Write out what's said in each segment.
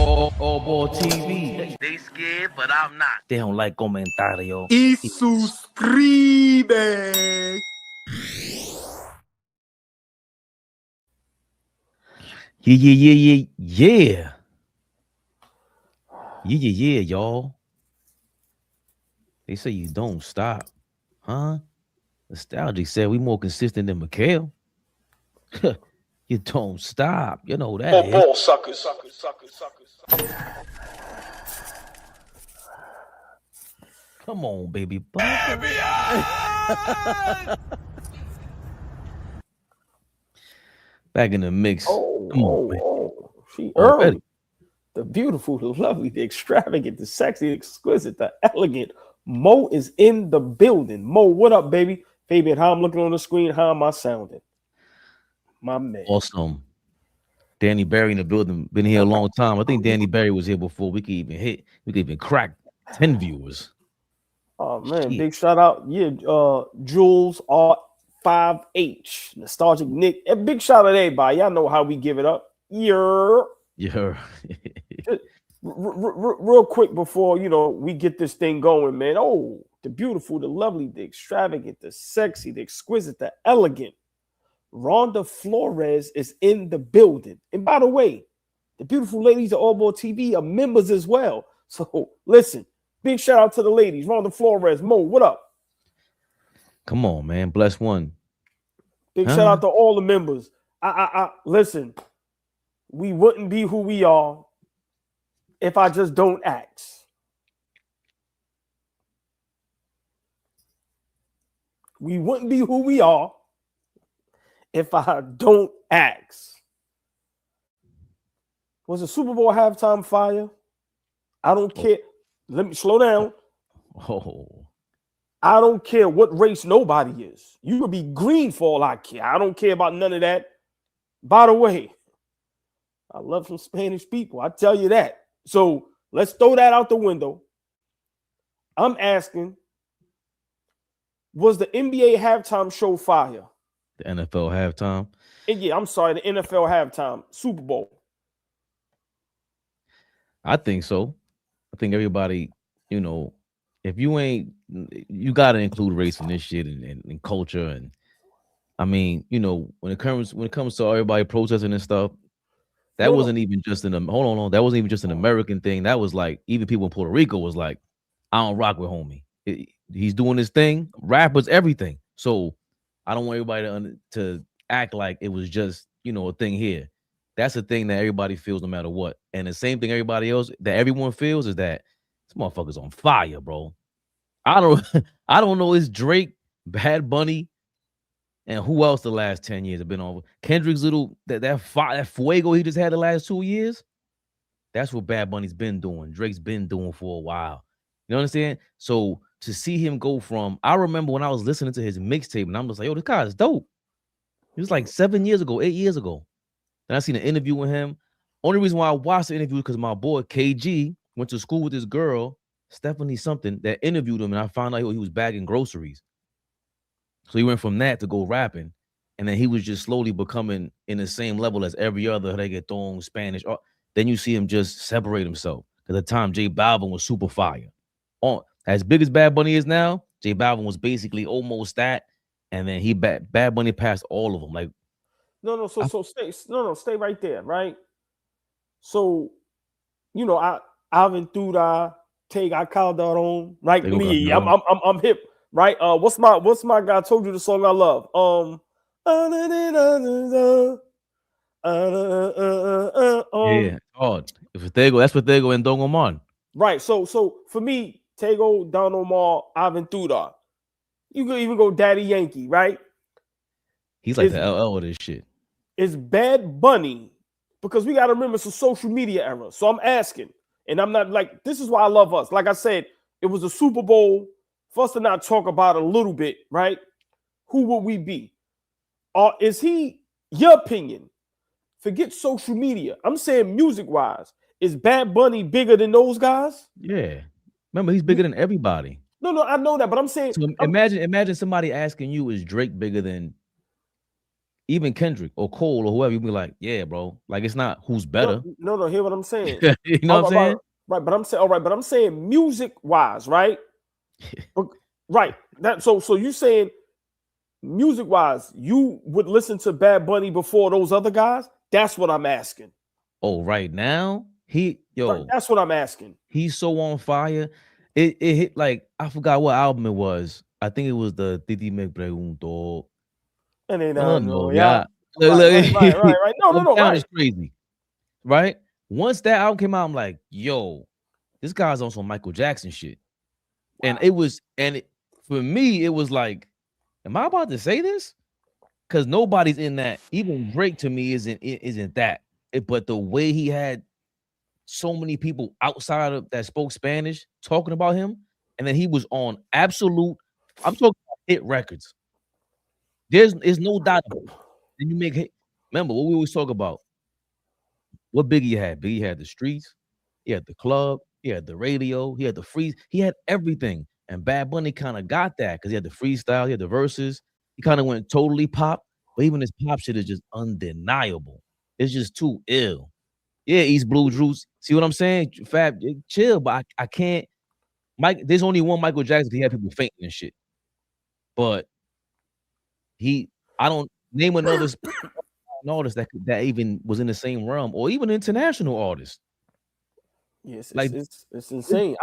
AllBall TV. They scared, but I'm not. They don't like comentario. Y suscribe. Yeah. Yeah, y'all. They say you don't stop. Huh? Nostalgic said we more consistent than Mikhail. You don't stop. You know that. Ball suckers. Come on, baby. Back in the mix. Come on, man. She early. The beautiful, the lovely, the extravagant, the sexy, the exquisite, the elegant. Mo is in the building. Mo, what up, baby? Fabian, how I'm looking on the screen, how am I sounding? My man. Awesome. Danny Barry in the building. Been here a long time. I think Danny Barry was here before we could even crack 10 viewers. Oh man, big shout out. Yeah, Jules R5H, Nostalgic Nick. A big shout out to everybody. Y'all know how we give it up. Yeah. Real quick before we get this thing going, man. Oh, the beautiful, the lovely, the extravagant, the sexy, the exquisite, the elegant. Rhonda Flores is in the building. And by the way, the beautiful ladies at AllBall TV are members as well. So listen, big shout out to the ladies. Rhonda Flores, Mo, what up? Come on, man. Bless one. Big shout out to all the members. I listen, we wouldn't be who we are if I just don't ask. We wouldn't be who we are if I don't ask. Was the Super Bowl halftime fire? I don't care. Let me slow down. I don't care what race nobody is. You could be green for all I care. I don't care about none of that. By the way, I love some Spanish people. I tell you that. So let's throw that out the window. I'm asking, was the NBA halftime show fire? The NFL halftime? Yeah, I'm sorry, the NFL halftime, Super Bowl. I think so. I think everybody, if you got to include race in this shit and culture. And I mean, when it comes to everybody protesting and stuff, that wasn't even just that wasn't even just an American thing. That was like, even people in Puerto Rico was like, I don't rock with homie. He's doing his thing. Rappers, everything. So I don't want everybody to act like it was just, a thing here. That's the thing that everybody feels no matter what. And the same thing everyone feels is that this motherfucker's on fire, bro. I don't know. It's Drake, Bad Bunny, and who else the last 10 years have been on? Kendrick's little that fuego he just had the last 2 years. That's what Bad Bunny's been doing. Drake's been doing for a while. You know what I'm saying? So to see him go from, I remember when I was listening to his mixtape and I'm just like, yo, this guy is dope. It was like 8 years ago. Then I seen an interview with him. Only reason why I watched the interview is because my boy KG went to school with this girl, Stephanie something, that interviewed him, and I found out he was bagging groceries. So he went from that to go rapping, and then he was just slowly becoming in the same level as every other reggaeton, Spanish. Then you see him just separate himself. At the time, J Balvin was super fire. As big as Bad Bunny is now, J Balvin was basically almost that, and then Bad Bunny passed all of them. Like, stay right there, right? So, Alvin Duda, Tego Calderon, right? Me, I'm hip, right? What's my guy? I told you the song I love. Yeah, if Tego, that's what Tego and Don Omar. Right. So for me, Tego, Don Omar, Alvin Duda. You could even go Daddy Yankee, right? He's like the LL of this shit. It's Bad Bunny, because we got to remember it's a social media era. So I'm asking, and I'm not like, this is why I love us. Like I said, it was a Super Bowl. For us to not talk about it a little bit, right? Who would we be? Is he, your opinion, forget social media. I'm saying music-wise, is Bad Bunny bigger than those guys? Yeah. Remember, he's bigger than everybody. No, I know that, but I'm saying. So imagine somebody asking you, is Drake bigger than even Kendrick or Cole or whoever, you be like, yeah, bro. Like it's not who's better. No. Hear what I'm saying? You know what I'm saying? Right, but I'm saying all right, but I'm saying music wise, right? Right. That so you saying music wise, you would listen to Bad Bunny before those other guys? That's what I'm asking. Oh, right now Right, that's what I'm asking. he's so on fire. It hit like I forgot what album it was. I think it was the Titi Me Pregunto. And then No, yeah. yeah. Look, Right. No, sound right. is crazy, right? Once that album came out, I'm like, yo, this guy's on some Michael Jackson shit. Wow. And it was, for me, it was like, am I about to say this? Because nobody's in that. Even Drake to me isn't that. But the way he had so many people outside of that spoke Spanish talking about him, and then he was on absolute. I'm talking about hit records. There's no doubt about it. Then you make hit. Remember what we always talk about. What Biggie had? Biggie had the streets. He had the club. He had the radio. He had the free. He had everything. And Bad Bunny kind of got that because he had the freestyle. He had the verses. He kind of went totally pop. But even his pop shit is just undeniable. It's just too ill. Yeah, East Blue Juice. See what I'm saying? Fab, chill. But I can't. There's only one Michael Jackson. He had people fainting and shit. But I don't name another artist that even was in the same realm, or even international artist. Yes, like it's insane.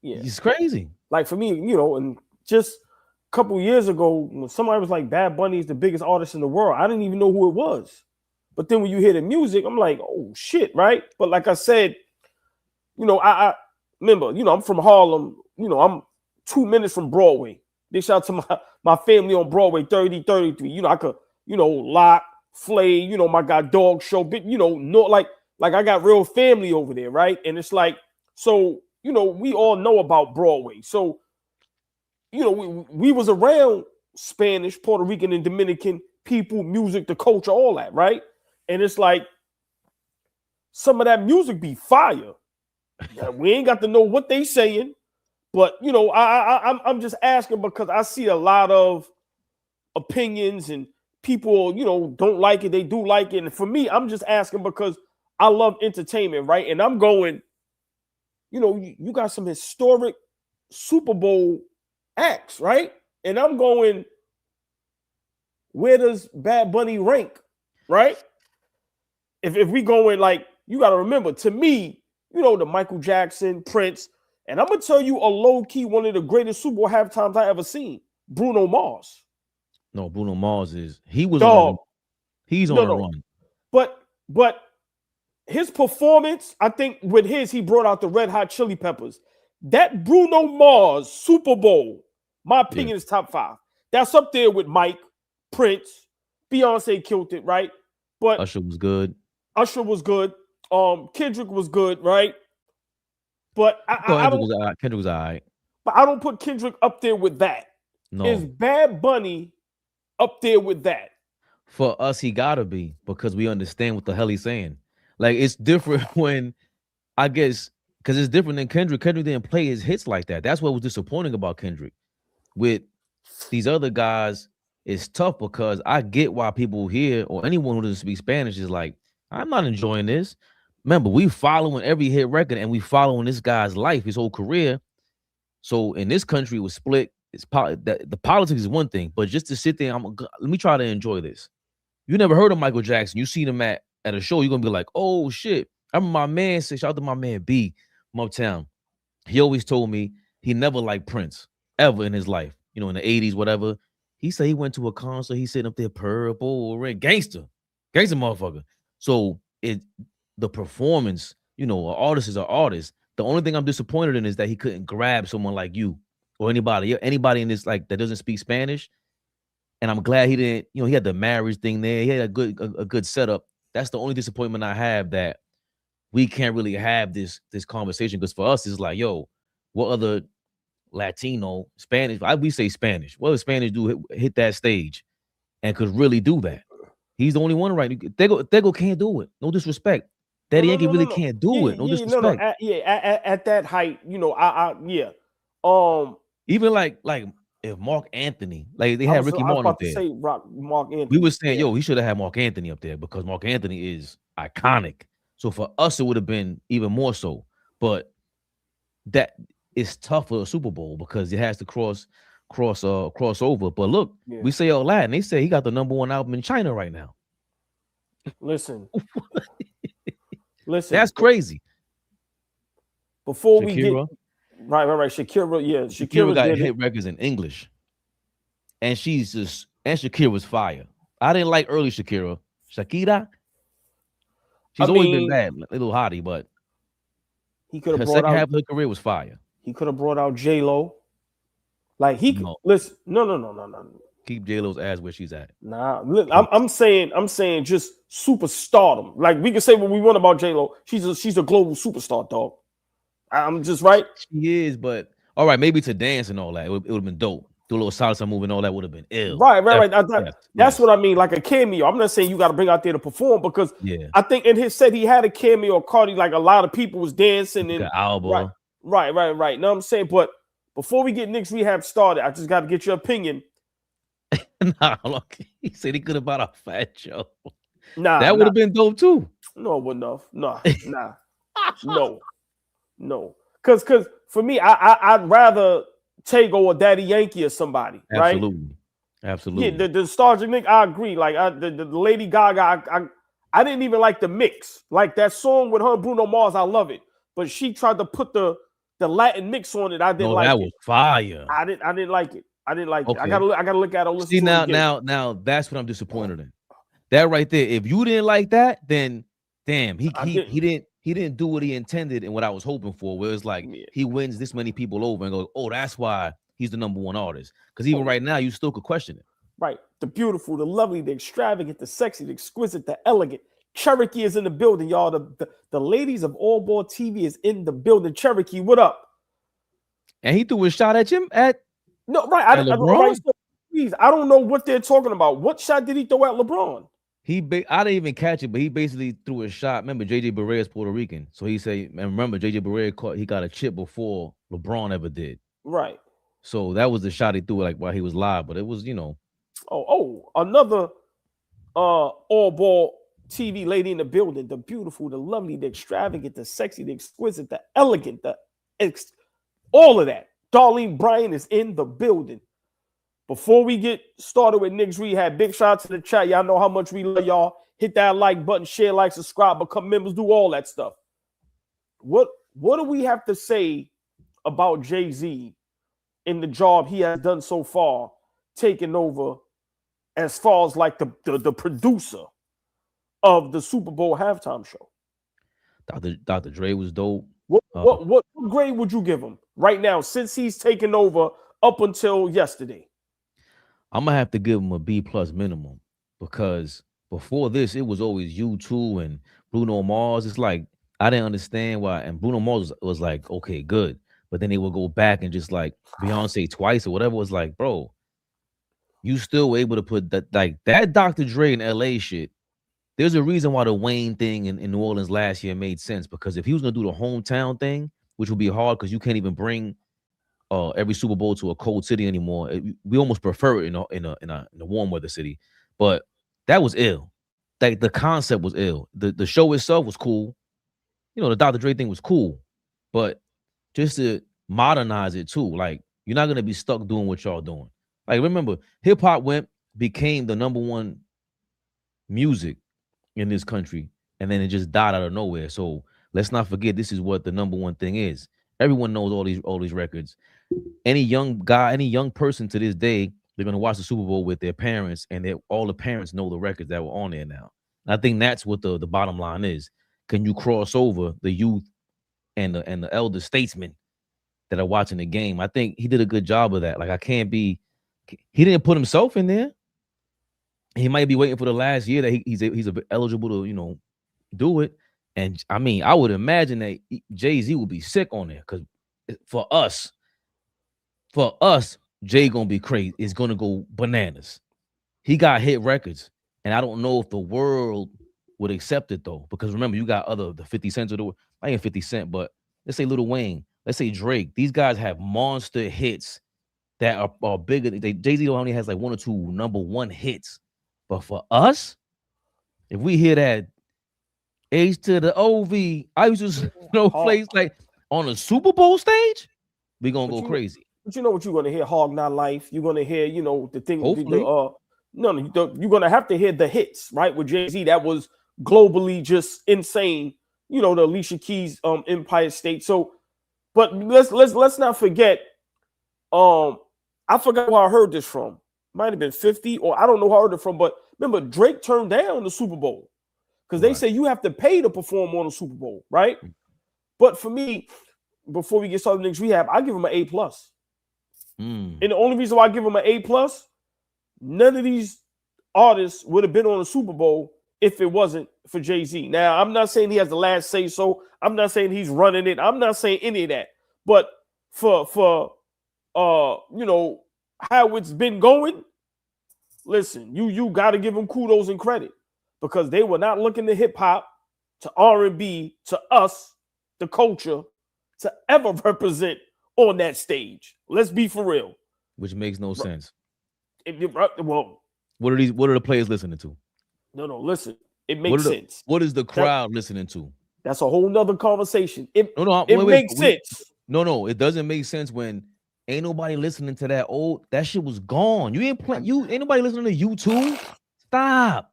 It's crazy. Like for me, and just a couple years ago, when somebody was like, Bad Bunny is the biggest artist in the world, I didn't even know who it was. But then when you hear the music, I'm like, oh shit, right? But like I said, I remember, I'm from Harlem, I'm 2 minutes from Broadway. They shout out to my family on Broadway, 3033. I could, Lock, Flay, my guy Dog Show, but like I got real family over there, right? And it's like, so, we all know about Broadway. So, we was around Spanish, Puerto Rican, and Dominican people, music, the culture, all that, right? And it's like some of that music be fire. We ain't got to know what they saying, but I'm just asking because I see a lot of opinions and people, don't like it, they do like it. And for me, I'm just asking because I love entertainment, right? And I'm going, you got some historic Super Bowl acts, right? And I'm going, where does Bad Bunny rank, right? If we go in, like, you got to remember, to me, the Michael Jackson, Prince, and I'm going to tell you a low-key one of the greatest Super Bowl halftimes I ever seen, Bruno Mars. No, Bruno Mars he's on a run. But his performance, I think with he brought out the Red Hot Chili Peppers. That Bruno Mars Super Bowl, my opinion, is top 5. That's up there with Mike, Prince, Beyonce killed it, right? But Usher was good. Kendrick was good, right? But Kendrick was all right. But I don't put Kendrick up there with that. No. Is Bad Bunny up there with that? For us, he gotta be, because we understand what the hell he's saying. Like, it's different when, I guess, because it's different than Kendrick. Kendrick didn't play his hits like that. That's what was disappointing about Kendrick. With these other guys, it's tough because I get why people here, or anyone who doesn't speak Spanish, is like, I'm not enjoying this. Remember, we following every hit record, and we following this guy's life, his whole career. So in this country, it was split. The politics is one thing, but just to sit there, let me try to enjoy this. You never heard of Michael Jackson. You seen him at a show, you're gonna be like, oh shit. I remember my man said, shout out to my man B from Uptown. He always told me he never liked Prince ever in his life. In the 80s, whatever. He said he went to a concert, he's sitting up there, purple, red, gangster motherfucker. So the performance, an artist is an artist. The only thing I'm disappointed in is that he couldn't grab someone like you or anybody in this, like, that doesn't speak Spanish. And I'm glad he didn't, he had the marriage thing there. He had a good setup. That's the only disappointment I have, that we can't really have this conversation, because for us, it's like, yo, what other Latino, Spanish, we say Spanish, what other Spanish do hit that stage and could really do that? He's the only one, right? Tego can't do it. No disrespect. Daddy Yankee really can't do it. No disrespect. At that height, Even like if Mark Anthony, like they I had was, Ricky I was Martin up about to there, say Mark we Anthony. were saying, yo, he should have had Mark Anthony up there because Mark Anthony is iconic. So for us, it would have been even more so. But that is tough for a Super Bowl because it has to cross over. But look, Yeah. we say all that, and they say he got the #1 album in China right now. Listen, That's crazy. Before we get Shakira, right, Shakira, yeah, Shakira got did hit it. records in English, and Shakira was fire. I didn't like early Shakira. She's always been bad, a little hottie, but he could have her brought second out. half of her career was fire. He could have brought out J-Lo. Like he could listen. No. Keep J-Lo's ass where she's at. Nah, I'm saying just superstardom. Like we can say what we want about J-Lo. She's a global superstar, dog. I'm just right. She is, but all right, maybe to dance and all that, it would have been dope. Do a little salsa move and all that would have been ill. Right. That's what I mean, like a cameo. I'm not saying you got to bring out there to perform because I think in his set he had a cameo. Cardi, like a lot of people was dancing and AllBall. Right. Know what I'm saying? But before we get Knicks rehab started, I just got to get your opinion. Nah, look, he said he could have bought a Fat Joe. Nah, that would have been dope too. No, it wouldn't have. Nah. No. Cause for me, I'd rather Tego or Daddy Yankee or somebody, right? Absolutely. Yeah, the nostalgic Nick, I agree. Like the Lady Gaga, I didn't even like the mix. Like that song with her and Bruno Mars, I love it. But she tried to put the Latin mix on it. I didn't like it. That was fire. I didn't like it. I gotta look at it. See now that's what I'm disappointed in. That right there. If you didn't like that, then damn, he didn't do what he intended and what I was hoping for. Where it's like he wins this many people over and goes, oh, that's why he's the #1 artist. Because even right now, you still could question it. Right, the beautiful, the lovely, the extravagant, the sexy, the exquisite, the elegant. Cherokee is in the building, y'all. The ladies of AllBall TV is in the building. Cherokee, what up? And he threw a shot at him at. No, right. I don't know what they're talking about. What shot did he throw at LeBron? I didn't even catch it, but he basically threw a shot. Remember, JJ Barea is Puerto Rican, so he said, and remember, JJ Barea he got a chip before LeBron ever did. Right. So that was the shot he threw, like while he was live. But it was, another AllBall TV lady in the building. The beautiful, the lovely, the extravagant, the sexy, the exquisite, the elegant, all of that. Darlene Bryan is in the building. Before we get started with Knicks Rehab, big shout out to the chat. Y'all know how much we love y'all. Hit that like button, share, like, subscribe, become members, do all that stuff. What do we have to say about Jay-Z in the job he has done so far, taking over as far as like the producer of the Super Bowl halftime show? Dr. Dre was dope. What grade would you give him right now since he's taken over up until yesterday? I'm gonna have to give him a B+ minimum because before this, it was always U2 and Bruno Mars. It's like I didn't understand why. And Bruno Mars was like, okay, good, but then they would go back and just like Beyonce twice or whatever. Was like, bro, you still were able to put that Dr. Dre and LA shit. There's a reason why the Wayne thing in New Orleans last year made sense, because if he was gonna do the hometown thing, which would be hard because you can't even bring every Super Bowl to a cold city anymore. We almost prefer it in a warm weather city, but that was ill. Like the concept was ill. The show itself was cool. The Dr. Dre thing was cool, but just to modernize it too. Like you're not gonna be stuck doing what y'all doing. Like remember, hip hop became the #1 music in this country, and then it just died out of nowhere. So let's not forget this is what the #1 thing is. Everyone knows all these records. Any young guy, any young person to this day, they're gonna watch the Super Bowl with their parents, and all the parents know the records that were on there now. And I think that's what the bottom line is. Can you cross over the youth and the elder statesmen that are watching the game? I think he did a good job of that. Like he didn't put himself in there. He might be waiting for the last year that he's eligible to do it. And I mean, I would imagine that Jay-Z will be sick on there because for us, Jay gonna be crazy. It's gonna go bananas. He got hit records, and I don't know if the world would accept it though, because remember, you got the 50 Cents of the world. I ain't 50 Cent, but let's say Lil Wayne, let's say Drake. These guys have monster hits that are bigger. Jay-Z only has like 1 or 2 number 1 hits. But for us, if we hear that H to the OV, I used to know Hog, plays like on a Super Bowl stage, we gonna but go you know, crazy. but you know what you're gonna hear? Hog Not Life. You're gonna hear, the thing. Hopefully, You're gonna have to hear the hits, right? With Jay-Z, that was globally just insane. The Alicia Keys Empire State. So, but let's not forget. I forgot where I heard this from. Might have been 50, or I don't know who I heard it from. But remember, Drake turned down the Super Bowl because they right. say you have to pay to perform on the Super Bowl, right? But for me, before we get started next rehab, I give him an A+. And the only reason why I give him an A+, none of these artists would have been on the Super Bowl if it wasn't for Jay-Z. Now, I'm not saying he has the last say so. I'm not saying he's running it. I'm not saying any of that. But for how it's been going, listen, you got to give them kudos and credit because they were not looking to hip hop, to R&B, to us, the culture, to ever represent on that stage. Let's be for real. Which makes no sense. Well, what are the players listening to? No, listen, it makes sense. What is the crowd listening to? That's a whole nother conversation. It wait, makes sense. No, it doesn't make sense when ain't nobody listening to that old. That shit was gone. You ain't nobody listening to YouTube. Stop.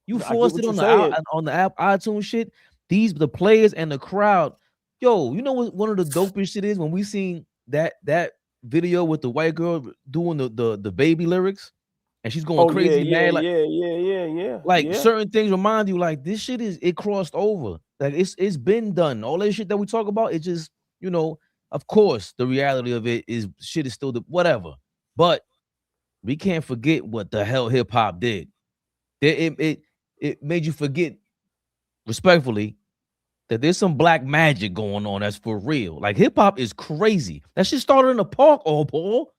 You forced it on the app iTunes shit. The players and the crowd. Yo, you know what one of the dopest shit is when we seen that video with the white girl doing the baby lyrics and she's going crazy mad. Like certain things remind you like this shit it crossed over. Like it's been done. All that shit that we talk about, it just, of course, the reality of it is shit is still whatever. But we can't forget what the hell hip hop did. It made you forget, respectfully, that there's some black magic going on that's for real. Like hip hop is crazy. That shit started in the park, Paul.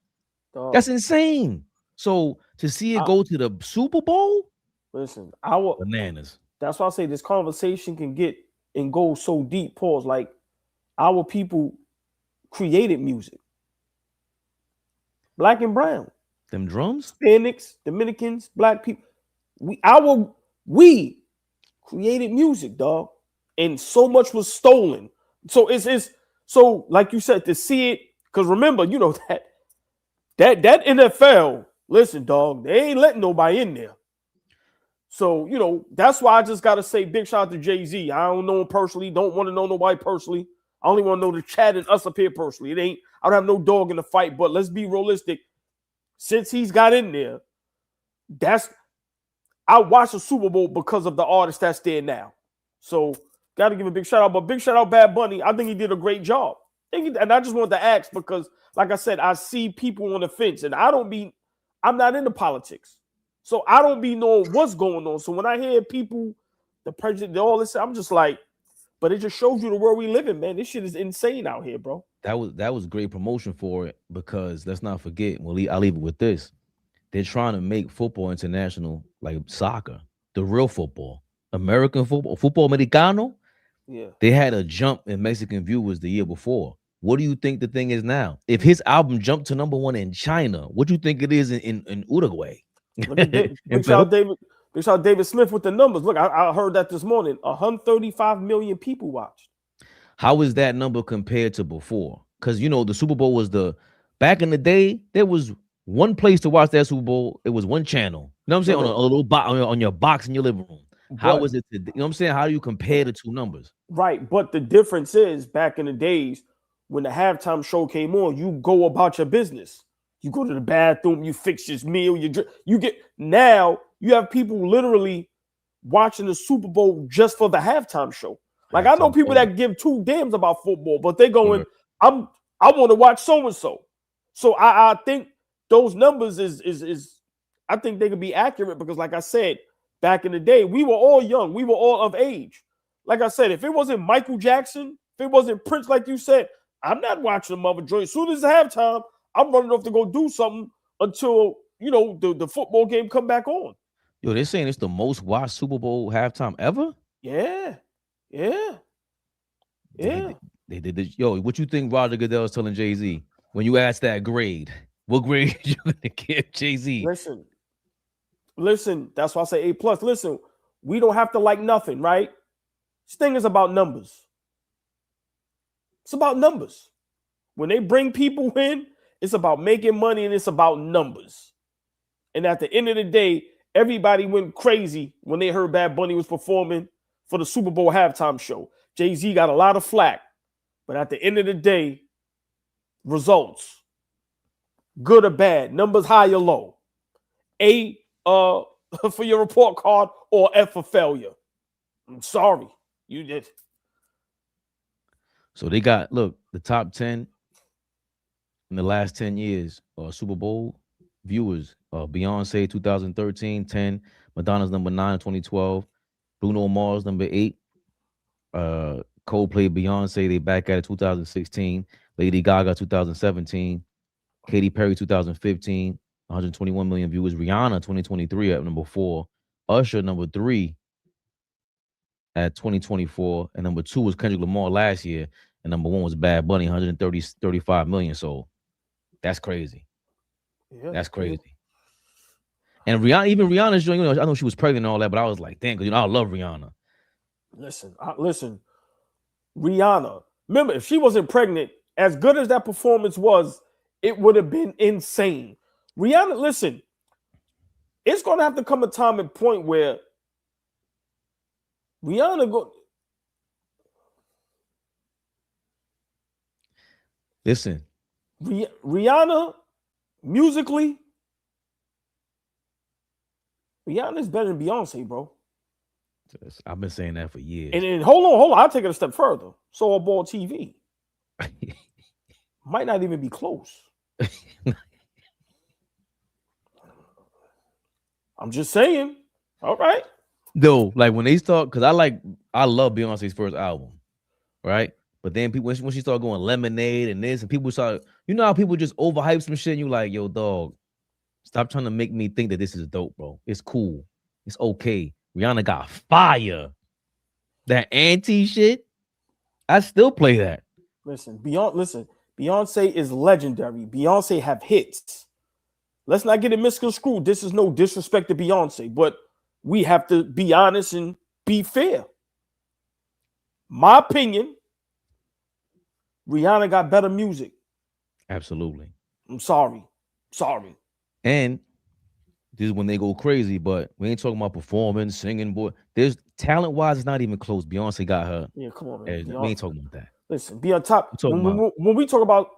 That's insane. So to see it go to the Super Bowl, listen, bananas. That's why I say this conversation can get and go so deep. Pause. Like our people created music, black and brown, them drums, Hispanics, Dominicans, black people. We created music, dog, and so much was stolen. So it's so like you said to see it, because remember, that NFL. Listen, dog, they ain't letting nobody in there. So that's why I just gotta say big shout out to Jay-Z. I don't know him personally. Don't want to know nobody personally. I only want to know the chat and us up here personally. I don't have no dog in the fight, but let's be realistic. Since he's got in there, I watched the Super Bowl because of the artist that's there now. So got to give a big shout out. But big shout out Bad Bunny. I think he did a great job. And I just wanted to ask because, like I said, I see people on the fence, and I'm not into politics. So I don't be knowing what's going on. So when I hear people, the president, all this, I'm just like, but it just shows you the world we live in, man. This shit is insane out here, bro. That was great promotion for it because let's not forget, I'll leave it with this. They're trying to make football international like soccer, the real football, American football americano. Yeah. They had a jump in Mexican viewers the year before. What do you think the thing is now? If his album jumped to #1 in China, what do you think it is in Uruguay? Big shout out David Smith with the numbers. Look, I heard that this morning. 135 million people watched. How is that number compared to before? Because the Super Bowl was back in the day, there was one place to watch that Super Bowl. It was one channel. You know what I'm saying? On a little box on your box in your living room. How is it today? You know what I'm saying? How do you compare the two numbers? Right. But the difference is back in the days when the halftime show came on, you go about your business. You go to the bathroom, you fix your meal, now you have people literally watching the Super Bowl just for the halftime show. Like I know people that give two damns about football, but they going, I want to watch so and so. So I think those numbers is I think they could be accurate because, like I said, back in the day, we were all young, we were all of age. Like I said, if it wasn't Michael Jackson, if it wasn't Prince, like you said, I'm not watching the mother joint. As soon as it's halftime, I'm running off to go do something until the football game come back on. Yo, they're saying it's the most watched Super Bowl halftime ever. Yeah. They did this. Yo, what you think Roger Goodell is telling Jay-Z when you asked that grade? What grade you gonna give Jay-Z? Listen. That's why I say A plus. Listen, we don't have to like nothing, right? This thing is about numbers. It's about numbers. When they bring people in, it's about making money and it's about numbers. And at the end of the day, everybody went crazy when they heard Bad Bunny was performing for the Super Bowl halftime show. Jay-Z got a lot of flack, but at the end of the day, results, good or bad, numbers high or low, A for your report card or F for failure. I'm sorry, you did. So they got the top 10 in the last 10 years Super Bowl viewers. Beyonce 2013, 10. Madonna's number 9 in 2012. Bruno Mars number 8. Coldplay, Beyonce, they back at it 2016. Lady Gaga 2017. Katy Perry 2015, 121 million viewers. Rihanna 2023 at number 4. Usher number 3 at 2024, and number 2 was Kendrick Lamar last year, and number 1 was Bad Bunny, 135 million. So that's crazy. Yeah, that's crazy. Yeah. And Rihanna, even Rihanna's doing, I know she was pregnant and all that, but I was like, damn, because I love Rihanna. Listen, Rihanna. Remember, if she wasn't pregnant, as good as that performance was, it would have been insane. Rihanna, listen, it's going to have to come a time and point where Rihanna go. Listen, Rihanna musically, Rihanna's better than Beyonce, bro. I've been saying that for years. And hold on. I'll take it a step further. So AllBall TV might not even be close. I'm just saying. All right. No, like when they start, because I love Beyonce's first album, right? But then people, when she started going Lemonade and this, and people started, you know how people just overhype some shit, and you like, yo, dog, stop trying to make me think that this is dope, bro. It's cool. It's okay. Rihanna got fire. That anti shit, I still play that. Listen, Beyonce is legendary. Beyonce have hits. Let's not get it misconstrued. This is no disrespect to Beyonce, but we have to be honest and be fair. My opinion, Rihanna got better music. Absolutely. I'm sorry. And this is when they go crazy, but we ain't talking about performance, singing, boy. There's talent-wise, it's not even close. Beyonce got her. Yeah, come on, man. We ain't talking about that. Listen, be on top. When we talk about,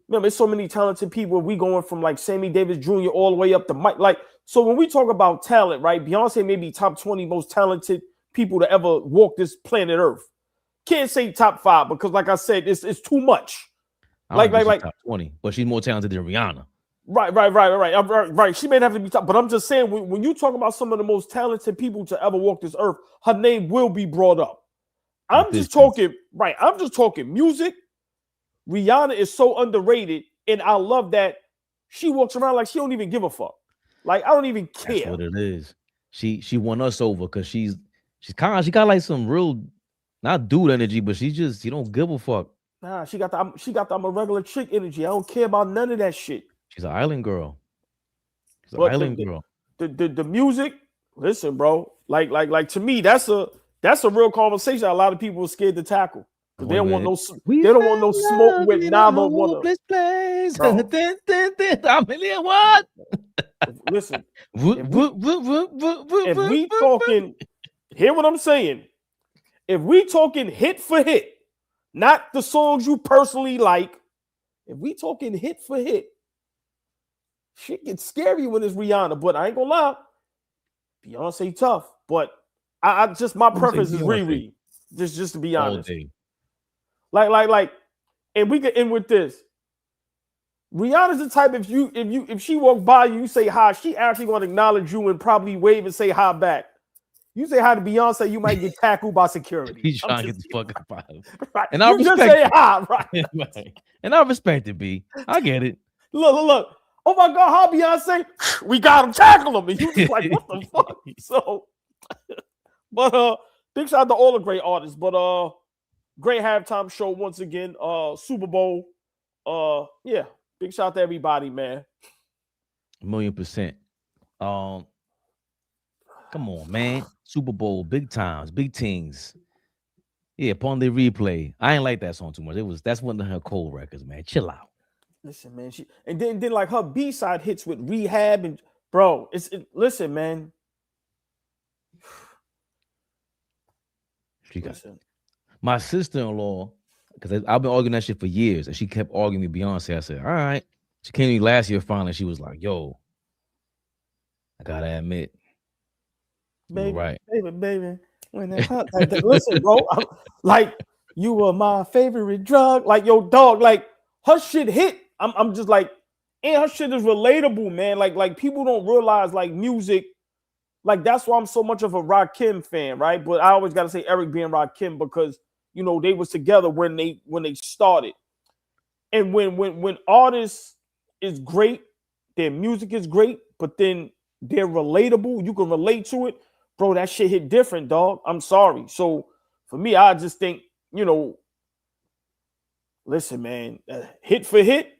remember, there's so many talented people. We going from like Sammy Davis Jr. all the way up to Mike. Like, so when we talk about talent, right? Beyonce may be top 20 most talented people to ever walk this planet Earth. Can't say top 5 because, like I said, it's too much. Like top 20, but she's more talented than Rihanna. Right. She may have to be top, but I'm just saying when you talk about some of the most talented people to ever walk this earth, her name will be brought up. I'm just talking music. Rihanna is so underrated, and I love that she walks around like she don't even give a fuck. Like, I don't even care. That's what it is. She won us over because she got like some real, not dude energy, but she don't give a fuck. Nah, she got the I'm a regular chick energy. I don't care about none of that shit. She's an island girl. The music, listen, bro. Like to me, that's a real conversation a lot of people are scared to tackle. They don't want no smoke with neither one of them. I mean, what? Listen, if we talking, hear what I'm saying. If we talking hit for hit, not the songs you personally like, if we talking hit for hit, shit gets scary when it's Rihanna. But I ain't gonna lie, Beyonce tough. But I just, my preference is Riri. Just to be honest. Like, and we can end with this. Rihanna's the type, if she walk by you, say hi, she actually gonna acknowledge you and probably wave and say hi back. You say hi to Beyonce, you might get tackled by security. He's trying to get the fuck up out of it. Right. And I respect just say hi, right? Right. And I respect it, B. I get it. Look. Oh my God, how Beyonce? We got him, tackle him. And you just like, what the fuck? So, but big shout out to all the great artists. But great halftime show once again. Super Bowl. Yeah. Big shout out to everybody, man. 1,000,000%. Come on, man. Super Bowl, big times, big things. Yeah, upon the replay. I ain't like that song too much. That's one of her cold records, man. Chill out. Listen, man. And then like her B-side hits with Rehab and bro. Listen, man. She got my sister-in-law, because I've been arguing that shit for years, and she kept arguing with Beyonce. I said, all right. She came to me last year finally. She was like, yo, I gotta admit, baby, right. baby. When that hot, listen, bro, like you were my favorite drug. Like, yo, dog, like her shit hit. I'm just like, and her shit is relatable, man. Like people don't realize like music. Like that's why I'm so much of a Rakim fan, right? But I always gotta say Eric being Rakim because you know they was together when they started. And when artists is great, their music is great, but then they're relatable, you can relate to it, bro. That shit hit different, dog. I'm sorry. So for me, I just think, you know, listen, man, hit for hit,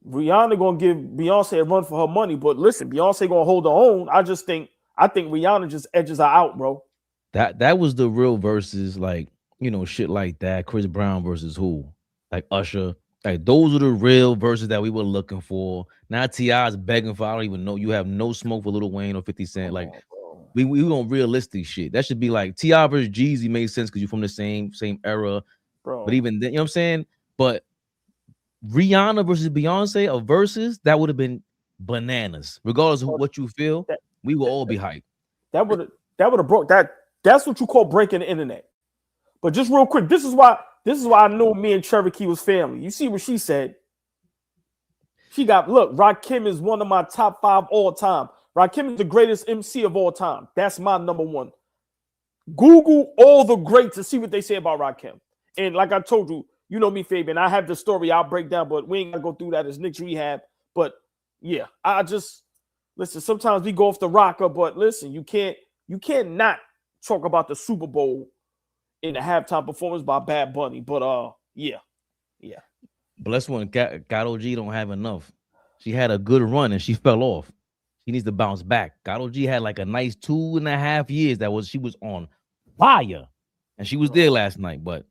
Rihanna gonna give Beyonce a run for her money, but listen, Beyonce gonna hold her own. I think Rihanna just edges her out, bro. That was the real verses, like, you know, shit like that. Chris Brown versus who? Like Usher. Like those are the real verses that we were looking for. Now T.I.'s begging for, I don't even know. You have no smoke for Lil Wayne or 50 Cent. Like we on realistic shit. That should be like T.I. versus Jeezy made sense because you're from the same era. Bro. But even then, you know what I'm saying? But Rihanna versus Beyonce, a versus, that would have been bananas. Regardless of what you feel, we will all be hyped. That would have broke that. That's what you call breaking the internet. But just real quick, this is why I knew me and Cherokee was family. You see what she said? She got, look, Rakim is one of my top 5 all time. Rakim is the greatest MC of all time. That's my number one. Google all the greats to see what they say about Rakim. And like I told you, you know me, Fabian. I have the story I'll break down, but we ain't gonna go through that as Knicks rehab. But yeah, I just listen. Sometimes we go off the rocker, but listen, you can't not talk about the Super Bowl in the halftime performance by Bad Bunny. But yeah. Bless one, Gato G don't have enough. She had a good run and she fell off. She needs to bounce back. Gato G had like a nice 2.5 years she was on fire, and she was there last night, but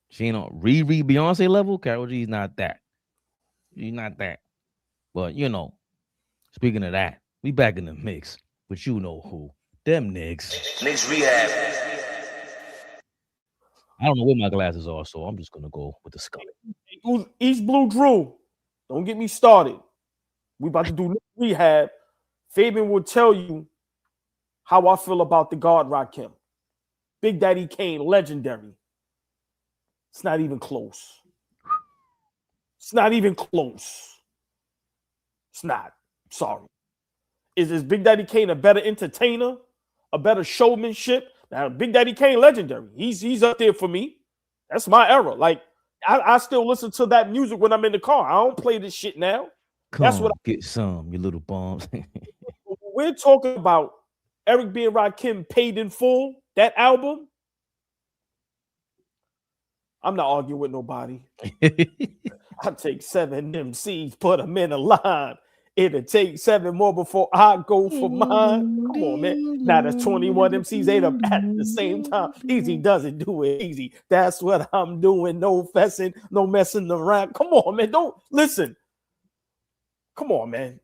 she ain't on Riri Beyonce level. Karol G's not that. She's not that. But you know, speaking of that, we back in the mix. But you know who? Them Knicks. Knicks rehab. I don't know where my glasses are, so I'm just gonna go with the skull. East Blue Drew. Don't get me started. We about to do rehab. Fabian will tell you how I feel about the guard Rakim. Big Daddy Kane, legendary. It's not even close. It's not even close. It's not. Sorry. Is Big Daddy Kane a better entertainer? A better showmanship? Now, Big Daddy Kane, legendary. He's up there for me. That's my era. Like, I still listen to that music when I'm in the car. I don't play this shit now. That's what get some, you little bums. We're talking about Eric B. and Rakim Paid in Full, that album. I'm not arguing with nobody. I take 7 MCs, put them in a line. It'll take 7 more before I go for mine. Come on, man. Now there's 21 MCs, 8 up at the same time. Easy doesn't do it easy. That's what I'm doing. No fessing, no messing around. Come on, man. Don't listen. Come on, man.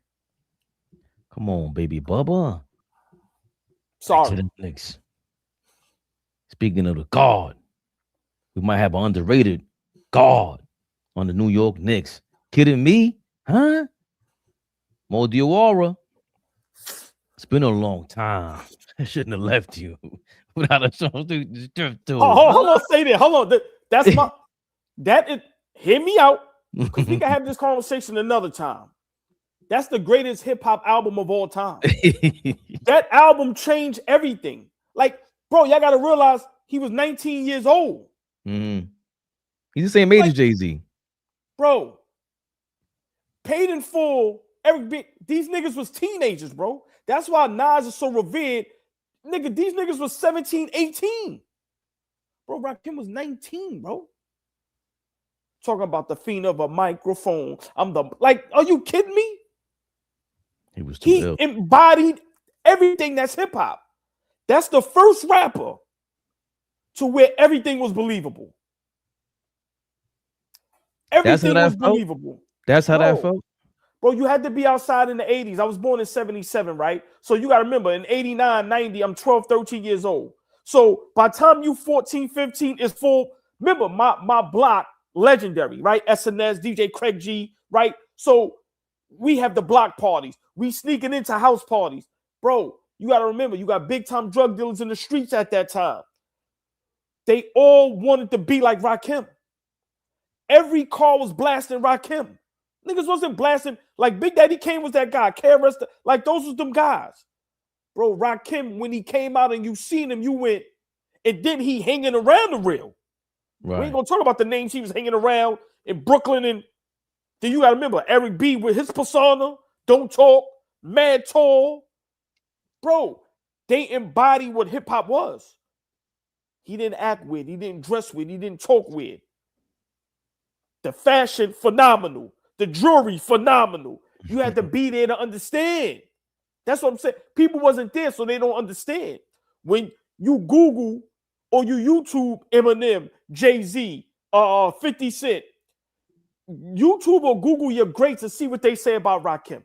Come on, baby Bubba. Sorry. Speaking of the guard, we might have an underrated guard on the New York Knicks. Kidding me? Huh? Mo Diwara. It's been a long time. I shouldn't have left you without a chance to strip to. Hold on, say that. Hold on. That's my that is hear me out. Because we can have this conversation another time. That's the greatest hip-hop album of all time. That album changed everything. Like, bro, y'all gotta realize he was 19 years old. Mm-hmm. He's the same age as Jay-Z. Bro, Paid in Full, these niggas was teenagers, bro. That's why Nas is so revered. Nigga, these niggas was 17, 18. Bro, Rakim was 19, bro. talking about the fiend of a microphone. I'm the like, are you kidding me? He was too ill. Embodied everything that's hip hop. That's the first rapper to where everything was believable. Everything was believable. That's how that felt. Bro, you had to be outside in the 80s. I was born in 77, right? So you got to remember, in 89, 90, I'm 12, 13 years old. So by the time you 14, 15, it's full. Remember, my block, legendary, right? SNS, DJ Craig G, right? So we have the block parties. We sneaking into house parties. Bro, you got to remember, you got big-time drug dealers in the streets at that time. They all wanted to be like Rakim. Every car was blasting Rakim. Niggas wasn't blasting. Like Big Daddy Kane was that guy. KRS, like those was them guys. Bro, Rakim, when he came out and you seen him, you went, and then he hanging around the real. Right. We ain't gonna talk about the names he was hanging around in Brooklyn. And then you gotta remember Eric B with his persona, Don't Talk, Mad Tall. Bro, they embody what hip-hop was. He didn't act weird, he didn't dress weird, he didn't talk weird. The fashion, phenomenal. The jewelry, phenomenal. You had to be there to understand. That's what I'm saying. People wasn't there, so they don't understand. When you Google or you YouTube Eminem, Jay-Z, 50 Cent, YouTube or Google your greats to see what they say about Rakim.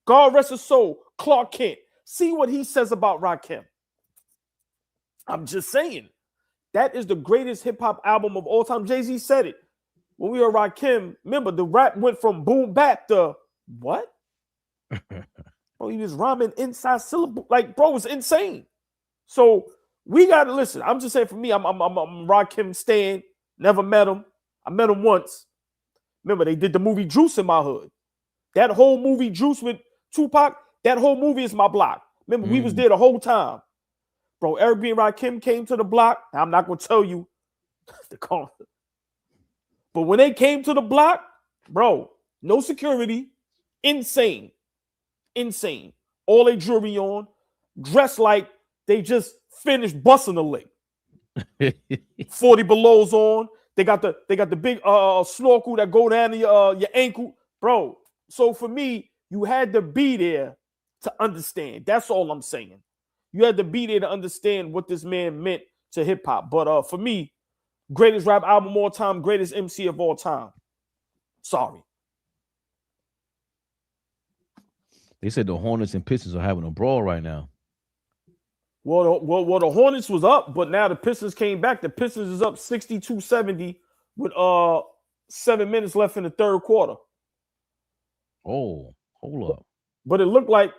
God rest his soul, Clark Kent. See what he says about Rakim. I'm just saying. That is the greatest hip-hop album of all time. Jay-Z said it. When we were Rakim, remember the rap went from boom bap to what? Bro, he was rhyming inside syllable. Like, bro, it was insane. So we gotta listen. I'm just saying for me, I'm Rakim stan. Never met him. I met him once. Remember, they did the movie Juice in my hood. That whole movie Juice with Tupac, that whole movie is my block. Remember, we was there the whole time. Bro, Eric B and Rakim came to the block. I'm not gonna tell you the concert. But when they came to the block, bro, no security, insane. All they jewelry on, dressed like they just finished busting a lick. 40 belows on. They got the big snorkel that go down to your ankle, bro. So for me, you had to be there to understand. That's all I'm saying. You had to be there to understand what this man meant to hip hop. But for me, greatest rap album of all time, greatest MC of all time. Sorry. They said the Hornets and Pistons are having a brawl right now. Well, the Hornets was up, but now the Pistons came back. The Pistons is up 62-70 with 7 minutes left in the third quarter. Oh, hold up. But it looked like,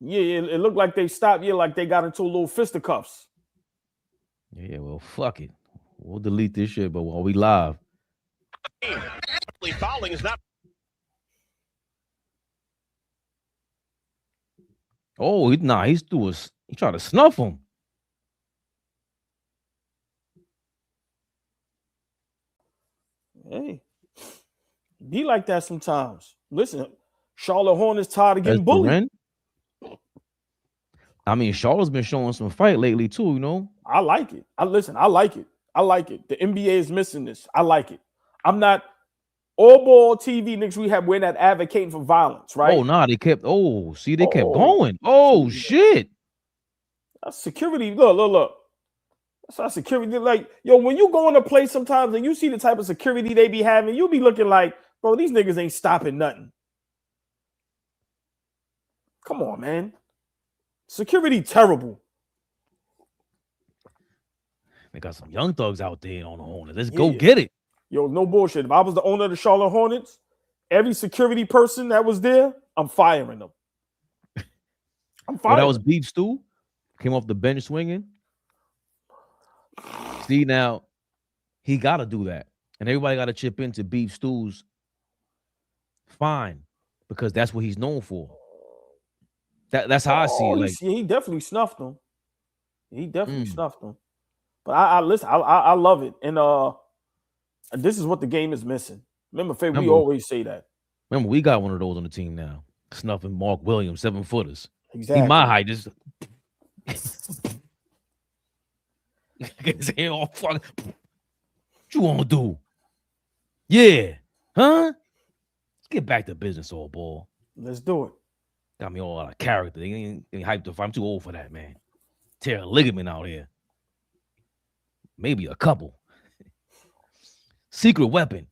it looked like they stopped. Yeah, like they got into a little fisticuffs. Yeah, well, fuck it. We'll delete this shit, but while we live. Fouling is not. Oh, he tried to snuff him. Hey, be like that sometimes. Listen, Charlotte Hornets tired of getting bullied. I mean, Charlotte's been showing some fight lately too, you know. I like it. I like it. The NBA is missing this. I like it. I'm not AllBall TV, Knicks REHAB. We're not advocating for violence, right? Oh, nah, they kept going. Oh, shit. That's security. Look. That's not security. Like, yo, when you go in a place sometimes and you see the type of security they be having, you'll be looking like, bro, these niggas ain't stopping nothing. Come on, man. Security terrible. They got some young thugs out there on the Hornets. Let's go get it. Yo, no bullshit. If I was the owner of the Charlotte Hornets, every security person that was there, I'm firing them. That was Beef Stew. Came off the bench swinging. See, now, he got to do that. And everybody got to chip into Beef Stew's fine because that's what he's known for. That's how I see it. Like, he definitely snuffed them. But I listen, I love it. And this is what the game is missing. Remember, Faye, we always say that. Remember, we got one of those on the team now. Snuffing Mark Williams, 7-footers. Exactly. He my height. Just his hair all fucking. What you want to do? Yeah. Huh? Let's get back to business, old ball. Let's do it. Got me all out of character. They ain't hyped up. I'm too old for that, man. Tear a ligament out here. Maybe a couple. Secret weapon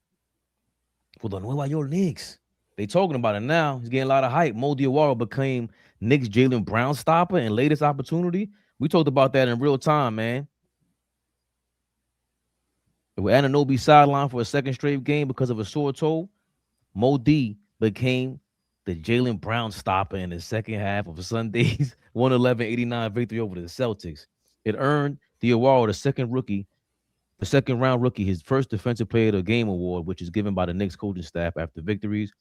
for the Nueva York Knicks. They talking about it now. He's getting a lot of hype. Mo Diwara became Knicks Jaylen Brown stopper and latest opportunity. We talked about that in real time, man. With Anunoby sidelined for a second straight game because of a sore toe, Mo D became the Jaylen Brown stopper in the second half of Sunday's 111-89 victory over the Celtics. It earned Diwara the second round rookie, his first defensive player of the game award, which is given by the Knicks coaching staff after victories.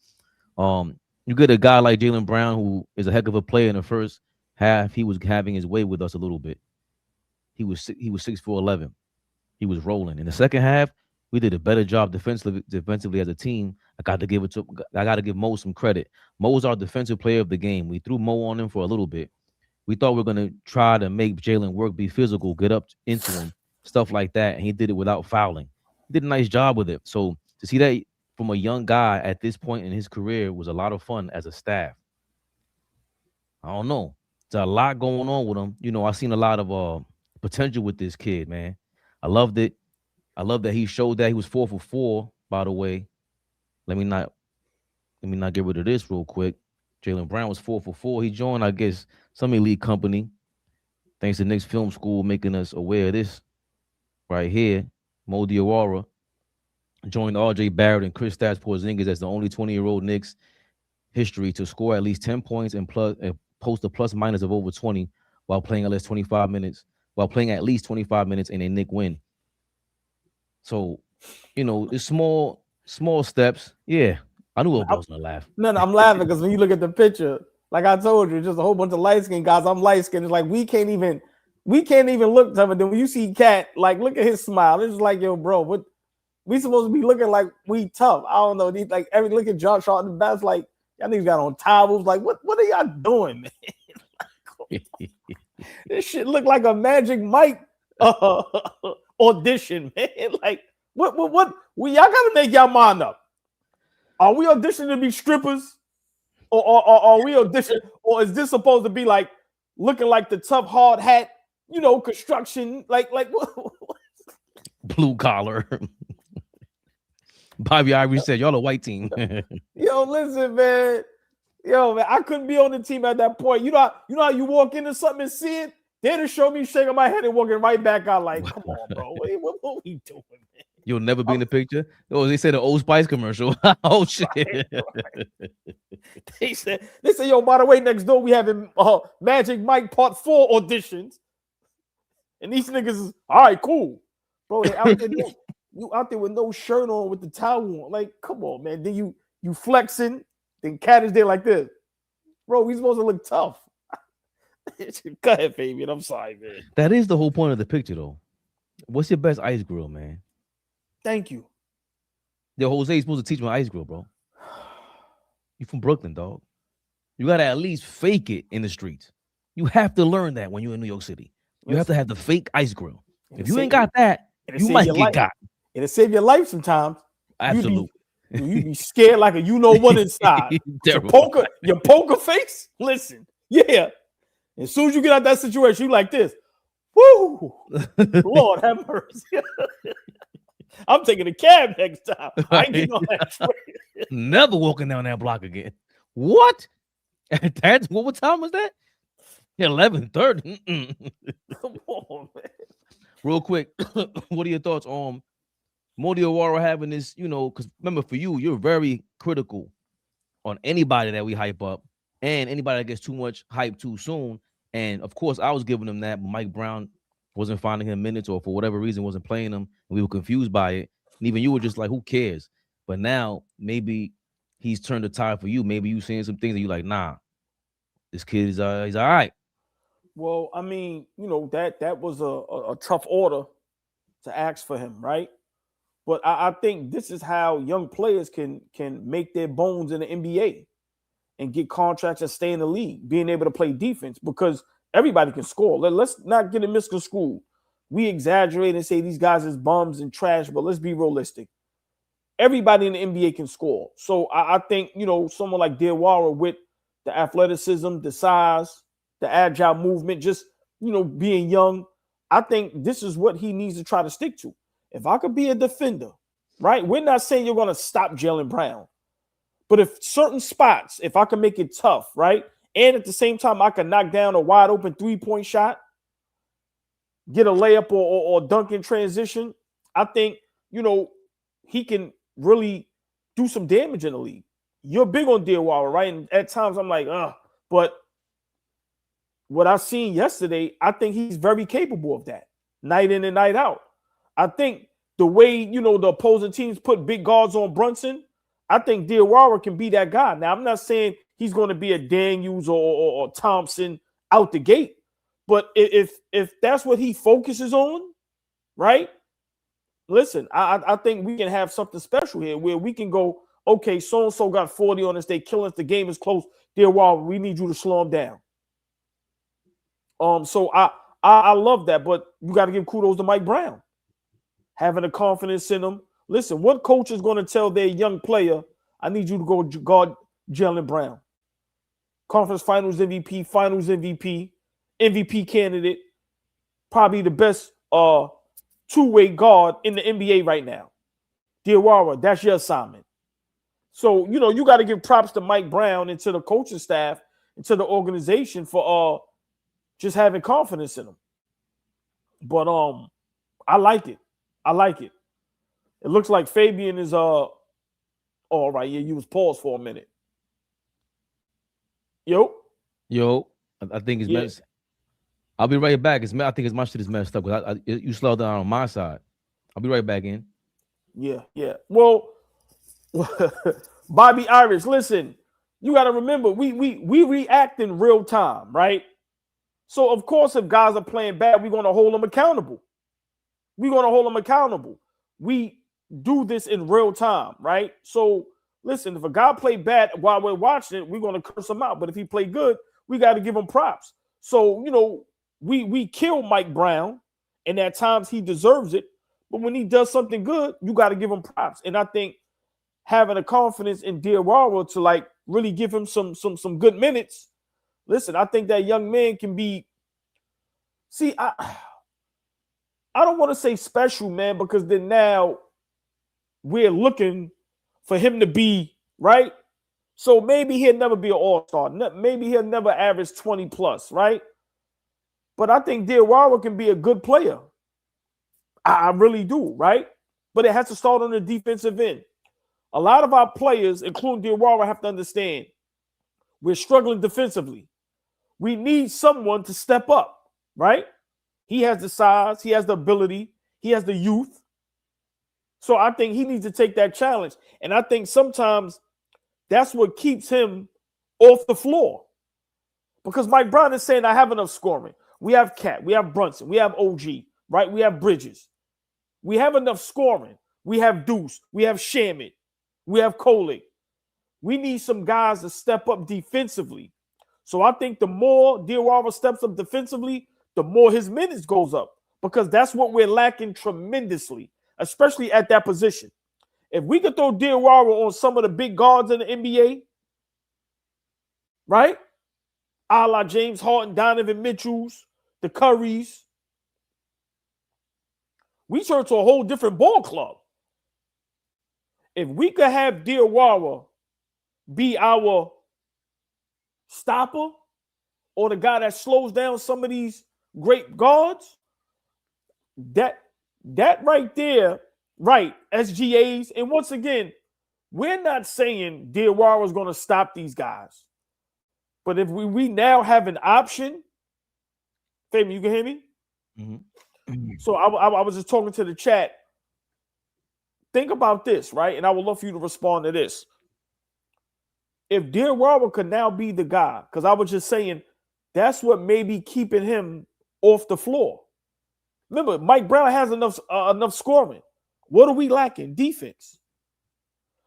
You get a guy like Jaylen Brown, who is a heck of a player in the first half. He was having his way with us a little bit. He was 6'4", He was rolling. In the second half, we did a better job defensively as a team. I got to give Mo some credit. Mo's our defensive player of the game. We threw Mo on him for a little bit. We thought we were going to try to make Jaylen work, be physical, get up into him, stuff like that. And he did it without fouling. He did a nice job with it. So to see that from a young guy at this point in his career was a lot of fun as a staff. I don't know. There's a lot going on with him. You know, I've seen a lot of potential with this kid, man. I loved it. I love that he showed that he was 4 for 4, by the way. Let me not get rid of this real quick. Jaylen Brown was 4 for 4. He joined, I guess, some elite company. Thanks to Knicks Film School making us aware of this right here. Mo Diwara joined RJ Barrett and Kristaps Porzingis as the only 20-year-old Knicks history to score at least 10 points and post a plus minus of over 20 while playing at least 25 minutes in a Knick win. So, you know, it's small steps. Yeah, I knew I was gonna laugh. No, I'm laughing because when you look at the picture, like I told you, just a whole bunch of light-skinned guys. I'm light-skinned. It's like we can't even look tough. Then when you see Cat, like, look at his smile. It's like, yo, bro, what we supposed to be looking like we tough? I don't know. These, like, every look at Josh Hart in the best, like, y'all niggas got on towels. Like, what are y'all doing, man? This shit look like a Magic Mike audition, man. Like, what? Y'all gotta make y'all mind up. Are we auditioning to be strippers? Or are we auditioning? Or is this supposed to be like looking like the tough hard hat, you know, construction, like what? Blue collar. Bobby Ivory said, y'all a white team. Yo, listen, man. Yo, man, I couldn't be on the team at that point. You know how you walk into something and see it? They'd have showed me shaking my head and walking right back out like, come on, bro. What we doing, man? You'll never be in the picture? Oh, they said the Old Spice commercial. Oh, shit. Right. They said, yo, by the way, next door we having Magic Mike Part 4 auditions. And these niggas is, all right, cool. Bro, they out there, you out there with no shirt on with the towel on. Like, come on, man. Then you flexing. Then Cat is there like this. Bro, we supposed to look tough. Go ahead, Fabian. I'm sorry, man. That is the whole point of the picture, though. What's your best ice grill, man? Thank you. Yo, Jose, you supposed to teach me ice grill, bro. You from Brooklyn, dog. You got to at least fake it in the streets. You have to learn that when you're in New York City. You have to have the fake ice grill. If you ain't got that, you might get got. It'll save your life sometimes. Absolutely. You be scared like a you-know-what inside. your poker face? Listen, yeah. As soon as you get out that situation, you like this. Woo! Lord have mercy. I'm taking a cab next time. I ain't getting on that train. Never walking down that block again. What? What time was that? 11:30. Come on, man. Real quick, what are your thoughts on Mo Diwara having this, you know, because remember, for you, you're very critical on anybody that we hype up and anybody that gets too much hype too soon. And, of course, I was giving him that, but Mike Brown wasn't finding him minutes or for whatever reason wasn't playing him. And we were confused by it. And even you were just like, who cares? But now maybe he's turned the tide for you. Maybe you seeing some things and you're like, nah, this kid is he's all right. Well, I mean, you know, that was a tough order to ask for him, right? But I think this is how young players can make their bones in the NBA and get contracts and stay in the league, being able to play defense, because everybody can score. Let's not get it misconstrued. We exaggerate and say these guys is bums and trash, but let's be realistic. everybody in the NBA can score. So I think, someone like Diwara with the athleticism, the size, the agile movement, just, being young, I think this is what he needs to try to stick to. If I could be a defender, right? We're not saying you're going to stop Jaylen Brown. But if certain spots, if I can make it tough, right? And at the same time, I can knock down a wide open 3-point shot, get a layup or dunk in transition, I think, he can really do some damage in the league. You're big on Diwara, right? And at times I'm like, but what I've seen yesterday, I think he's very capable of that, night in and night out. I think the way, the opposing teams put big guards on Brunson, I think Diwara can be that guy. Now, I'm not saying he's going to be a Daniels or Thompson out the gate, but if that's what he focuses on, right? Listen, I think we can have something special here where we can go, okay, so-and-so got 40 on us. They killing us. The game is close. Diwara, we need you to slow him down. So I love that, but you got to give kudos to Mike Brown. Having the confidence in him. Listen, what coach is going to tell their young player, I need you to go guard Jaylen Brown? Conference Finals MVP, MVP candidate, probably the best two-way guard in the NBA right now. Diwara, that's your assignment. So, you got to give props to Mike Brown and to the coaching staff and to the organization for just having confidence in him. But I like it. It looks like Fabian is all right. Yeah, you was paused for a minute. Yo, I think it's messed. I'll be right back. I think my shit is messed up because you slowed down on my side. I'll be right back in. Yeah. Well, Bobby Irish, listen, you got to remember we react in real time, right? So of course, if guys are playing bad, we're gonna hold them accountable. We do this in real time, right? So listen, if a guy played bad while we're watching it, we're gonna curse him out. But if he played good, we got to give him props. So we kill Mike Brown, and at times he deserves it. But when he does something good, you got to give him props. And I think having a confidence in Diwara to really give him some good minutes. Listen, I think that young man can be. See, I don't want to say special, man, because then now we're looking for him to be right. So maybe he'll never be an all-star. Maybe he'll never average 20 plus, right? But I think Diwara can be a good player. I really do, right? But it has to start on the defensive end. A lot of our players, including Diwara, have to understand we're struggling defensively. We need someone to step up, right? He has the size, he has the ability, he has the youth. So I think he needs to take that challenge. And I think sometimes that's what keeps him off the floor. Because Mike Brown is saying, I have enough scoring. We have Cat, we have Brunson, we have OG, right? We have Bridges. We have enough scoring. We have Deuce, we have Shamit, we have Kolick. We need some guys to step up defensively. So I think the more Diwara steps up defensively, the more his minutes goes up, because that's what we're lacking tremendously, especially at that position. If we could throw Diwara on some of the big guards in the NBA, right? A la James Harden, Donovan Mitchells, the Currys, we turn to a whole different ball club. If we could have Diwara be our stopper or the guy that slows down some of these great guards, that right there, right, SGAs. And once again, we're not saying Diwara is going to stop these guys. But if we now have an option, Fabian, you can hear me? Mm-hmm. So I was just talking to the chat. Think about this, right? And I would love for you to respond to this. If Diwara could now be the guy, because I was just saying that's what may be keeping him off the floor. Remember, Mike Brown has enough scoring. What are we lacking? Defense.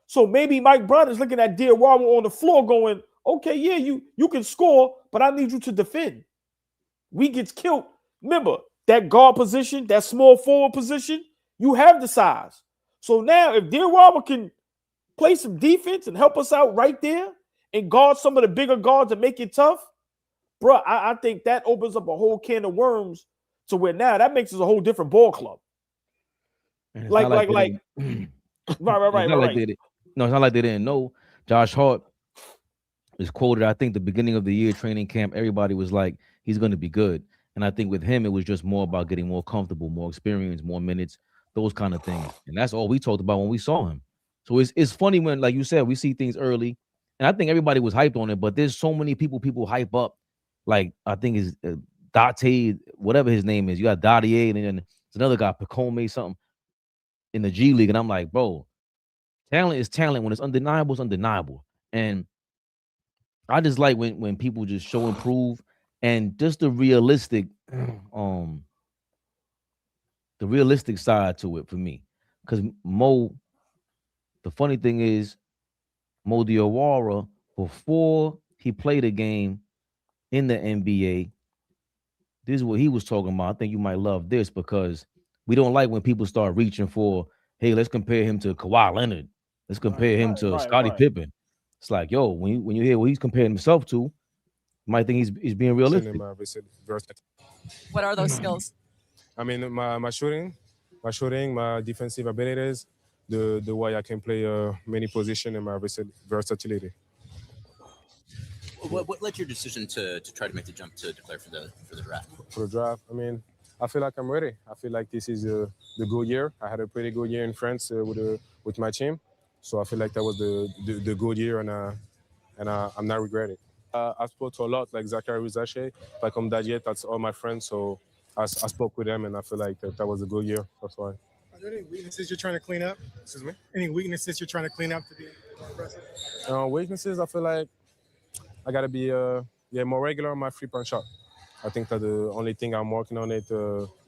So maybe Mike Brown is looking at Diwara on the floor going, okay, yeah, you can score, but I need you to defend. We get killed. Remember, that guard position, that small forward position, you have the size. So now, if Diwara can play some defense and help us out right there and guard some of the bigger guards and make it tough, bro, I think that opens up a whole can of worms to where now that makes us a whole different ball club. Right. It's not like they didn't know. Josh Hart is quoted, I think the beginning of the year training camp, everybody was like, he's going to be good. And I think with him, it was just more about getting more comfortable, more experience, more minutes, those kind of things. And that's all we talked about when we saw him. So it's funny when, like you said, we see things early. And I think everybody was hyped on it, but there's so many people hype up. Like, I think it's Date, whatever his name is. You got Dottier, and then there's another guy, Pacome, something in the G League. And I'm like, bro, talent is talent. When it's undeniable, it's undeniable. And I just like when people just show improve and just the realistic side to it for me. Because Mo, the funny thing is, Mo Diwara, before he played a game in the NBA, this is what he was talking about. I think you might love this because we don't like when people start reaching for, hey, let's compare him to Kawhi Leonard. Let's compare him to Scottie Pippen. It's like, yo, when you hear what he's comparing himself to, you might think he's being realistic. What are those skills? I mean, my shooting, my defensive abilities, the way I can play many positions, and my versatility. What led your decision to try to make the jump to declare for the draft? For the draft, I mean, I feel like I'm ready. I feel like this is the good year. I had a pretty good year in France with my team, so I feel like that was the good year, and I'm not regretting. I spoke to a lot, like Zachary Rizache, like Dadiet, that's all my friends. So I spoke with them, and I feel like that was a good year. That's why. Are there any weaknesses you're trying to clean up? Excuse me. Any weaknesses you're trying to clean up to be impressive? Weaknesses, I feel like I gotta be more regular on my 3-point shot. I think that the only thing I'm working on it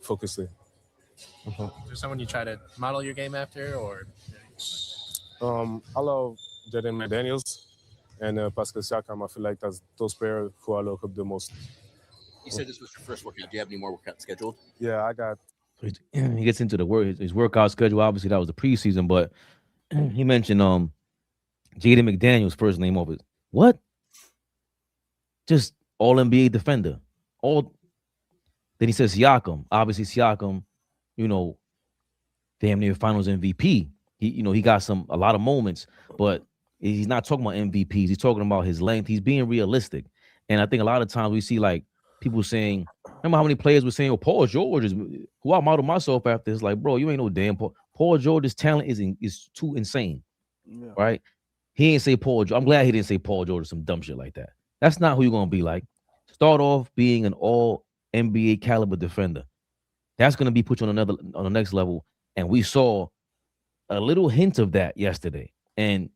focusly. Is there someone you try to model your game after, or? I love Jaden McDaniels and Pascal Siakam. I feel like that's those players who I look up the most. You said this was your first workout. Do you have any more workouts scheduled? Yeah, I got. He gets into his workout schedule. Obviously, that was the preseason, but he mentioned Jaden McDaniels' first name of it. What? Just all NBA defender. Then he says Siakam. Obviously, Siakam, damn near Finals MVP. He got a lot of moments, but he's not talking about MVPs. He's talking about his length. He's being realistic, and I think a lot of times we see like people saying, remember how many players were saying, "Oh, Paul George is who I model myself after." It's like, bro, you ain't no damn Paul. Paul George's talent is too insane, right? He ain't say Paul George. I'm glad he didn't say Paul George or some dumb shit like that. That's not who you're gonna be like. Start off being an all NBA caliber defender. That's gonna be put you on the next level. And we saw a little hint of that yesterday. And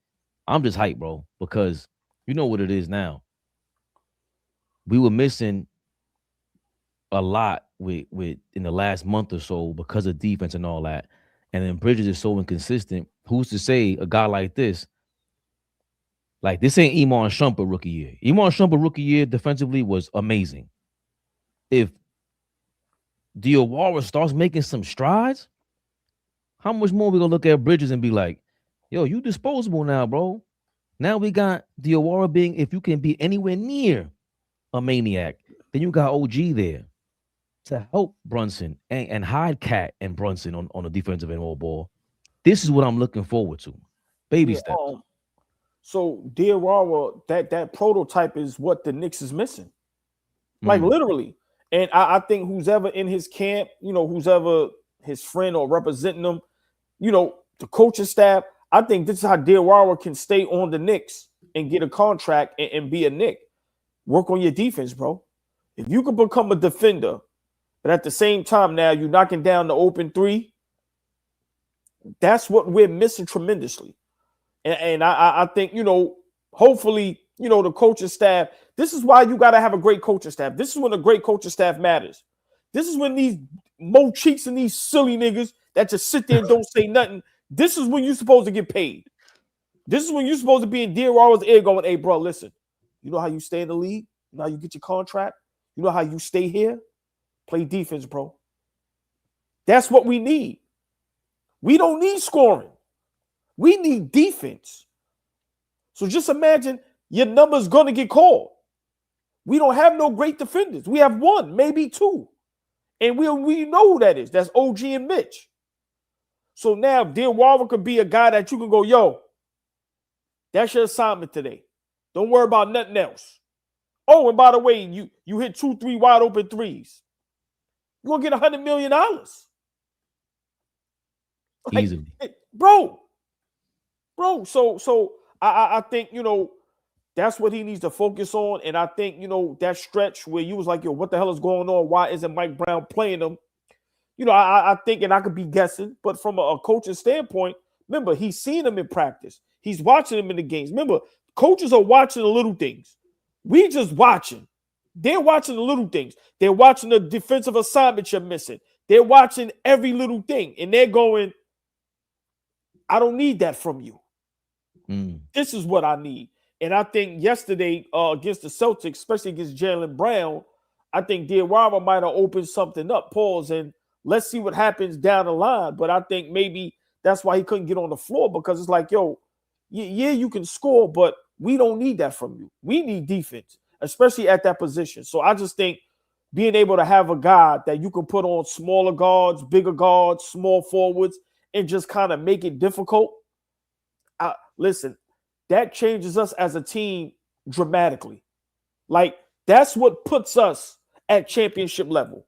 I'm just hyped, bro, because you know what it is now. We were missing a lot with in the last month or so because of defense and all that. And then Bridges is so inconsistent. Who's to say a guy like this? Like, this ain't Iman Shumpert rookie year. Iman Shumpert rookie year defensively was amazing. If Diwara starts making some strides, how much more we gonna look at Bridges and be like, yo, you disposable now, bro. Now we got Diwara being, if you can be anywhere near a maniac, then you got OG there to help Brunson and hide Cat and Brunson on the defensive end all ball. This is what I'm looking forward to. Baby steps. So Diwara, that prototype is what the Knicks is missing. Like literally. And I think who's ever in his camp, who's ever his friend or representing him, the coaching staff, I think this is how Diwara can stay on the Knicks and get a contract and be a Knick. Work on your defense, bro. If you can become a defender, but at the same time now you're knocking down the open three, that's what we're missing tremendously. And I think, hopefully, the coaching staff, this is why you got to have a great coaching staff. This is when a great coaching staff matters. This is when these Mo Cheeks and these silly niggas that just sit there and don't say nothing, this is when you're supposed to get paid. This is when you're supposed to be in Diwara's ear going, hey, bro, listen, you know how you stay in the league? You know how you get your contract? You know how you stay here? Play defense, bro. That's what we need. We don't need scoring. We need defense. So just imagine your number's going to get called. We don't have no great defenders. We have one, maybe two. And we know who that is. That's OG and Mitch. So now Diwara could be a guy that you can go, yo, that's your assignment today. Don't worry about nothing else. Oh, and by the way, you hit 2-3 wide open threes. You're going to get $100 million. Like, Easily. Bro. So I think, that's what he needs to focus on. And I think, that stretch where you was like, yo, what the hell is going on? Why isn't Mike Brown playing him? I think, and I could be guessing, but from a coaching standpoint, remember, he's seen him in practice. He's watching him in the games. Remember, coaches are watching the little things. We just watching. They're watching the little things. They're watching the defensive assignment you're missing. They're watching every little thing. And they're going, I don't need that from you. This is what I need. And I think yesterday against the Celtics, especially against Jaylen Brown, I think Diwara might have opened something up. Pause, and let's see what happens down the line. But I think maybe that's why he couldn't get on the floor, because it's like, yo, yeah, you can score, but we don't need that from you. We need defense, especially at that position. So I just think being able to have a guy that you can put on smaller guards, bigger guards, small forwards, and just kind of make it difficult. Listen, that changes us as a team dramatically. Like, that's what puts us at championship level,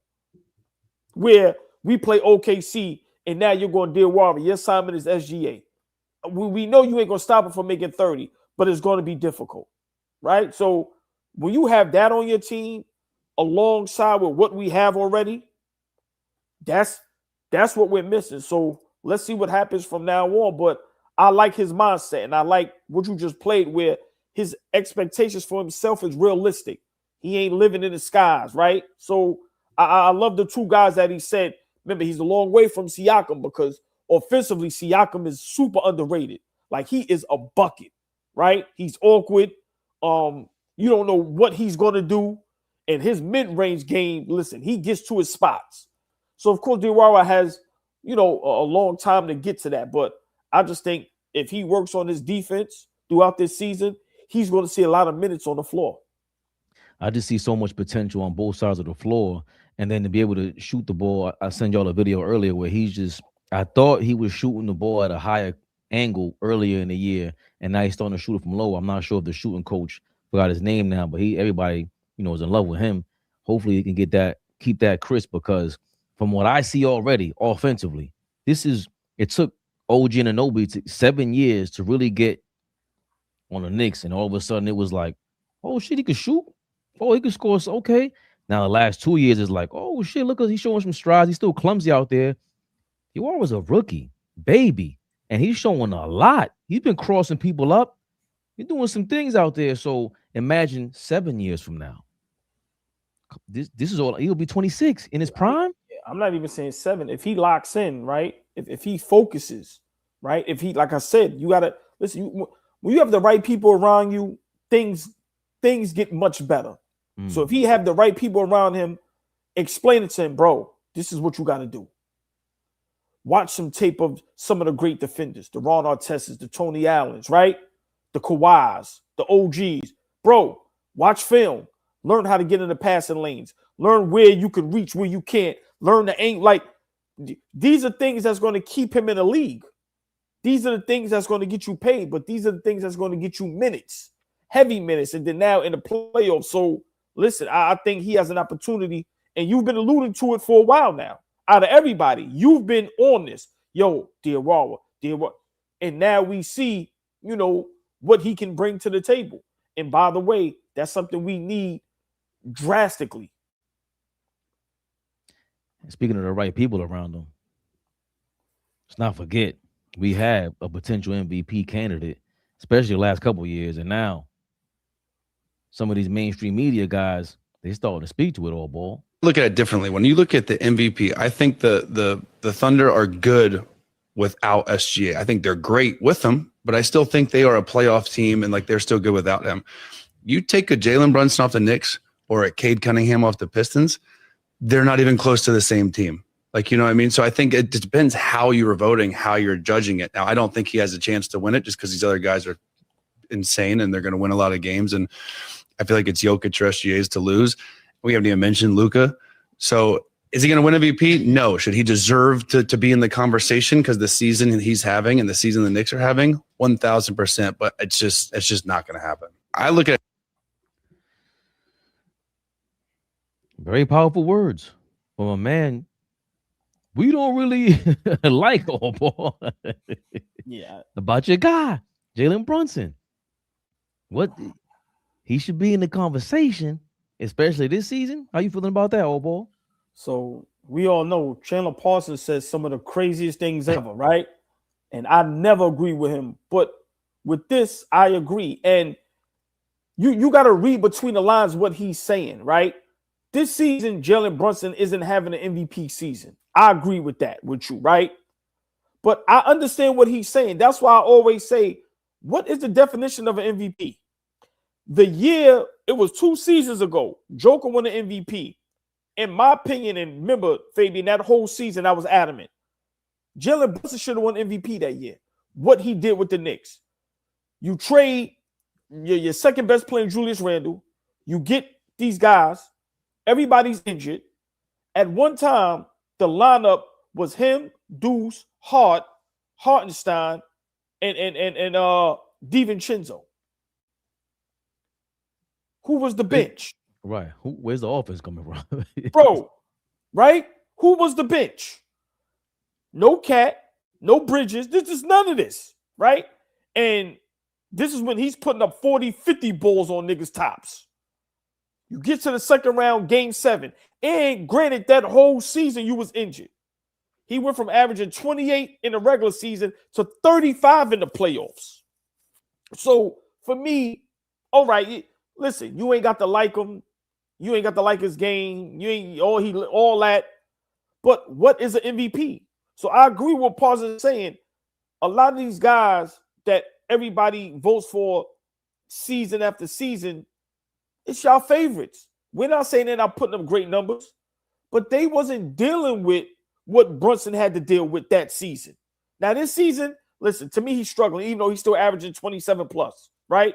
where we play OKC and now you're going to Diwara. Your assignment is SGA. We know you ain't going to stop it from making 30, but it's going to be difficult, right? So when you have that on your team alongside with what we have already, that's what we're missing. So let's see what happens from now on. But I like his mindset, and I like what you just played, where his expectations for himself is realistic. He ain't living in the skies, right? So I love the two guys that he said. Remember, he's a long way from Siakam, because offensively, Siakam is super underrated. Like, he is a bucket, right? He's awkward. You don't know what he's going to do. And his mid-range game, listen, he gets to his spots. So, of course, Diwara has, a long time to get to that. But I just think if he works on his defense throughout this season, he's going to see a lot of minutes on the floor. I just see so much potential on both sides of the floor. And then to be able to shoot the ball, I sent y'all a video earlier where I thought he was shooting the ball at a higher angle earlier in the year, and now he's starting to shoot it from low. I'm not sure if the shooting coach forgot his name now, but everybody, is in love with him. Hopefully he can keep that crisp, because from what I see already offensively, it took OG Anunoby 7 years to really get on the Knicks, and all of a sudden it was like, oh shit, he could shoot. Oh, he could score. Okay. Now the last 2 years is like, oh shit, look, he's showing some strides. He's still clumsy out there. Diwara was a rookie, baby, and he's showing a lot. He's been crossing people up. He's doing some things out there. So imagine 7 years from now. This is all. He'll be 26 in his prime. I'm not even saying 7. If he locks in, right? If he focuses, right? If he, like I said, you gotta listen. When you have the right people around you, things get much better. So if he have the right people around him, explain it to him, bro. This is what you got to do. Watch some tape of some of the great defenders, the Ron Artests, the Tony Allens, right? The Kawhis, the OGs. Bro, watch film. Learn how to get in the passing lanes. Learn where you can reach, where you can't. Learn the ain't like. These are things that's going to keep him in the league. These are the things that's going to get you paid, but these are the things that's going to get you minutes, heavy minutes, and then now in the playoffs. So listen, I think he has an opportunity, and you've been alluding to it for a while now. Out of everybody, you've been on this. Yo, Diwara. And now we see, what he can bring to the table. And by the way, that's something we need drastically. Speaking of the right people around him, let's not forget, we have a potential MVP candidate, especially the last couple of years. And now some of these mainstream media guys, they starting to speak to it all, ball. Look at it differently. When you look at the MVP, I think the Thunder are good without SGA. I think they're great with him, but I still think they are a playoff team, and like they're still good without him. You take a Jalen Brunson off the Knicks or a Cade Cunningham off the Pistons, they're not even close to the same team. Like, you know what I mean? So I think it depends how you were voting, how you're judging it. Now, I don't think he has a chance to win it just because these other guys are insane and they're going to win a lot of games. And I feel like it's Jokic or SGA's to lose. We haven't even mentioned Luka. So is he going to win MVP? No. Should he deserve to be in the conversation because the season he's having and the season the Knicks are having? 1,000%. But it's just not going to happen. I look at Very powerful words from a man we don't really like AllBall. Yeah. About your guy, Jalen Brunson. What he should be in the conversation, especially this season. How you feeling about that, AllBall? So we all know Chandler Parsons says some of the craziest things ever, right? And I never agree with him. But with this, I agree. And you got to read between the lines what he's saying, right? This season, Jalen Brunson isn't having an MVP season. I agree with that with you, right? But I understand what he's saying. That's why I always say, what is the definition of an MVP? The year, it was 2 seasons ago, Joker won the MVP. In my opinion, and remember, Fabian, that whole season, I was adamant. Jalen Brunson should have won MVP that year. What he did with the Knicks. You trade your second best player, Julius Randle. You get these guys. Everybody's injured. At one time, the lineup was him, Deuce, Hart, Hartenstein, and DiVincenzo. Who was the bench? Right. Where's the offense coming from? Bro, right? Who was the bench? No Cat, no Bridges. This is none of this, right? And this is when he's putting up 40, 50 balls on niggas' tops. You get to the second round, game 7. And granted, that whole season you was injured. He went from averaging 28 in the regular season to 35 in the playoffs. So for me, all right, listen, you ain't got to like him. You ain't got to like his game. You ain't all that. But what is an MVP? So I agree with Parsons saying. A lot of these guys that everybody votes for season after season, it's y'all favorites. We're not saying they're not putting up great numbers, but they wasn't dealing with what Brunson had to deal with that season. Now, this season, listen, to me, he's struggling, even though he's still averaging 27 plus, right?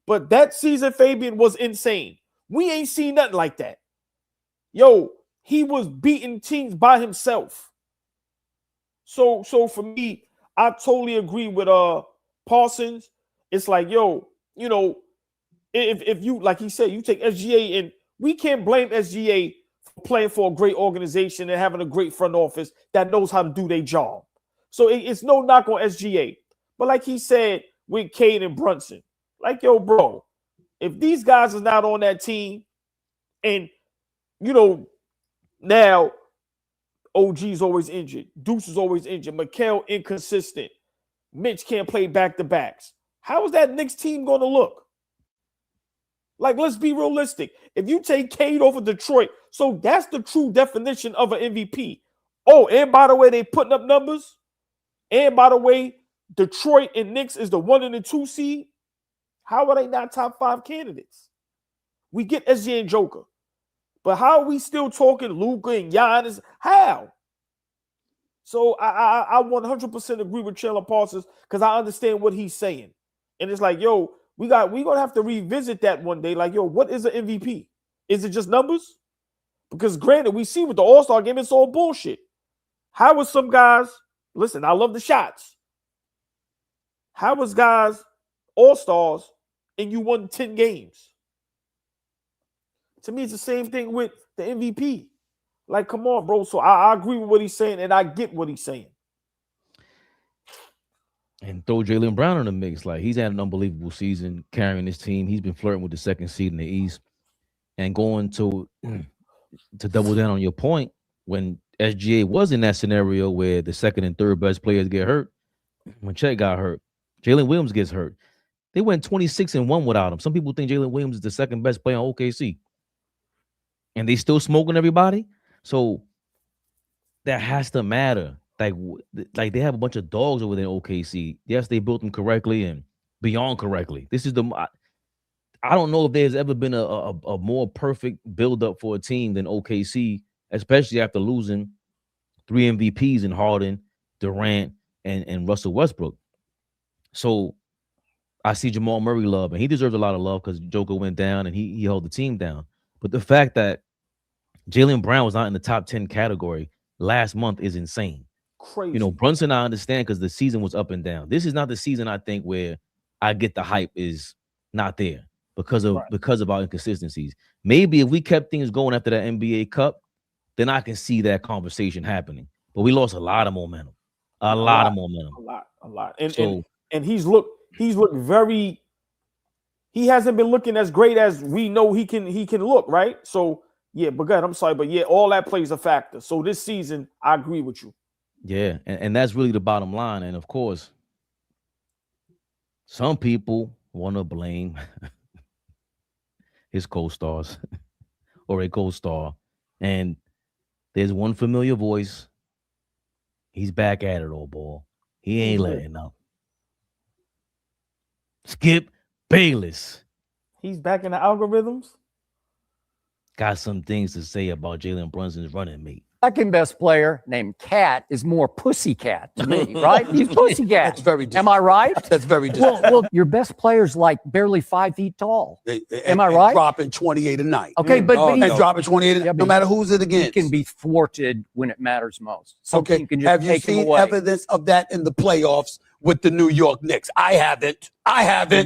But that season, Fabian, was insane. We ain't seen nothing like that. Yo, he was beating teams by himself. So for me, I totally agree with Parsons. It's like, yo, you know, if you, like he said, you take SGA, and we can't blame SGA for playing for a great organization and having a great front office that knows how to do their job. So it's no knock on SGA. But like he said with Cade and Brunson, like, yo, bro, if these guys are not on that team, and, you know, now OG's always injured, Deuce is always injured, Mikal inconsistent, Mitch can't play back-to-backs, how is that Knicks team going to look? Like, let's be realistic. If you take Cade over Detroit, so that's the true definition of an MVP. Oh, and by the way, they putting up numbers. And by the way, Detroit and Knicks is the 1 and the 2 seed. How are they not top 5 candidates? We get SGA and Joker. But how are we still talking Luka and Giannis? How? So I 100% agree with Chandler Parsons because I understand what he's saying. And it's like, yo, we're going to have to revisit that one day. Like, yo, what is an MVP? Is it just numbers? Because granted, we see with the All-Star game, it's all bullshit. How was some guys, listen, I love the shots. How was guys All-Stars and you won 10 games? To me, it's the same thing with the MVP. Like, come on, bro. So I agree with what he's saying, and I get what he's saying. And throw Jaylen Brown in the mix. Like, he's had an unbelievable season carrying his team. He's been flirting with the second seed in the East. And going to double down on your point, when SGA was in that scenario where the second and third best players get hurt, when Chet got hurt, Jalen Williams gets hurt. They went 26-1 without him. Some people think Jalen Williams is the second best player on OKC. And they still smoking everybody. So that has to matter. Like they have a bunch of dogs over there in OKC. Yes, they built them correctly and beyond correctly. This is I don't know if there's ever been a more perfect build-up for a team than OKC, especially after losing 3 MVPs in Harden, Durant, and Russell Westbrook. So I see Jamal Murray love, and he deserves a lot of love because Joker went down and he held the team down. But the fact that Jaylen Brown was not in the top 10 category last month is insane. Crazy. You know, Brunson, I understand because the season was up and down. This is not the season, I think, where I get the hype is not there because of our inconsistencies. Maybe if we kept things going after that NBA Cup, then I can see that conversation happening. But we lost a lot of momentum. A lot of momentum. A lot. And he's looked very. He hasn't been looking as great as we know he can look, right? So yeah, but God, I'm sorry, but yeah, all that plays a factor. So this season, I agree with you. Yeah, and that's really the bottom line. And of course, some people want to blame his co-stars or a co-star. And there's one familiar voice. He's back at it, old boy. He ain't letting up. Skip Bayless. He's back in the algorithms. Got some things to say about Jalen Brunson's running mate. Second best player named Cat is more pussycat to me, right? He's pussycat. That's very Am I right? That's very disrespectful. Well, your best player's like barely 5 feet tall. Am I right? Dropping 28 a night. Okay, but he's dropping 28 yeah, no matter who's it against. He can be thwarted when it matters most. Okay, You can just have you take him seen away. evidence of that in the playoffs with the New York Knicks? I haven't.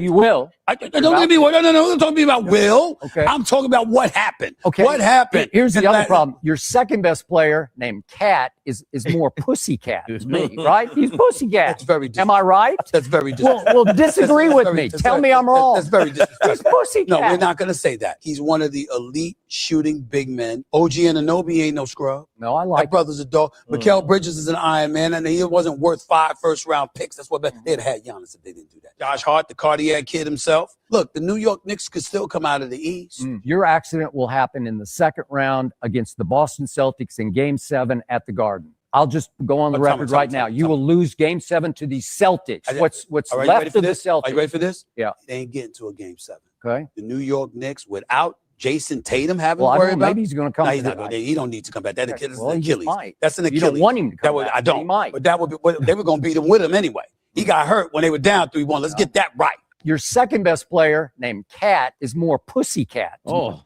You will. Don't get me. No. Don't talk to me about will. Okay. I'm talking about what happened. Okay. What happened? Here's the other problem. Your second best player named Cat is more pussycat to me, right? He's pussycat. That's very Am I right? That's very disrespectful. Well, disagree with me. Tell me I'm wrong. That's very disrespectful. He's pussycat. No, we're not going to say that. He's one of the elite shooting big men. OG Anunoby ain't no scrub. No, I like that brother's a dog. Mikal Bridges is an Iron Man, and he wasn't worth 5 first-round picks. That's what they'd had Giannis if they didn't do that. Josh Hart, the cardiac kid himself. Look, the New York Knicks could still come out of the East. Your accident will happen in the second round against the Boston Celtics in Game 7 at the Garden. I'll just go on the record right now. You will lose Game 7 to the Celtics. What's left of the Celtics? Are you ready for this? Yeah. They ain't getting to a Game 7. Okay. The New York Knicks without Jason Tatum having Well, to worry about. maybe he's going to come. No, he's not going. He don't need to come back. That Achilles. Well, he Achilles. might. That's an Achilles. You don't want him to come back. I don't. He might. But that would be. They were going to beat him with him anyway. He got hurt when they were down 3-1. Let's get that right. Your second best player named Cat is more pussycat. Oh.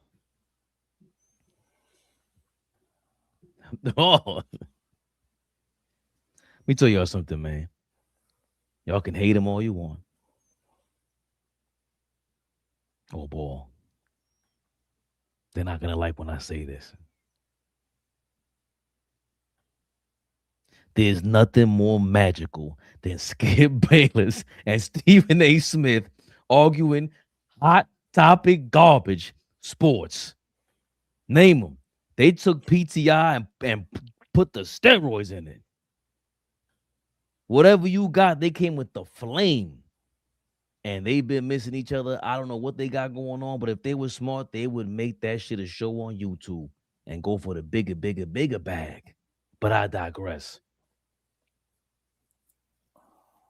Oh. Let me tell y'all something, man. Y'all can hate him all you want. Oh, boy. They're not going to like when I say this. There's nothing more magical than Skip Bayless and Stephen A. Smith arguing hot topic garbage sports. Name them. They took PTI and put the steroids in it. Whatever you got, they came with the flame. And they've been missing each other. I don't know what they got going on, but if they were smart, they would make that shit a show on YouTube and go for the bigger bag. But I digress.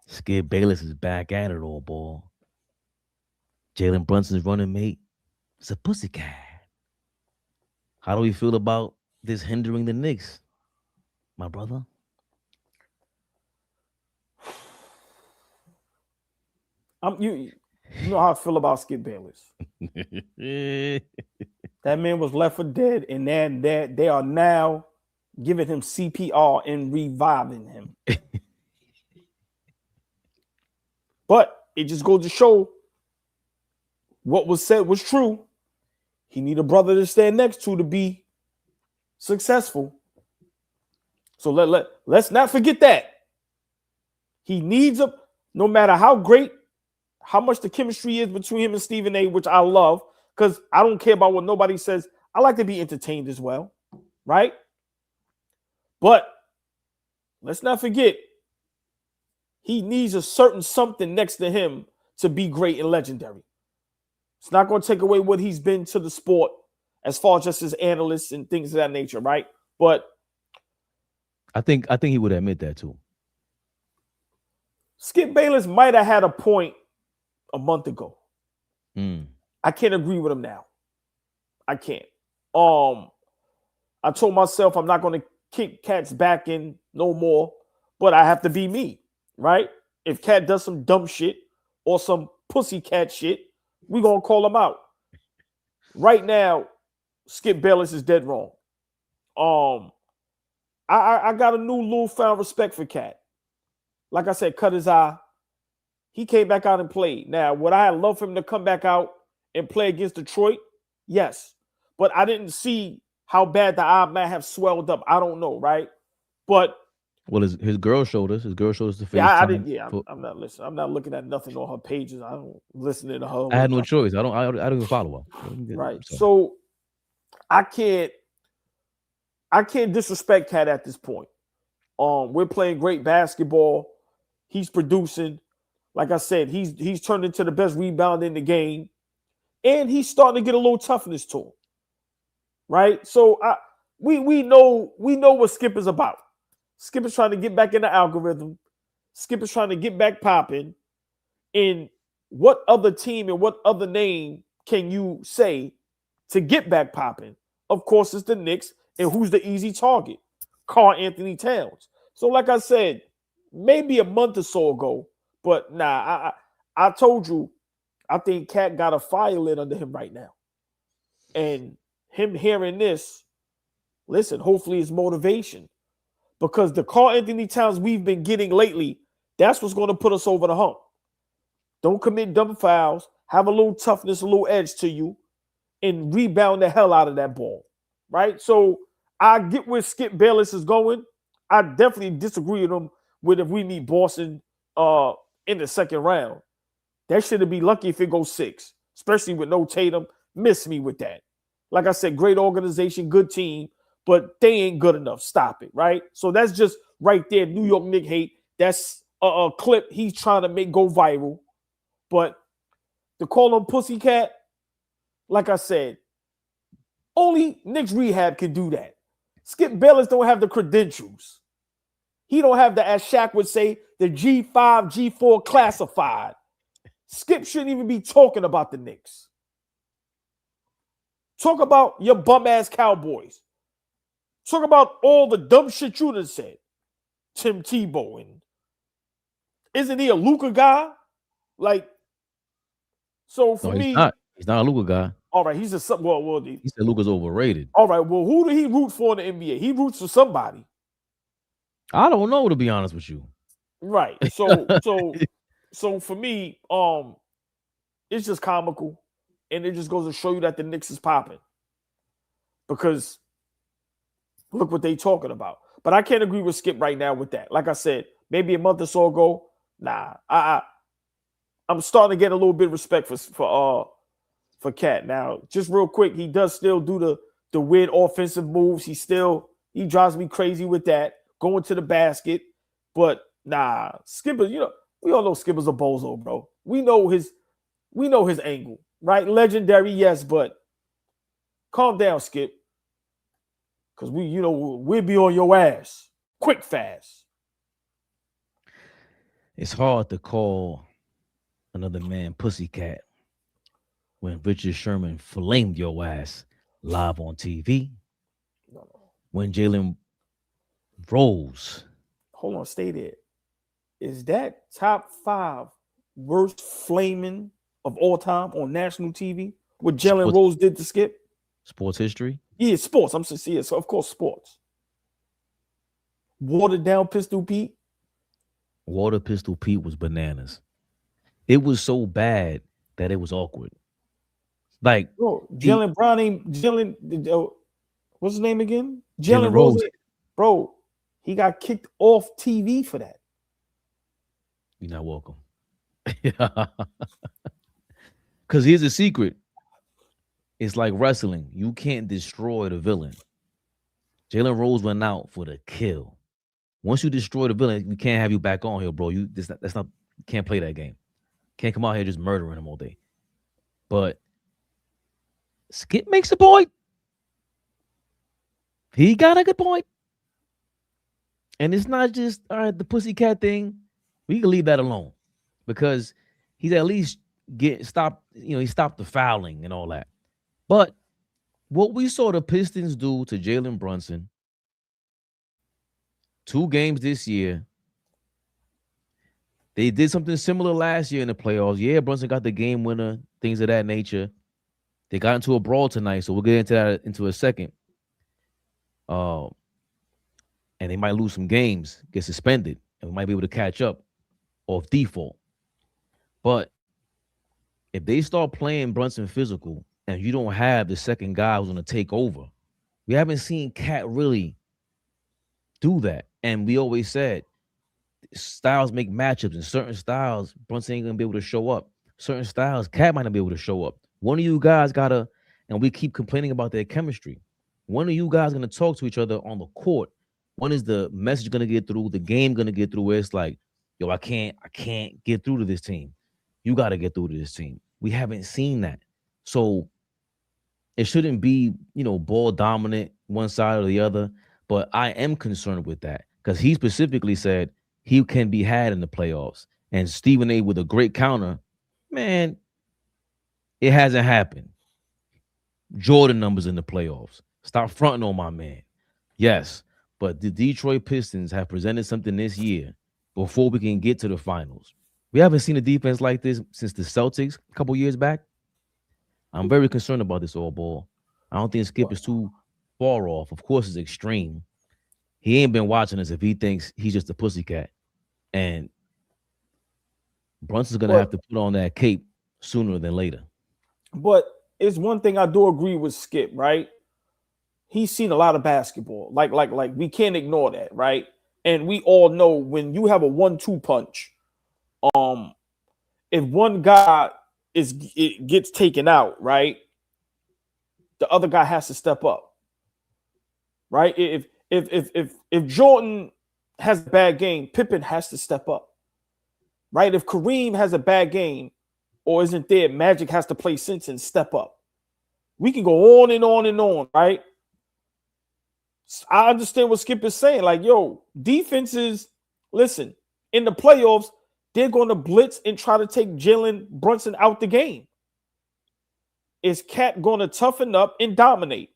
Skip Bayless is back at it all, boy. Jalen Brunson's running mate is a pussycat. How do we feel about this hindering the Knicks, my brother? You know how I feel about Skip Bayless. That man was left for dead, and then they are now giving him CPR and reviving him. But it just goes to show what was said was true. He need a brother to stand next to be successful. So let's not forget that. He needs no matter how great, how much the chemistry is between him and Stephen A., which I love, because I don't care about what nobody says. I like to be entertained as well, right? But let's not forget, he needs a certain something next to him to be great and legendary. It's not going to take away what he's been to the sport as far as just his analysts and things of that nature, right? But I think he would admit that too. Skip Bayless might have had a point a month ago. I can't agree with him now. I can't. I told myself I'm not going to kick Cat's back in no more, but I have to be me, right? If Cat does some dumb shit or some pussy cat shit, we gonna call him out. Right now, Skip Bayless is dead wrong. I got a new newfound respect for Cat. Like I said, cut his eye. He came back out and played. Now, would I love for him to come back out and play against Detroit? Yes. But I didn't see how bad the eye might have swelled up. I don't know, right? But well, his girl showed us. His girl showed us the face. Yeah, I didn't. Yeah, I'm not listening. I'm not looking at nothing on her pages. I don't listen to her. I had no choice. I don't even follow her. Right. So I can't disrespect Cat at this point. We're playing great basketball. He's producing. Like I said, he's turned into the best rebounder in the game, and he's starting to get a little toughness to him. Right. So we know what Skip is about. Skip is trying to get back in the algorithm. Skip is trying to get back popping. And what other team and what other name can you say to get back popping? Of course, it's the Knicks. And who's the easy target? Karl-Anthony Towns. So, like I said, maybe a month or so ago, but nah, I told you, I think Cat got a fire lit under him right now. And him hearing this, listen, hopefully it's motivation. Because the Karl-Anthony Towns we've been getting lately, that's what's going to put us over the hump. Don't commit dumb fouls. Have a little toughness, a little edge to you, and rebound the hell out of that ball. Right? So I get where Skip Bayless is going. I definitely disagree with him with if we meet Boston in the second round. That should be lucky if it goes 6, especially with no Tatum. Miss me with that. Like I said, great organization, good team. But they ain't good enough. Stop it, right? So that's just right there. New York Knicks hate. That's a clip he's trying to make go viral. But to call him pussycat, like I said, only Knicks rehab can do that. Skip Bayless don't have the credentials. He don't have the, as Shaq would say, the G5, G4 classified. Skip shouldn't even be talking about the Knicks. Talk about your bum-ass Cowboys. Talk about all the dumb shit you done said. Tim Tebow. And isn't he a Luka guy? Like, so for me. He's not a Luka guy. All right, he's a well. He said Luka's overrated. All right, well, who did he root for in the NBA? He roots for somebody. I don't know, to be honest with you. Right. So for me, it's just comical. And it just goes to show you that the Knicks is popping. Because look what they talking about. But I can't agree with Skip right now with that. Like I said, maybe a month or so ago, nah. I'm starting to get a little bit of respect for Cat. Now, just real quick, he does still do the weird offensive moves. He drives me crazy with that, going to the basket. But nah, Skip, we all know Skip is a bozo, bro. We know his angle, right? Legendary, yes, but calm down, Skip. Because we'll be on your ass quick, fast. It's hard to call another man pussycat when Richard Sherman flamed your ass live on TV. No. When Jalen Rose. Hold on, stay there. Is that top 5 worst flaming of all time on national TV? What Jalen Rose did to Skip? Sports history? Yeah, sports. I'm sincere. So of course, sports. Watered down Pistol Pete. Water Pistol Pete was bananas. It was so bad that it was awkward. Like Jalen Brown ain't Jalen. What's his name again? Jalen Rose. Bro, he got kicked off TV for that. You're not welcome. Because here's a secret. It's like wrestling. You can't destroy the villain. Jalen Rose went out for the kill. Once you destroy the villain, we can't have you back on here, bro. You can't play that game. Can't come out here just murdering him all day. But Skip makes a point. He got a good point. And it's not just the pussycat thing. We can leave that alone because he's at least he stopped the fouling and all that. But what we saw the Pistons do to Jalen Brunson 2 games this year. They did something similar last year in the playoffs. Yeah, Brunson got the game winner, things of that nature. They got into a brawl tonight, so we'll get into that into a second. And they might lose some games, get suspended, and we might be able to catch up off default. But if they start playing Brunson physical and you don't have the second guy who's going to take over, we haven't seen Cat really do that. And we always said styles make matchups, and certain styles Brunson ain't going to be able to show up. Certain styles Cat might not be able to show up. One of you guys got to, and we keep complaining about their chemistry, one of you guys going to talk to each other on the court. When is the message going to get through, the game going to get through, where it's like, yo, I can't get through to this team. You got to get through to this team. We haven't seen that. So it shouldn't be, ball dominant one side or the other. But I am concerned with that because he specifically said he can be had in the playoffs. And Stephen A. with a great counter, man, it hasn't happened. Jordan numbers in the playoffs. Stop fronting on my man. Yes, but the Detroit Pistons have presented something this year before we can get to the finals. We haven't seen a defense like this since the Celtics a couple years back. I'm very concerned about this AllBall. I don't think Skip is too far off. Of course, it's extreme. He ain't been watching us if he thinks he's just a pussycat. And Brunson's going to have to put on that cape sooner than later. But it's one thing I do agree with Skip, right? He's seen a lot of basketball. Like we can't ignore that, right? And we all know when you have a 1-2 punch, if one guy gets taken out, right, the other guy has to step up, right? If Jordan has a bad game, Pippen has to step up, right? If Kareem has a bad game or isn't there, Magic has to play sense and step up. We can go on and on and on, right? I understand what Skip is saying. Like, yo, defenses, listen, in the playoffs, they're going to blitz and try to take Jalen Brunson out the game. Is Cat going to toughen up and dominate?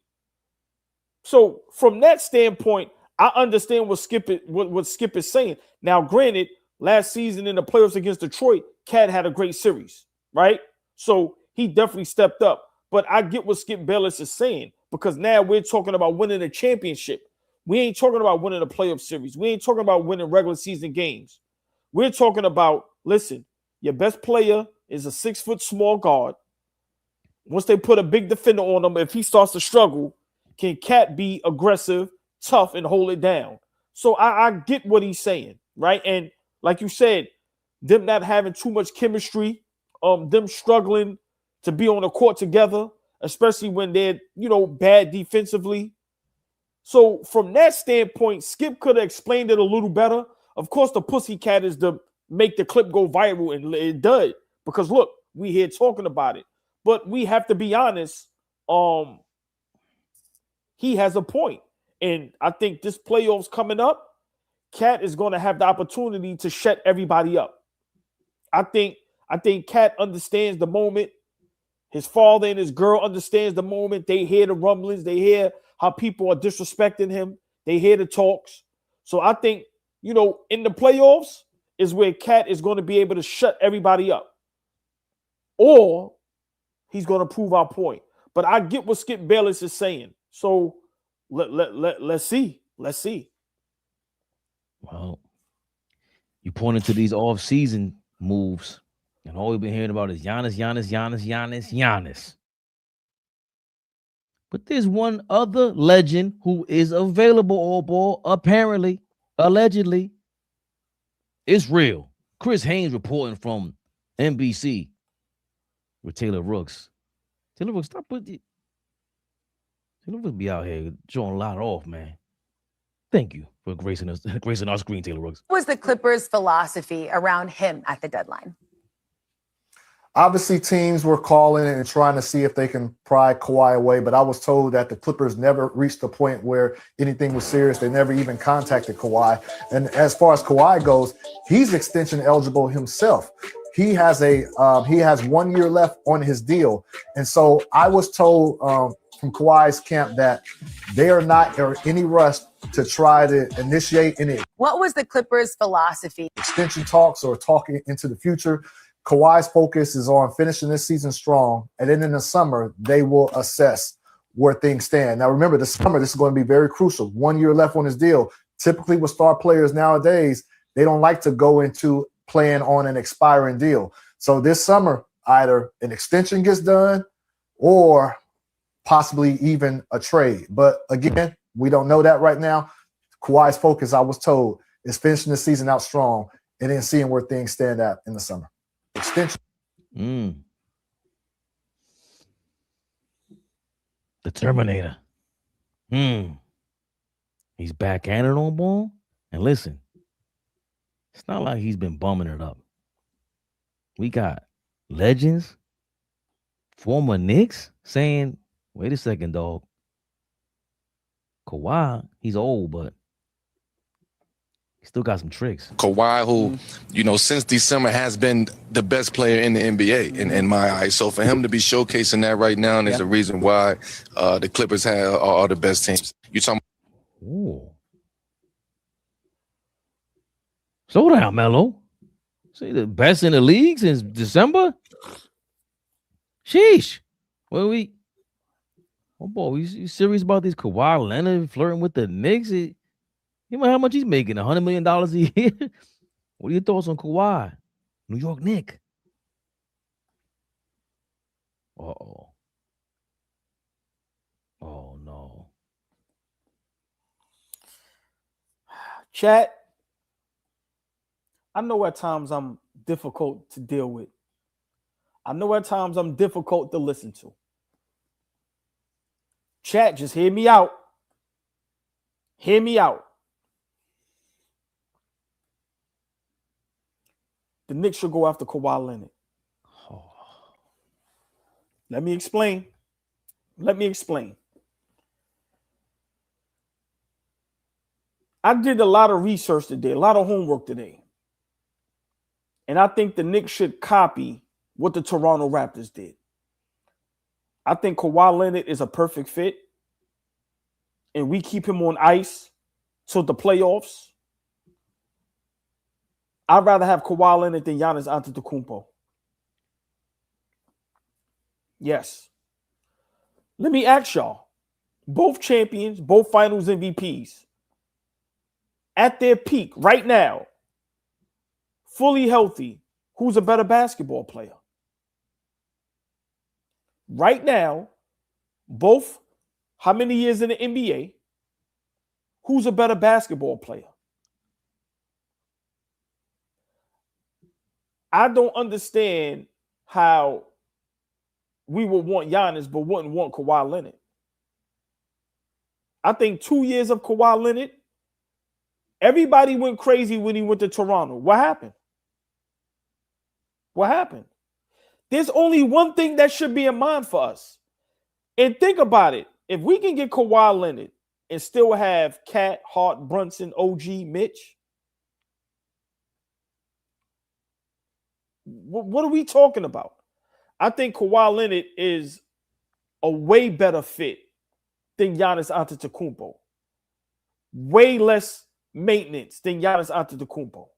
So from that standpoint, I understand what Skip is saying. Now, granted, last season in the playoffs against Detroit, Cat had a great series, right? So he definitely stepped up. But I get what Skip Bayless is saying, because now we're talking about winning a championship. We ain't talking about winning a playoff series. We ain't talking about winning regular season games. We're talking about, listen, your best player is a 6-foot small guard. Once they put a big defender on him, if he starts to struggle, can Cat be aggressive, tough, and hold it down? So I get what he's saying, right? And like you said, them not having too much chemistry, them struggling to be on the court together, especially when they're, bad defensively. So from that standpoint, Skip could have explained it a little better. Of course, the pussycat is to make the clip go viral, and it does. Because, look, we here talking about it. But we have to be honest, he has a point. And I think this playoffs coming up, Cat is going to have the opportunity to shut everybody up. I think Cat understands the moment. His father and his girl understands the moment. They hear the rumblings. They hear how people are disrespecting him. They hear the talks. So I think, in the playoffs is where Cat is going to be able to shut everybody up. Or he's going to prove our point. But I get what Skip Bayless is saying. So let's see. Let's see. Well, you pointed to these off-season moves, and all we've been hearing about is Giannis. But there's one other legend who is available, AllBall, apparently, allegedly. It's real. Chris Haynes reporting from NBC with Taylor Rooks. Taylor Rooks, stop with it. Taylor Rooks be out here showing a lot off, man. Thank you for gracing our screen, Taylor Rooks. What was the Clippers' philosophy around him at the deadline? Obviously, teams were calling and trying to see if they can pry Kawhi away, but I was told that the Clippers never reached the point where anything was serious. They never even contacted Kawhi. And as far as Kawhi goes, he's extension eligible himself. He has 1 year left on his deal. And so I was told from Kawhi's camp that they are not in any rush to try to initiate any What was the Clippers' philosophy? extension talks or talking into the future. Kawhi's focus is on finishing this season strong, and then in the summer, they will assess where things stand. Now, remember, this summer, this is going to be very crucial. 1 year left on his deal. Typically, with star players nowadays, they don't like to go into playing on an expiring deal. So this summer, either an extension gets done or possibly even a trade. But again, we don't know that right now. Kawhi's focus, I was told, is finishing the season out strong and then seeing where things stand at in the summer. Extension. The Terminator. He's back at it on ball. And listen, it's not like he's been bumming it up. We got legends, former Knicks saying, wait a second, dog. Kawhi, he's old, but he still got some tricks. Kawhi, who, you know, since December has been the best player in the NBA in my eyes. So for him to be showcasing that right now, and there's a reason why the Clippers are the best teams. You talking? Ooh. Slow down, Melo. See, the best in the league since December? Sheesh. Oh boy, you serious about this Kawhi Leonard flirting with the Knicks? You know how much he's making? $100 million a year? What are your thoughts on Kawhi? New York Knick. Uh-oh. Oh, no. Chat, I know at times I'm difficult to deal with. I know at times I'm difficult to listen to. Chat, just hear me out. Hear me out. The Knicks should go after Kawhi Leonard. Let me explain. I did a lot of research today, a lot of homework today. And I think the Knicks should copy what the Toronto Raptors did. I think Kawhi Leonard is a perfect fit. And we keep him on ice till the playoffs. I'd rather have Kawhi Leonard than Giannis Antetokounmpo. Yes. Let me ask y'all. Both champions, both finals MVPs. At their peak right now, fully healthy, who's a better basketball player? Right now, both, how many years in the NBA? Who's a better basketball player? I don't understand how we would want Giannis but wouldn't want Kawhi Leonard. I think 2 years of Kawhi Leonard, everybody went crazy when he went to Toronto. What happened? What happened? There's only one thing that should be in mind for us. And think about it. If we can get Kawhi Leonard and still have Cat, Hart, Brunson, OG, Mitch, what are we talking about? I think Kawhi Leonard is a way better fit than Giannis Antetokounmpo. Way less maintenance than Giannis Antetokounmpo.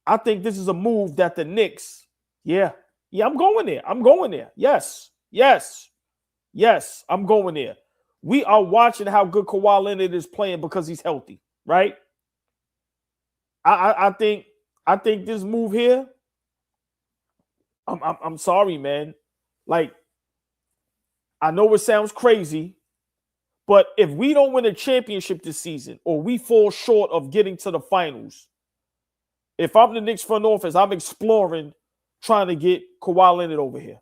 I think this is a move that the Knicks, I'm going there. Yes, I'm going there. We are watching how good Kawhi Leonard is playing because he's healthy, right? I think this move here, I'm sorry, man. Like, I know it sounds crazy, but if we don't win a championship this season or we fall short of getting to the finals, if I'm the Knicks front office, I'm exploring trying to get Kawhi Leonard over here.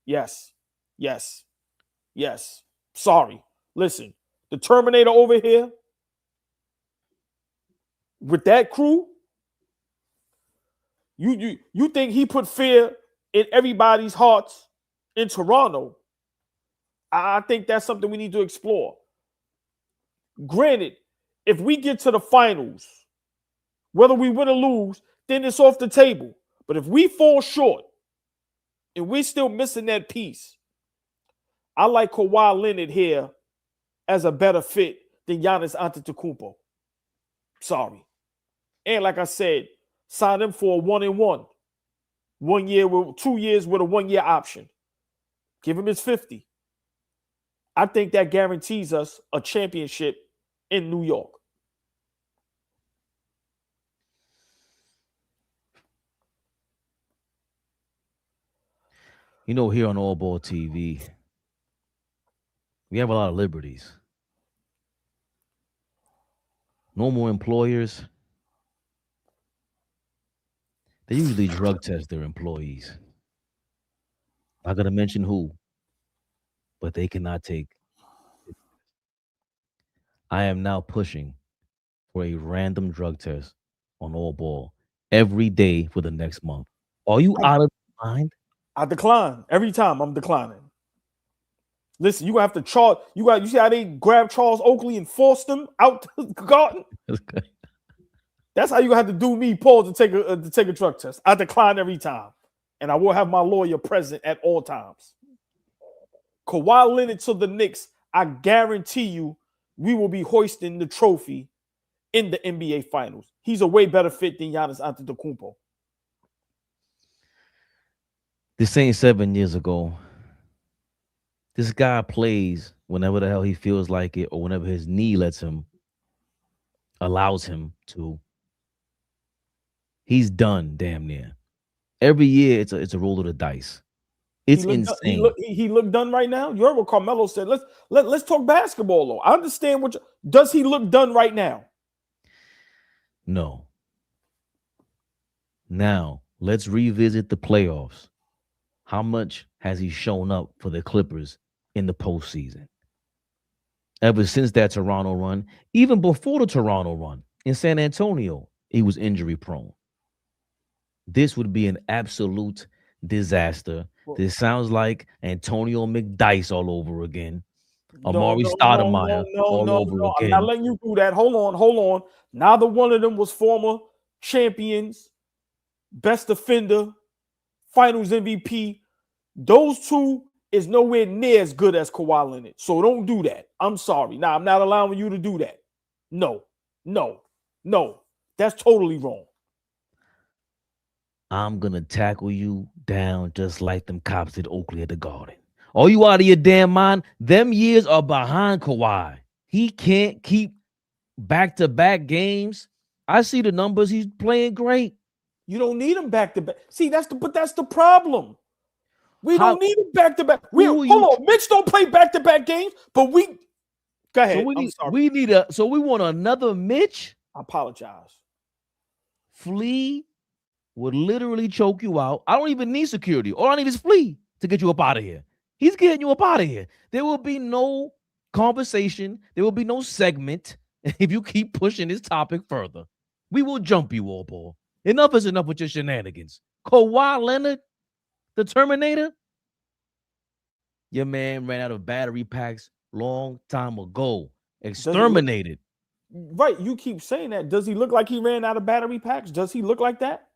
Yes. Sorry. Listen, the Terminator over here with that crew, you think he put fear in everybody's hearts in Toronto? I think that's something we need to explore. Granted, if we get to the finals, whether we win or lose, then it's off the table. But if we fall short and we're still missing that piece, I like Kawhi Leonard here as a better fit than Giannis Antetokounmpo. Sorry. And like I said, sign him for a 1-and-1. 1 year with 2 years with a 1 year option. Give him his 50. I think that guarantees us a championship in New York. You know, here on AllBall TV, we have a lot of liberties. Normal employers, they usually drug test their employees. Not going to mention who, but they cannot take. I am now pushing for a random drug test on AllBall every day for the next month. Are you out of mind? I decline. Every time I'm declining. Listen, you gonna have to charge. You see how they grabbed Charles Oakley and forced him out the garden? That's how you have to do me, Paul, to take a drug test. I decline every time. And I will have my lawyer present at all times. Kawhi Leonard to the Knicks, I guarantee you we will be hoisting the trophy in the NBA Finals. He's a way better fit than Giannis Antetokounmpo. This ain't 7 years ago. This guy plays whenever the hell he feels like it or whenever his knee allows him to. He's done damn near. Every year it's a roll of the dice. It's insane. He looked done right now. You heard what Carmelo said. Let's talk basketball though. I understand does he look done right now? No. Now let's revisit the playoffs. How much has he shown up for the Clippers in the postseason? Ever since that Toronto run, even before the Toronto run in San Antonio, he was injury prone. This would be an absolute disaster. This sounds like Antonio McDice all over again. Amari Stoudemire all over again. I'm not letting you do that. Hold on. Neither one of them was former champions, best defender, Finals MVP. Those two is nowhere near as good as Kawhi Leonard. So don't do that. I'm sorry. Now, I'm not allowing you to do that. No. That's totally wrong. I'm going to tackle you down just like them cops did Oakley at the Garden. Are you out of your damn mind? Them years are behind Kawhi. He can't keep back-to-back games. I see the numbers. He's playing great. You don't need him back-to-back. See, that's the problem. We don't need him back-to-back. Hold on. Mitch don't play back-to-back games, but we go ahead. So we want another Mitch? I apologize. Flea would literally choke you out. I don't even need security. All I need is Flea to get you up out of here. He's getting you up out of here. There will be no conversation. There will be no segment if you keep pushing this topic further. We will jump you, AllBall. Enough is enough with your shenanigans. Kawhi Leonard, the Terminator. Your man ran out of battery packs long time ago. Exterminated. Right. You keep saying that. Does he look like he ran out of battery packs? Does he look like that?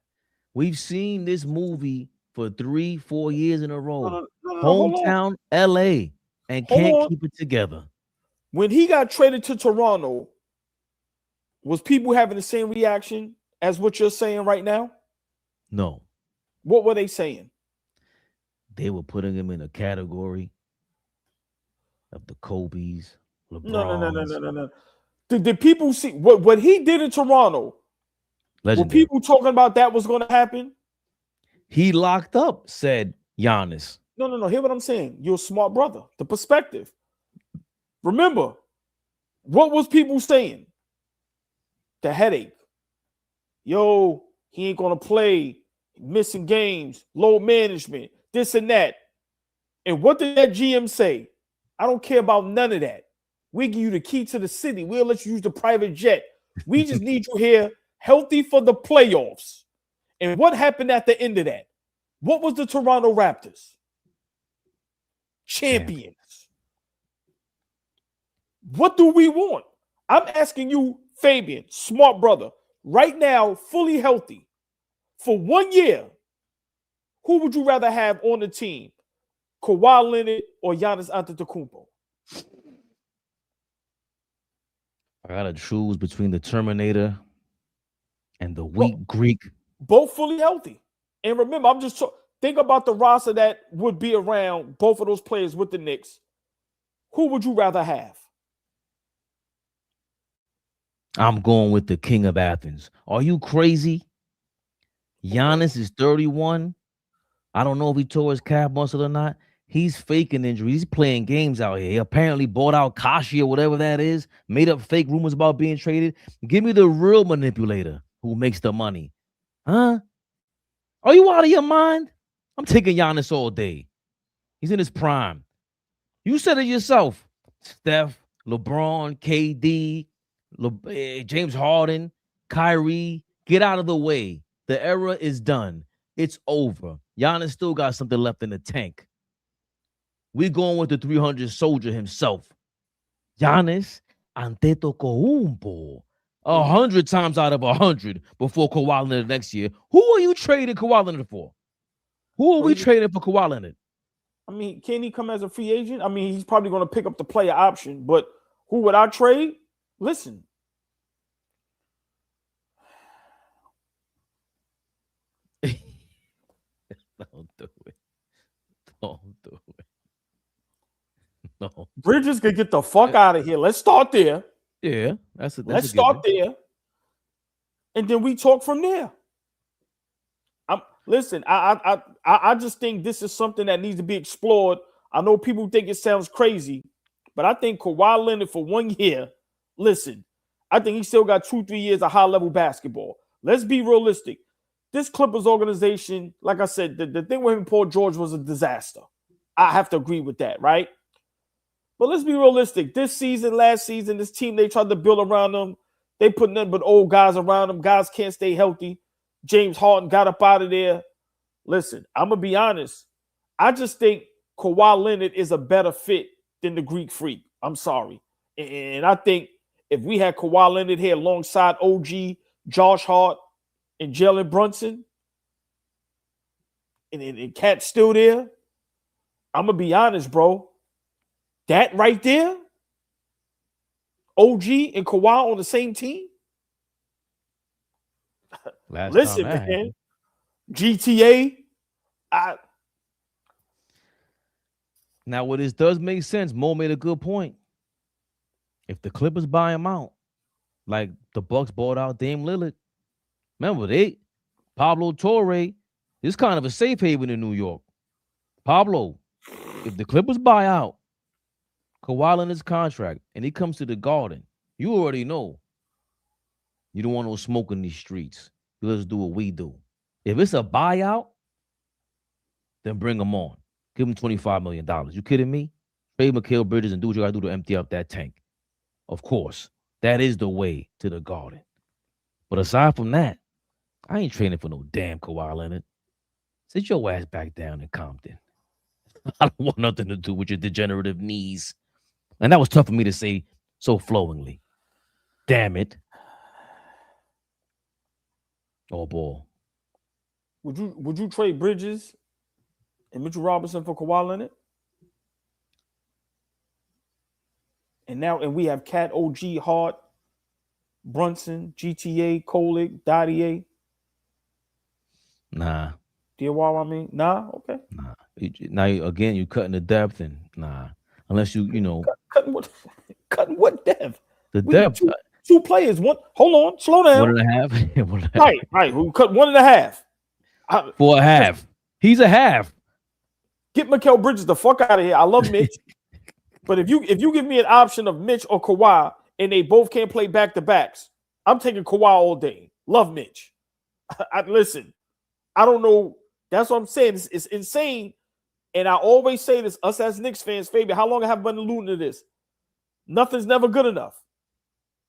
We've seen this movie for 3-4 years in a row. Hometown LA and can't keep it together. When he got traded to Toronto, was people having the same reaction as what you're saying right now? No. What were they saying? They were putting him in a category of the Kobe's, LeBrons. No. Did people see what he did in Toronto? Legendary. Were people talking about that was going to happen? He locked up, said Giannis. No. Hear what I'm saying. You're a smart brother. The perspective. Remember, what was people saying? The headache. Yo, he ain't going to play. Missing games. Low management. This and that. And what did that GM say? I don't care about none of that. We give you the key to the city. We'll let you use the private jet. We just need you here healthy for the playoffs. And what happened at the end of that? What was the Toronto Raptors? Champions. What do we want? I'm asking you, Fabian, smart brother, right now, fully healthy, for 1 year, who would you rather have on the team? Kawhi Leonard or Giannis Antetokounmpo? I gotta choose between the Terminator and the weak Greek. Both fully healthy. And remember, I'm just think about the roster that would be around both of those players with the Knicks. Who would you rather have? I'm going with the King of Athens. Are you crazy? Giannis is 31. I don't know if he tore his calf muscle or not. He's faking injuries. He's playing games out here. He apparently bought out Kashi or whatever that is, made up fake rumors about being traded. Give me the real manipulator who makes the money. Huh? Are you out of your mind? I'm taking Giannis all day. He's in his prime. You said it yourself. Steph, LeBron, KD, James Harden, Kyrie, get out of the way. The era is done. It's over. Giannis still got something left in the tank. We're going with the 300 soldier himself. Giannis Antetokounmpo. 100 times out of 100 before Kawhi Leonard next year. Who are you trading Kawhi Leonard for? Who are we trading for Kawhi Leonard? I mean, can he come as a free agent? I mean, he's probably going to pick up the player option, but who would I trade? Listen. Don't do it. Don't do it. No. Bridges could get the fuck out of here. Let's start there. Yeah, let's start there. And then we talk from there. Listen, I just think this is something that needs to be explored. I know people think it sounds crazy, but I think Kawhi Leonard for 1 year, listen, I think he still got 2-3 years of high-level basketball. Let's be realistic. This Clippers organization, like I said, the thing with him and Paul George was a disaster. I have to agree with that, right? But let's be realistic. This season, last season, this team, they tried to build around them. They put nothing but old guys around them. Guys can't stay healthy. James Harden got up out of there. Listen, I'm going to be honest. I just think Kawhi Leonard is a better fit than the Greek Freak. I'm sorry. And I think if we had Kawhi Leonard here alongside OG, Josh Hart, and Jalen Brunson, and Cat's still there, I'm going to be honest, bro. That right there, OG and Kawhi on the same team? Listen, man. GTA. Now, what this does make sense, Mo made a good point. If the Clippers buy him out, like the Bucks bought out Dame Lillard, remember, Pablo Torre is kind of a safe haven in New York. Pablo, if the Clippers buy out Kawhi Leonard's contract and he comes to the Garden, you already know you don't want no smoke in these streets. Let's do what we do. If it's a buyout, then bring him on. Give him $25 million. You kidding me? Trade Mikal Bridges and do what you got to do to empty up that tank. Of course, that is the way to the Garden. But aside from that, I ain't trading for no damn Kawhi Leonard. Sit your ass back down in Compton. I don't want nothing to do with your degenerative knees. And that was tough for me to say so flowingly. Damn it. Oh, boy. Would you trade Bridges and Mitchell Robinson for Kawhi Leonard? And we have Cat, OG, Hart, Brunson, GTA, Kolick, Dottier. Nah. Diwara, I mean? Nah? Okay. Nah. Now, again, you cutting the depth and nah. Unless you know. Cutting what depth? The depth. Two players. Hold on. Slow down. 1.5. Right. We cut 1.5. For a half. He's a half. Get Mikal Bridges the fuck out of here. I love Mitch. But if you give me an option of Mitch or Kawhi and they both can't play back-to-backs, I'm taking Kawhi all day. Love Mitch. Listen, I don't know. That's what I'm saying. It's insane. And I always say this, us as Knicks fans, Fabian, how long have I been alluding to this? Nothing's never good enough.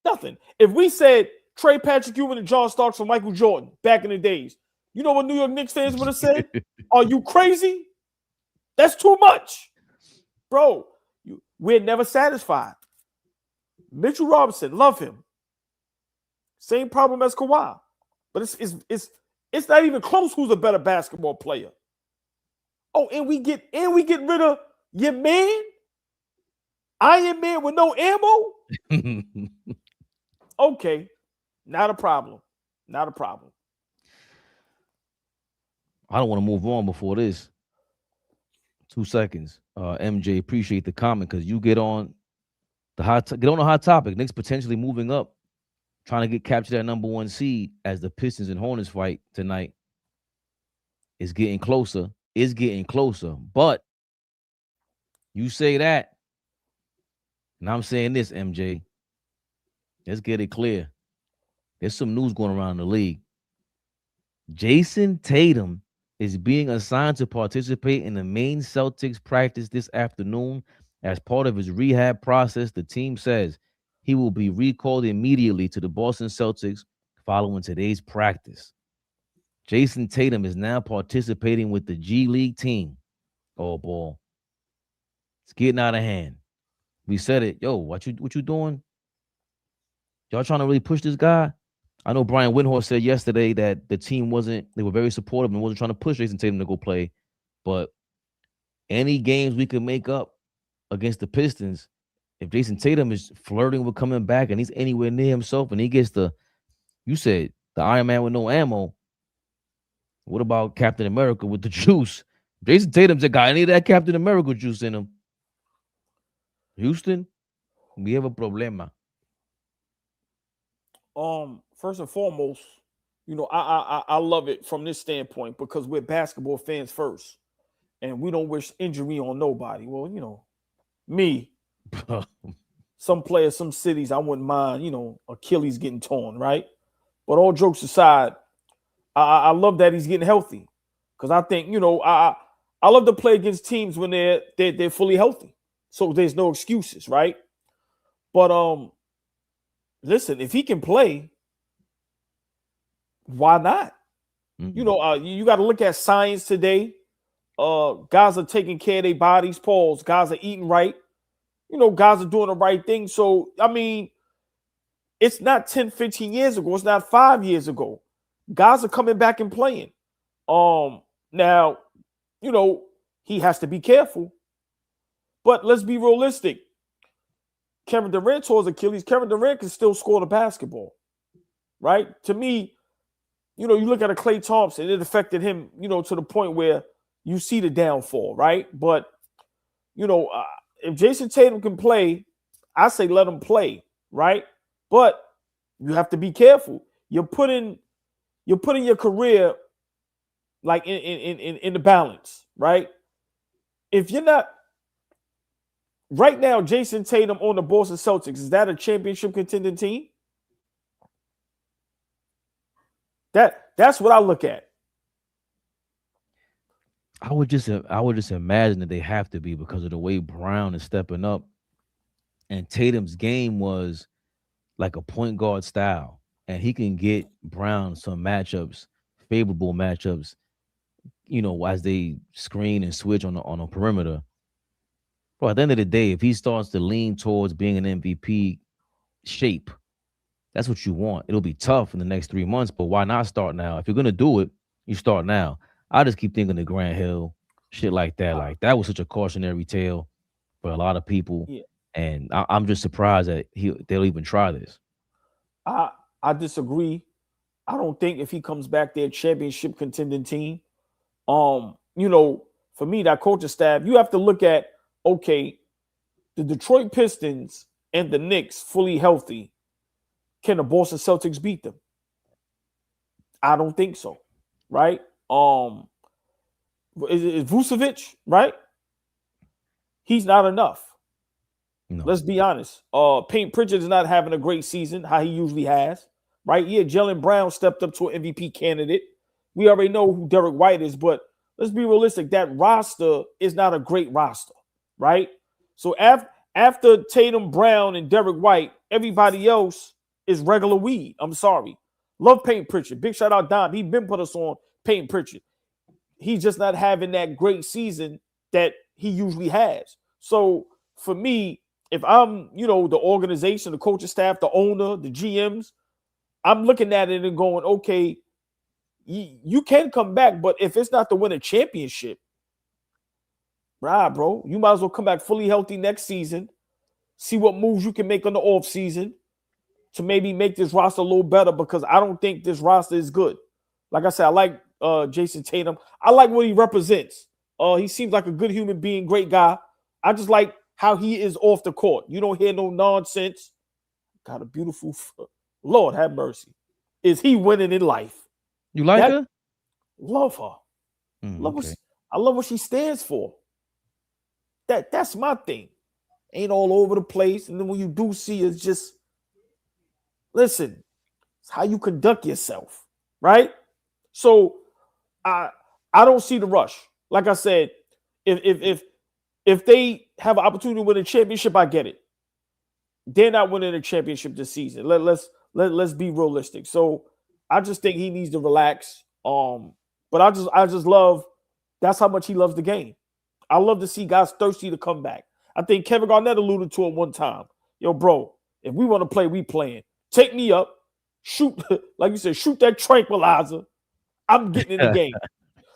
Nothing. If we said trade Patrick Ewing and John Starks for Michael Jordan back in the days, you know what New York Knicks fans would have said? Are you crazy? That's too much. Bro, we're never satisfied. Mitchell Robinson, love him. Same problem as Kawhi. But it's not even close who's a better basketball player. Oh, and we get rid of your man, Iron Man with no ammo. Okay, not a problem. Not a problem. I don't want to move on before this. 2 seconds. MJ, appreciate the comment because you get on the hot topic. Knicks potentially moving up, trying to capture that number 1 seed as the Pistons and Hornets fight tonight. It's getting closer. It's getting closer. But you say that, and I'm saying this, MJ. Let's get it clear. There's some news going around the league. Jason Tatum is being assigned to participate in the main Celtics practice this afternoon as part of his rehab process. The team says he will be recalled immediately to the Boston Celtics following today's practice. Jason Tatum is now participating with the G League team. Oh, boy. It's getting out of hand. We said it. Yo, what you doing? Y'all trying to really push this guy? I know Brian Windhorst said yesterday that the team they were very supportive and wasn't trying to push Jason Tatum to go play. But any games we could make up against the Pistons, if Jason Tatum is flirting with coming back and he's anywhere near himself and he gets you said the Iron Man with no ammo, what about Captain America with the juice? Jason Tatum's a guy. I need that Captain America juice in him. Houston, we have a problema. First and foremost, I love it from this standpoint because we're basketball fans first, and we don't wish injury on nobody. Well, me, some players, some cities, I wouldn't mind, Achilles getting torn, right? But all jokes aside, I love that he's getting healthy because I think, I love to play against teams when they're fully healthy, so there's no excuses, right? But listen, if he can play, why not? Mm-hmm. You got to look at science today. Guys are taking care of their bodies, Pauls. Guys are eating right. Guys are doing the right thing. So, I mean, it's not 10, 15 years ago. It's not 5 years ago. Guys are coming back and playing. Now, he has to be careful. But let's be realistic. Kevin Durant tore his Achilles. Kevin Durant can still score the basketball, right? To me, you look at a Klay Thompson, it affected him, to the point where you see the downfall, right? But, if Jason Tatum can play, I say let him play, right? But you have to be careful. You're putting your career like in the balance, right? If you're not right now, Jason Tatum on the Boston Celtics, is that a championship contending team? That's what I look at. I would just imagine that they have to be because of the way Brown is stepping up. And Tatum's game was like a point guard style. And he can get Brown some matchups, favorable matchups, as they screen and switch on the perimeter. Well, at the end of the day, if he starts to lean towards being an MVP shape, that's what you want. It'll be tough in the next 3 months, but why not start now? If you're going to do it, you start now. I just keep thinking of Grant Hill, shit like that. Like, that was such a cautionary tale for a lot of people. Yeah. And I'm just surprised that they'll even try this. I disagree. I don't think if he comes back there, championship contending team. For me, that coaching staff, you have to look at, okay, the Detroit Pistons and the Knicks fully healthy. Can the Boston Celtics beat them? I don't think so, right? Is Vucevic, right? He's not enough. No. Let's be honest. Payne Pritchard is not having a great season, how he usually has, right? Yeah, Jaylen Brown stepped up to an MVP candidate. We already know who Derek White is, but let's be realistic. That roster is not a great roster, right? So after Tatum, Brown, and Derek White, everybody else is regular weed. I'm sorry. Love Payne Pritchard. Big shout out Dom. He been put us on Payne Pritchard. He's just not having that great season that he usually has. So for me, if I'm, the organization, the coaching staff, the owner, the GMs, I'm looking at it and going, okay, you can come back, but if it's not to win a championship, bro, you might as well come back fully healthy next season, see what moves you can make on the off season, to maybe make this roster a little better because I don't think this roster is good. Like I said, I like Jason Tatum. I like what he represents. He seems like a good human being, great guy. I just like how he is off the court. You don't hear no nonsense. Got a beautiful Lord have mercy. Is he winning in life? You like her? Love her. I love what she stands for. That's my thing. Ain't all over the place. And then when you do see it's just listen, it's how you conduct yourself, right? So I don't see the rush. Like I said, if they have an opportunity to win a championship, I get it. They're not winning a championship this season. Let's be realistic. So I just think he needs to relax. But I just love that's how much he loves the game. I love to see guys thirsty to come back. I think Kevin Garnett alluded to it one time. Yo, bro, if we want to play, we playing. Take me up, shoot, like you said, shoot that tranquilizer. I'm getting in the game.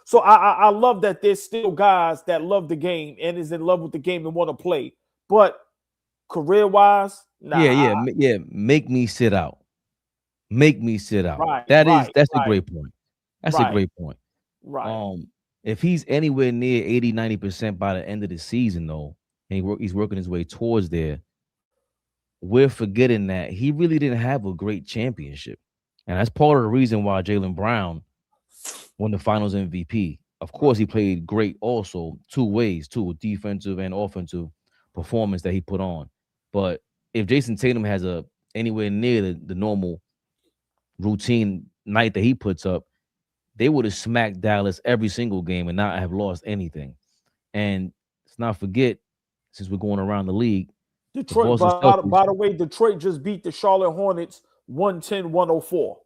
So I love that there's still guys that love the game and is in love with the game and want to play. But career-wise, nah. Yeah. Make me sit out. Make me sit out. Right, That's a great point. That's a great point. Right. If he's anywhere near 80-90% by the end of the season, though, and he's working his way towards there, we're forgetting that he really didn't have a great championship. And that's part of the reason why Jaylen Brown won the finals MVP. Of course, he played great also, two ways, too, defensive and offensive performance that he put on. But if Jason Tatum has anywhere near the normal routine night that he puts up, they would have smacked Dallas every single game and not have lost anything. And let's not forget, since we're going around the league, Detroit, by the way, Detroit just beat the Charlotte Hornets 110-104.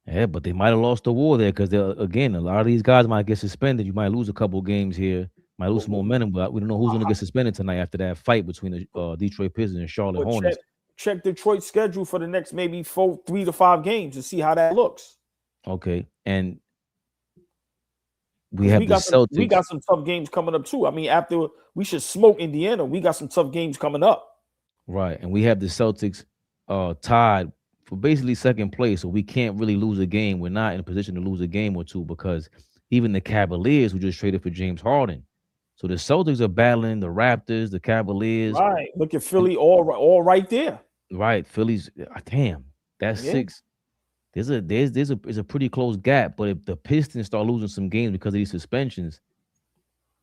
Yeah, but they might have lost the war there because, again, a lot of these guys might get suspended. You might lose a couple games here, might lose some momentum, but we don't know who's going to get suspended tonight after that fight between the Detroit Pistons and Charlotte Hornets. Check Detroit's schedule for the next maybe 3 to 5 games and see how that looks. Okay, and we got some tough games coming up too. I mean, after we should smoke Indiana, we got some tough games coming up. Right, and we have the Celtics tied for basically second place, so we can't really lose a game. We're not in a position to lose a game or two because even the Cavaliers, who just traded for James Harden, so the Celtics are battling the Raptors, the Cavaliers. Right, look at Philly, all right there. Right, Philly's damn. That's 6. There's a pretty close gap, but if the Pistons start losing some games because of these suspensions,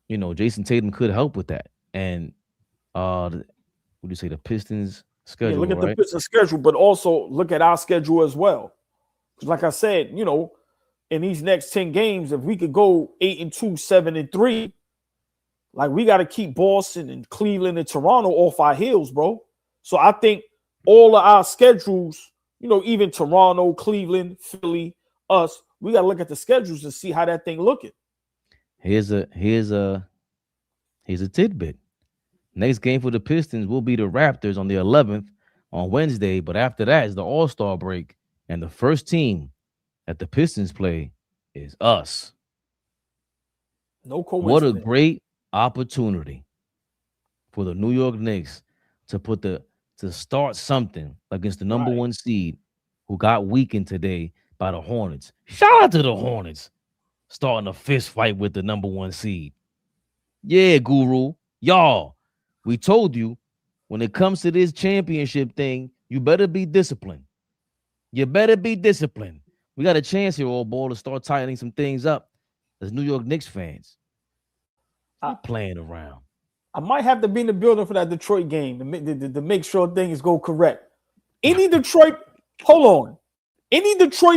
Jason Tatum could help with that. And what do you say? The Pistons schedule. Look at the Pistons schedule, but also look at our schedule as well. Because like I said, in these next 10 games, if we could go 8-2, 7-3, like we got to keep Boston and Cleveland and Toronto off our heels, bro. So I think all of our schedules, even Toronto, Cleveland, Philly, us, we got to look at the schedules and see how that thing looking. Here's a tidbit. Next game for the Pistons will be the Raptors on the 11th on Wednesday, but after that is the All-Star break, and the first team that the Pistons play is us. No coincidence. What a great opportunity for the New York Knicks to start something against the number 1 seed who got weakened today by the Hornets. Shout out to the Hornets starting a fist fight with the number 1 seed. Yeah, Guru. Y'all, we told you when it comes to this championship thing, you better be disciplined. You better be disciplined. We got a chance here, AllBall, to start tightening some things up as New York Knicks fans. Stop playing around. I might have to be in the building for that Detroit game to make sure things go correct. Any Detroit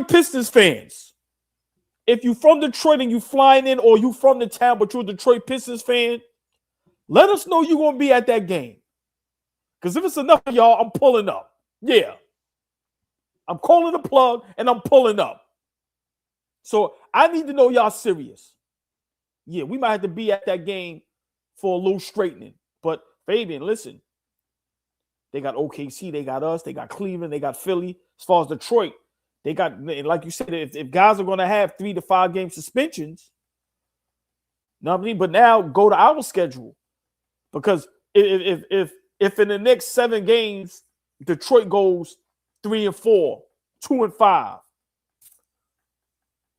Pistons fans, if you from Detroit and you flying in or you from the town but you're a Detroit Pistons fan, let us know you're going to be at that game. Because if it's enough of y'all, I'm pulling up. Yeah. I'm calling the plug and I'm pulling up. So I need to know y'all serious. Yeah, we might have to be at that game for a little straightening. But Fabian, listen, they got OKC, they got us, they got Cleveland, they got Philly. As far as Detroit, they got, like you said, if guys are going to have 3 to 5 game suspensions, you know what I mean? But now go to our schedule. Because if in the next 7 games, Detroit goes 3-4, 2-5.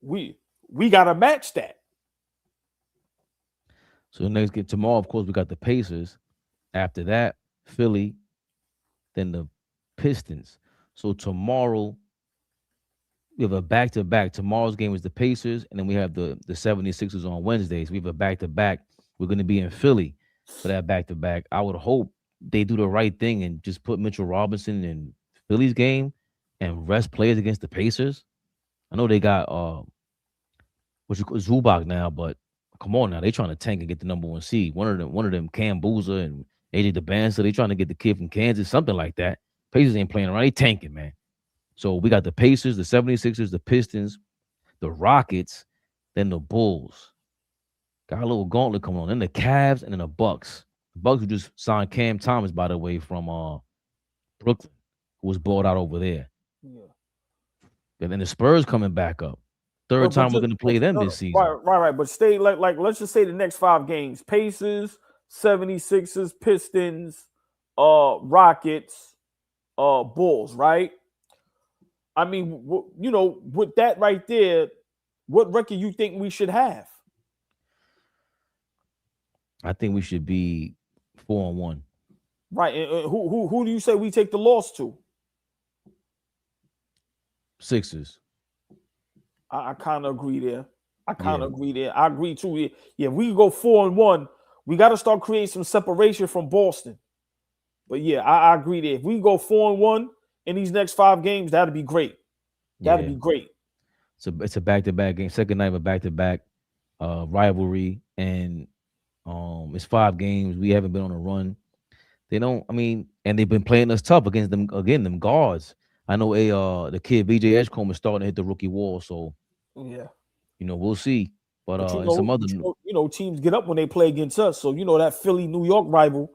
We gotta match that. So next get tomorrow, of course, we got the Pacers. After that, Philly, then the Pistons. So tomorrow, we have a back-to-back. Tomorrow's game is the Pacers, and then we have the 76ers on Wednesdays. We have a back-to-back. We're going to be in Philly for that back-to-back. I would hope they do the right thing and just put Mitchell Robinson in Philly's game and rest players against the Pacers. I know they got Zubac now, but come on now, they trying to tank and get the #1 seed. One of them, Cam Boozer and AJ DeBanza, they trying to get the kid from Kansas, something like that. Pacers ain't playing around. They tanking, man. So we got the Pacers, the 76ers, the Pistons, the Rockets, then the Bulls. Got a little gauntlet coming on. Then the Cavs and then the Bucks. The Bucks who just signed Cam Thomas, by the way, from Brooklyn, who was bought out over there. Yeah. And then the Spurs coming back up. Third time we're going to play them this season. Right. But stay like let's just say the next 5 games. Pacers, 76ers, Pistons, Rockets, Bulls, right? I mean, with that right there, what record you think we should have? I think we should be 4-1. Right. And who do you say we take the loss to? Sixers. I kind of agree there. I agree too. Yeah, we go 4-1. We got to start creating some separation from Boston. But yeah, I agree there. If we go 4-1 in these next 5 games, that'd be great. That'd be great. So it's a back-to-back game. Second night of a back-to-back rivalry, and it's 5 games. We haven't been on a run. And they've been playing us tough against them them guards. I know the kid BJ Edgecombe is starting to hit the rookie wall, so yeah, we'll see. But some other teams get up when they play against us. So that Philly New York rival,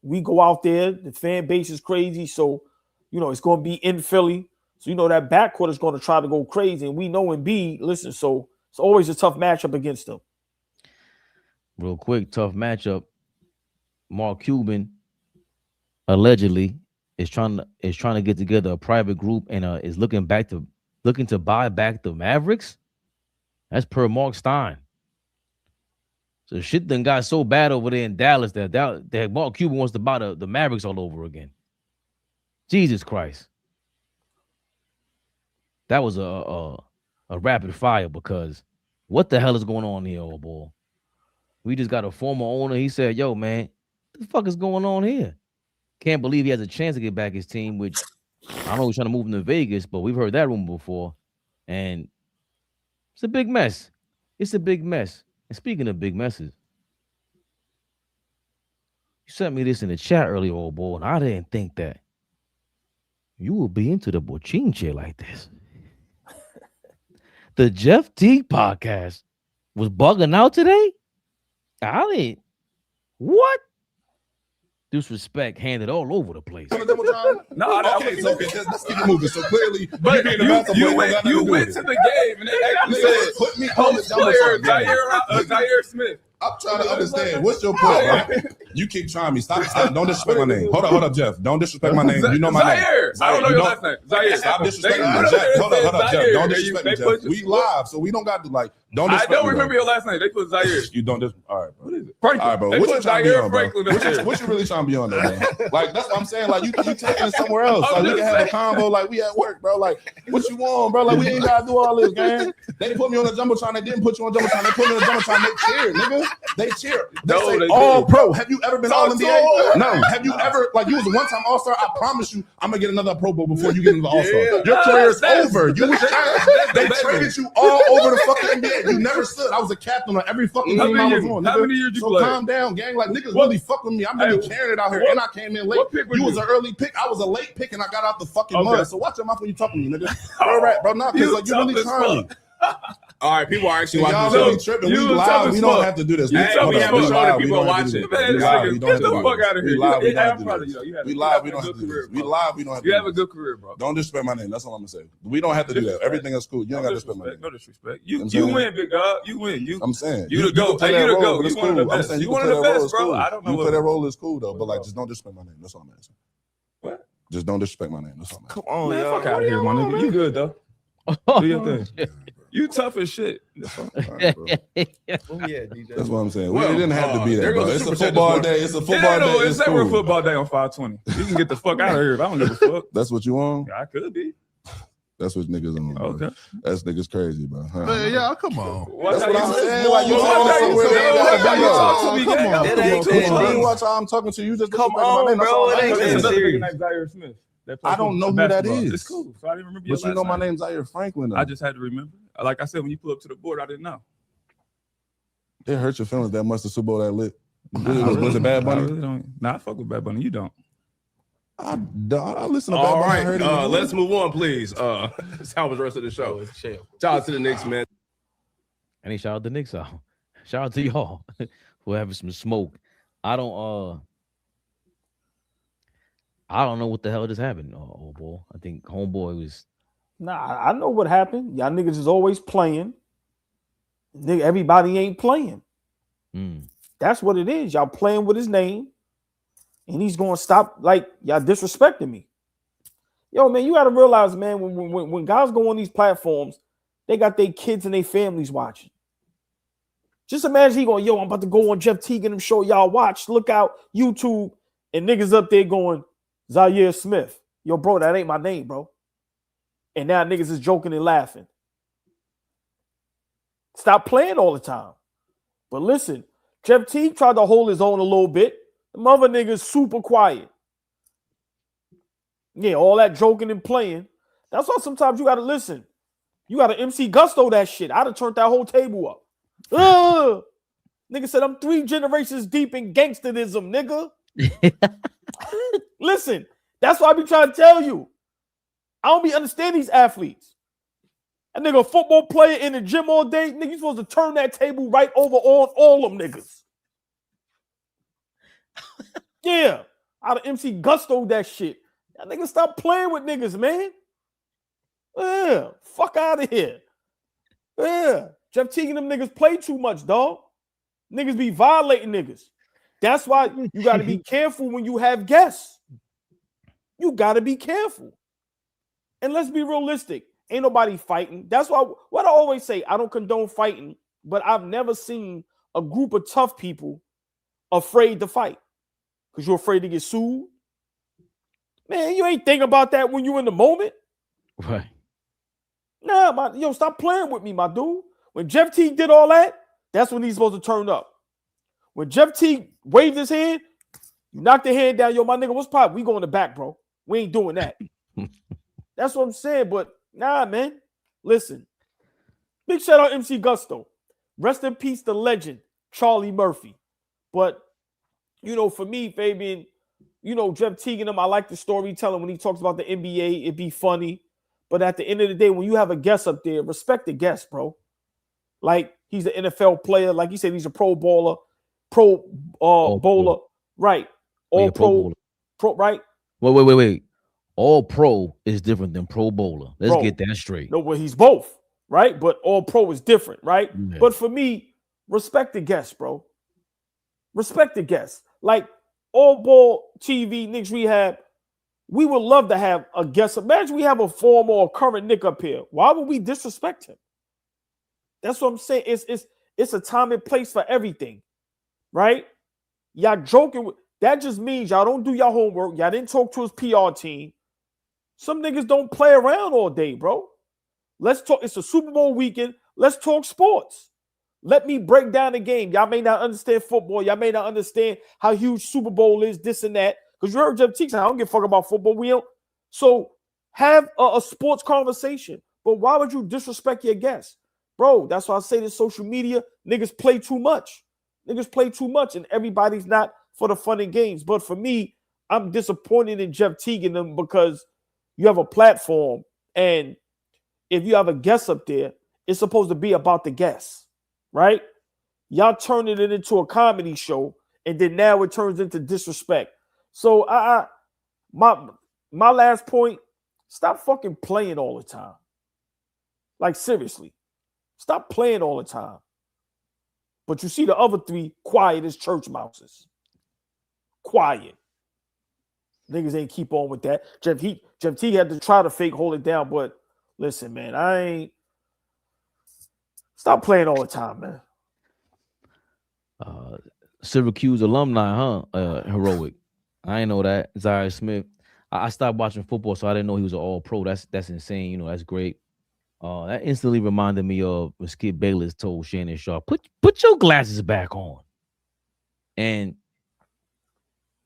we go out there, the fan base is crazy, so it's going to be in Philly. So that backcourt is going to try to go crazy, and we know Embiid. Listen, so it's always a tough matchup against them. Real quick, tough matchup. Mark Cuban allegedly is trying to get together a private group and is looking to buy back the Mavericks. That's per Mark Stein. So shit done got so bad over there in Dallas that Mark Cuban wants to buy the Mavericks all over again. Jesus Christ. That was a rapid fire, because what the hell is going on here, old boy? We just got a former owner. He said, yo, man, what the fuck is going on here? Can't believe he has a chance to get back his team, which I know he's trying to move him to Vegas, but we've heard that rumor before. And it's a big mess. It's a big mess. And speaking of big messes, you sent me this in the chat earlier, old boy, and I didn't think that you would be into the bochinche like this. The Jeff Teague podcast was bugging out today? What? Disrespect handed all over the place. Okay, let's keep it moving. So clearly, but you went to the game and they actually said, put me on the player, Zia Smith. I'm trying to understand. What's your point, right? You keep trying me. Stop. Don't disrespect my name. Hold up, Jeff. Don't disrespect my name. You know my name. I don't know your last name. Zaire. Stop disrespecting me. Jeff. Hold up, Jeff. Don't disrespect me, Jeff. We live, so we don't got to don't disrespect me. I don't remember your last name. They put Zaire. You don't just. All right, bro. What is it? All right, bro. What you trying to be on, bro? Franklin. What you really trying to be on, though, man? Like, that's what I'm saying. Like, you taking it somewhere else. Like, we can have a combo. Like, we at work, bro. Like, what you want, bro? Like, we ain't got to do all this, man. They put me on the Jumbotron. They didn't put you on Jumbotron. They put me on the Jumbotron. They cheered, nigga. They cheered. They say all pro. Have you ever been all NBA? No. Have you ever, like, you was a one-time all-star? I promise you, I'm going to get another Pro Bowl before you get into the all-star. Your career is over. You was trash. They traded you all over the fucking NBA. You never stood. I was a captain on every fucking team I was on. How many years you played? So calm down, gang. Like, niggas really fuck with me. I'm really carrying it out here, and I came in late. You was an early pick. I was a late pick, and I got out the fucking mud. So watch your mouth when you talk to me, nigga. All right, bro. Nah, because, like, you really trying me. All right, people are actually watching. Y'all really tripping. We live. We don't have to do this. We have a show that people watching. Get the fuck out of here. We live. We don't have to do this. We live. We don't have to do this. We live. We don't have to do this. You have a good career, bro. Don't disrespect my name. That's all I'm gonna say. We don't have to do that. Everything is cool. You don't got to disrespect my name. No disrespect. You win, big dog. You win. I'm saying you the GOAT. You the GOAT. You one of the best. I'm saying you one of the best, bro. I don't know. You play that role is cool though, but like just don't disrespect my name. That's all I'm asking. What? Just don't disrespect my name. That's all. Come on, Man, y'all. fuck out of here, my nigga. You good though? Do your thing. You tough as shit. That's right, bro. Yeah, DJ. That's what I'm saying. Well, it didn't have to be there that, bro. goes It's the a super chat football this day. morning. It's a football day. It's It's never a cool. football day on 520. You can get the fuck out of here. I don't give a fuck. That's what you want? Yeah, I could be. That's what niggas on. Bro. Okay. That's niggas crazy, bro. Huh? Man, y'all, come on. That's what I'm saying. Like, you talk to me, gang. Watch how I'm talking to you. Just come on, bro. It ain't that serious. Zia Smith. I don't know who that is. It's cool. So I didn't remember your But you last know my name. name's Zaire Franklin. Though. I just had to remember. Like I said, when you pull up to the board, I didn't know. It hurt your feelings that much the Super Bowl that lit. Was it Bad Bunny? I really don't. Nah, I fuck with Bad Bunny. You don't. I listen to Bad All Bunny. I right, heard it. let's move on, please. Salvage the rest of the show. Shout out to the Knicks, man. And he shout out the Knicks out. Shout out to y'all for having some smoke. I don't know what the hell just happened, old boy. I think homeboy was. Nah, I know what happened. Y'all niggas is always playing. Nigga, everybody ain't playing. That's what it is. Y'all playing with his name, and he's gonna stop. Like, y'all disrespecting me. Yo, man, you gotta realize, man, when guys go on these platforms, they got their kids and their families watching. Just imagine he going, yo, I'm about to go on Jeff Teague and show y'all watch. Look out, YouTube, and niggas up there going, Zia Smith. Yo, bro, that ain't my name, bro. And now niggas is joking and laughing. Stop playing all the time. But listen, Jeff Teague tried to hold his own a little bit. The mother niggas super quiet. Yeah, all that joking and playing. That's why sometimes you gotta listen. You gotta MC Gusto that shit. I'd have turned that whole table up. Nigga said I'm 3 generations deep in gangsterism, nigga. Listen, that's what I be trying to tell you. I don't be understanding these athletes. A nigga, a football player in the gym all day, nigga, you supposed to turn that table right over on all them niggas. Yeah, I'd have MC Gusto that shit. That nigga stop playing with niggas, man. Yeah, fuck out of here. Yeah, Jeff Teague and them niggas play too much, dog. Niggas be violating niggas. That's why you got to be careful when you have guests. You got to be careful. And let's be realistic. Ain't nobody fighting. That's why what I always say, I don't condone fighting, but I've never seen a group of tough people afraid to fight because you're afraid to get sued. Man, you ain't think about that when you in the moment. Right. Nah, yo, stop playing with me, my dude. When Jeff Teague did all that, that's when he's supposed to turn up. When Jeff Teague waved his hand, you knocked the hand down. Yo, my nigga, what's pop? We go in the back, bro. We ain't doing that. That's what I'm saying. But nah, man. Listen. Big shout out MC Gusto. Rest in peace, the legend, Charlie Murphy. But, you know, for me, Fabian, you know, Jeff Teague and him, I like the storytelling when he talks about the NBA. It'd be funny. But at the end of the day, when you have a guest up there, respect the guest, bro. Like, he's an NFL player. Like you said, he's a pro bowler. Bowler. Right. All pro, right? Wait. All pro is different than pro bowler. Let's get that straight. No, well, he's both, right? But all pro is different, right? Yeah. But for me, respect the guests, bro. Respect the guests. Like AllBall TV, Knicks Rehab, we would love to have a guest. Imagine we have a former or current Nick up here. Why would we disrespect him? That's what I'm saying. It's a time and place for everything, right? Y'all joking with that just means y'all don't do your homework. Y'all didn't talk to his PR team. Some niggas don't play around all day, bro. Let's talk. It's a Super Bowl weekend. Let's talk sports. Let me break down the game. Y'all may not understand football. Y'all may not understand how huge Super Bowl is, this and that. Because you heard Jeff Teague say, I don't give a fuck about football. We don't. So have a sports conversation. But why would you disrespect your guests? Bro, that's why I say this social media, niggas play too much. Niggas play too much, and everybody's not for the fun and games. But for me, I'm disappointed in Jeff Teague and them because you have a platform, and if you have a guest up there, it's supposed to be about the guests, right? Y'all turning it into a comedy show, and then now it turns into disrespect. So my last point, stop fucking playing all the time. Like, seriously. Stop playing all the time. But you see the other 3 quiet as church mouses. Quiet. Niggas ain't keep on with that. Jeff T had to try to fake hold it down, but listen, man, I ain't stop playing all the time, man. Syracuse alumni, huh? Heroic. I ain't know that. Zia Smith. I stopped watching football, so I didn't know he was an all-pro. That's insane. You know, that's great. That instantly reminded me of when Skip Bayless told Shannon Sharp, put your glasses back on. And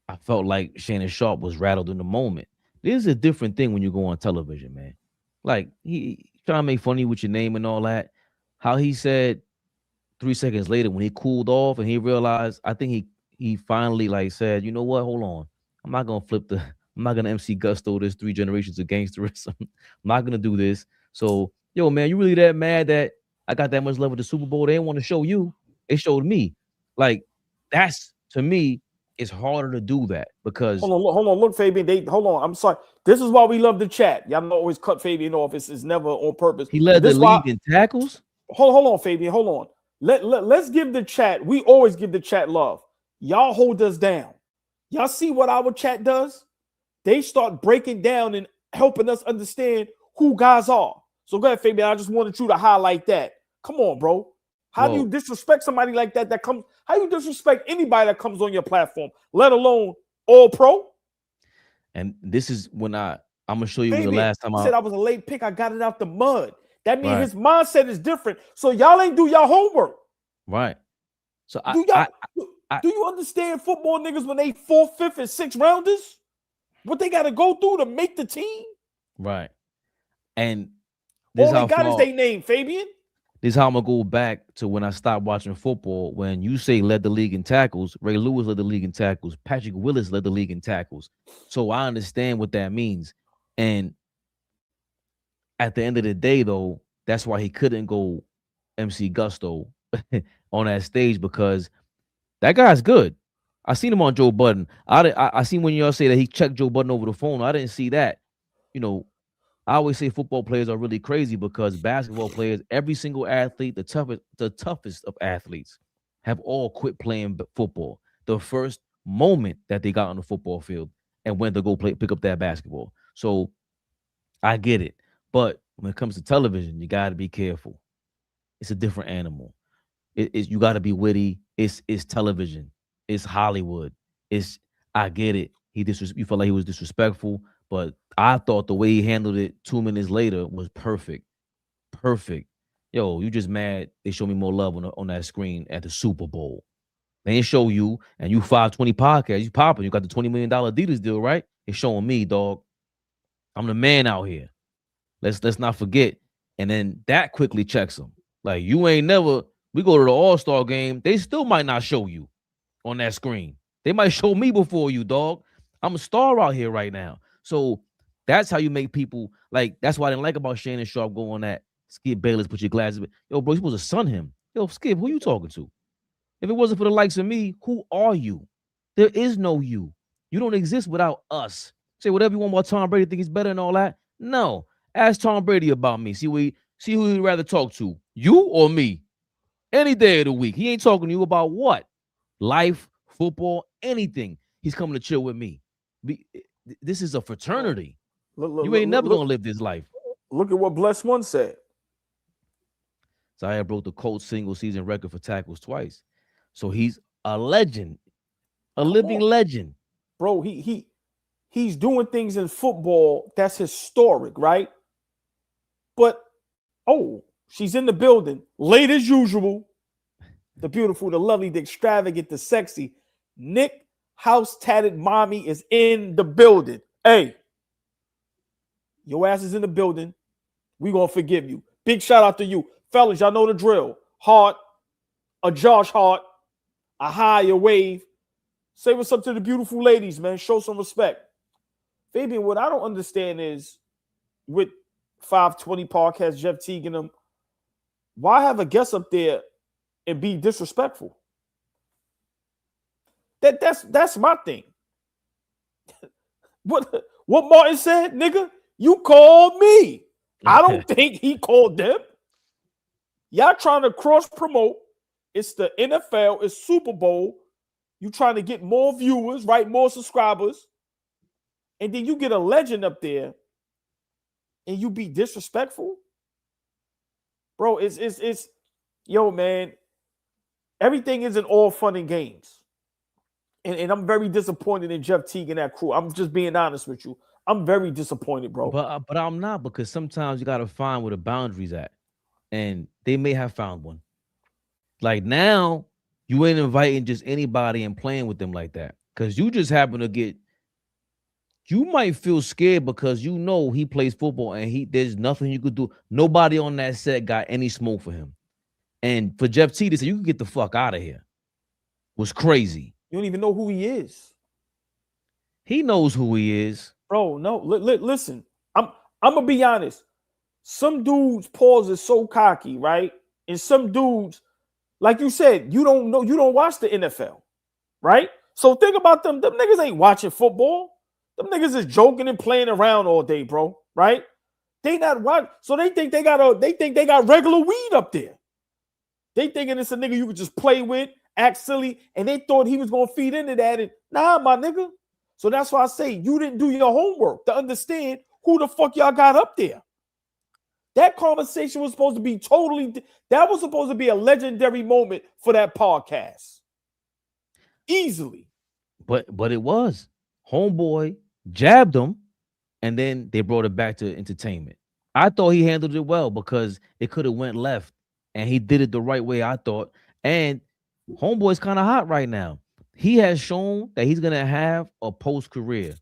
I felt like Shannon Sharp was rattled in the moment. There's a different thing when you go on television, man. Like, he trying to make funny with your name and all that. How he said 3 seconds later when he cooled off and he realized, I think he finally like said, you know what, hold on. I'm not gonna MC Gusto this 3 generations of gangsterism. I'm not gonna do this. So, yo, man, you really that mad that I got that much love with the Super Bowl? They didn't want to show you. They showed me. Like, that's, to me, it's harder to do that because hold on, look, Fabian. Hold on. I'm sorry. This is why we love the chat. Y'all don't always cut Fabian off. It's never on purpose. He led the league in tackles. Hold on, Fabian. Hold on. Let's give the chat. We always give the chat love. Y'all hold us down. Y'all see what our chat does? They start breaking down and helping us understand who guys are. So go ahead, Fabian. I just wanted you to highlight that. Come on, bro. How do you disrespect somebody like that comes? How you disrespect anybody that comes on your platform, let alone all pro? And this is when I'm gonna show you Fabian, the last time he I said I was a late pick. I got it out the mud. That means his mindset is different. So y'all ain't do y'all homework. Right. So do you understand football niggas when they 4th, 5th, and 6th rounders? What they got to go through to make the team? Right. And this all they got is their name, Fabian. This is how I'm gonna go back to when I stopped watching football. When you say led the league in tackles, Ray Lewis led the league in tackles, Patrick Willis led the league in tackles. So I understand what that means. And at the end of the day, though, that's why he couldn't go MC Gusto on that stage because that guy's good. I seen him on Joe Budden. I seen when y'all say that he checked Joe Budden over the phone. I didn't see that. You know, I always say football players are really crazy because basketball players, every single athlete, the toughest of athletes, have all quit playing football the first moment that they got on the football field and went to go pick up that basketball. So I get it. But when it comes to television, you got to be careful. It's a different animal. You got to be witty. It's television. It's Hollywood. I get it. You felt like he was disrespectful, but I thought the way he handled it 2 minutes later was perfect. Perfect. Yo, you just mad they show me more love on that screen at the Super Bowl. They ain't show you, and you 520 podcast. You popping. You got the $20 million Adidas deal, right? It's showing me, dog. I'm the man out here. Let's not forget. And then that quickly checks him. Like, you ain't never, we go to the All-Star game, they still might not show you on that screen. They might show me before you, dog. I'm a star out here right now. So that's how you make people, like, that's what I didn't like about Shannon Sharp going that Skip Bayless, put your glasses. Yo, bro, you're supposed to sun him. Yo, Skip, who you talking to? If it wasn't for the likes of me, who are you? There is no you. You don't exist without us. Say whatever you want about Tom Brady, think he's better and all that. No. Ask Tom Brady about me. See who he'd rather talk to, you or me? Any day of the week. He ain't talking to you about what? Life, football, anything. He's coming to chill with me. This is a fraternity. You ain't never going to live this life. Look at what Bless One said. Zia broke the Colts single season record for tackles twice. So he's a legend. A living legend. Bro, he's doing things in football that's historic, right? But, she's in the building. Late as usual. The beautiful, the lovely, the extravagant, the sexy. Nick House Tatted Mommy is in the building. Hey, your ass is in the building. We gonna forgive you. Big shout out to you. Fellas, y'all know the drill. Heart, a Josh Hart, a higher wave. Say what's up to the beautiful ladies, man. Show some respect. Fabian, what I don't understand is with 520 podcast, Jeff Teague and them, why have a guest up there and be disrespectful? That's my thing. What Martin said, nigga, you called me. I don't think he called them. Y'all trying to cross promote. It's the NFL, it's Super Bowl. You trying to get more viewers, right? More subscribers. and then you get a legend up there and you be disrespectful, bro. It's yo, man. Everything isn't all fun and games. And I'm very disappointed in Jeff Teague and that crew. I'm just being honest with you. I'm very disappointed, bro. But I'm not, because sometimes you gotta find where the boundaries at, and they may have found one. Like now, you ain't inviting just anybody and playing with them like that, because you just happen to get. You might feel scared because you know he plays football and there's nothing you could do. Nobody on that set got any smoke for him, and for Jeff Teague to say you can get the fuck out of here was crazy. You don't even know who he is. He knows who he is. Bro, no, listen. I'm gonna be honest. Some dudes' pause is so cocky, right? And some dudes, like you said, you don't know, you don't watch the NFL, right? So think about them. Them niggas ain't watching football. Them niggas is joking and playing around all day, bro. Right? They not watching, so they think they got regular weed up there. They thinking it's a nigga you could just play with, act silly, and they thought he was gonna feed into that. And nah, my nigga. So that's why I say you didn't do your homework to understand who the fuck y'all got up there. That conversation was supposed to be that was supposed to be a legendary moment for that podcast. Easily. But it was. Homeboy jabbed him, and then they brought it back to entertainment. I thought he handled it well because it could have went left, and he did it the right way, I thought. And Homeboy's kind of hot right now. He has shown that he's gonna have a post career.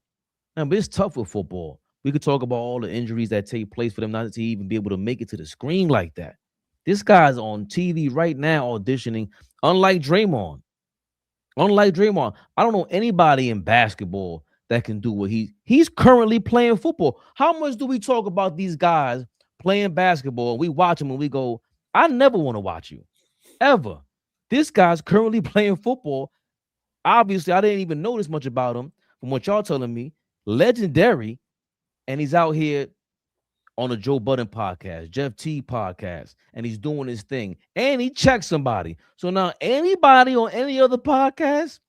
Now, but it's tough with football. We could talk about all the injuries that take place for them not to even be able to make it to the screen like that. This guy's on TV right now auditioning, unlike Draymond. Unlike Draymond, I don't know anybody in basketball that can do what he's currently playing football. How much do we talk about these guys playing basketball? We watch them and we go, I never want to watch you, ever. This guy's currently playing football. Obviously, I didn't even know this much about him from what y'all telling me. Legendary, and he's out here on a Joe Budden podcast, Jeff T podcast, and he's doing his thing. And he checked somebody. So now anybody on any other podcast,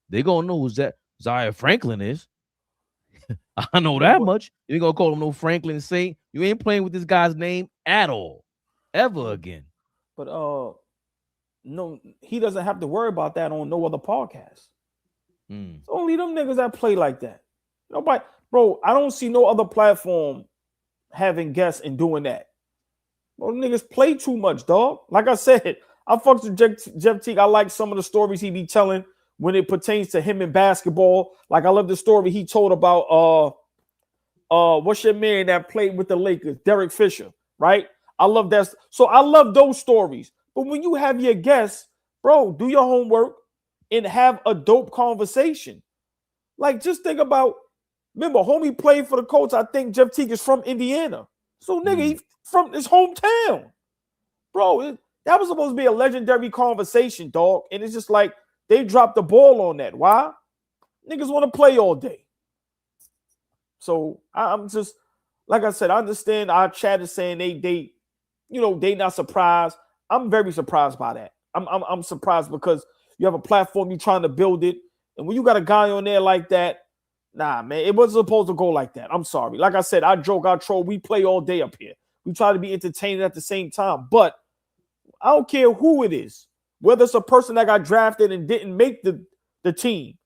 they're going to know who Zia Franklin is. I know that much. You ain't going to call him no Franklin Saint. You ain't playing with this guy's name at all, ever again. But no, he doesn't have to worry about that on no other podcast. It's only them niggas that play like that. Nobody, bro, I don't see no other platform having guests and doing that. Well, niggas play too much, dog. Like I said, I fucks with Jeff Teague. I like some of the stories he be telling when it pertains to him in basketball. Like I love the story he told about what's your man that played with the Lakers, Derek Fisher, right? I love that. So I love those stories. But when you have your guests, bro, do your homework and have a dope conversation. Like just think about, remember, homie played for the Colts. I think Jeff Teague is from Indiana. So, nigga, he from his hometown. Bro, that was supposed to be a legendary conversation, dog. And it's just like they dropped the ball on that. Why? Niggas want to play all day. So, I'm just, like I said, I understand our chat is saying they not surprised. I'm very surprised by that. I'm surprised because you have a platform, you're trying to build it. And when you got a guy on there like that, nah, man, it wasn't supposed to go like that. I'm sorry. Like I said, I joke, I troll. We play all day up here. We try to be entertaining at the same time. But I don't care who it is, whether it's a person that got drafted and didn't make the team,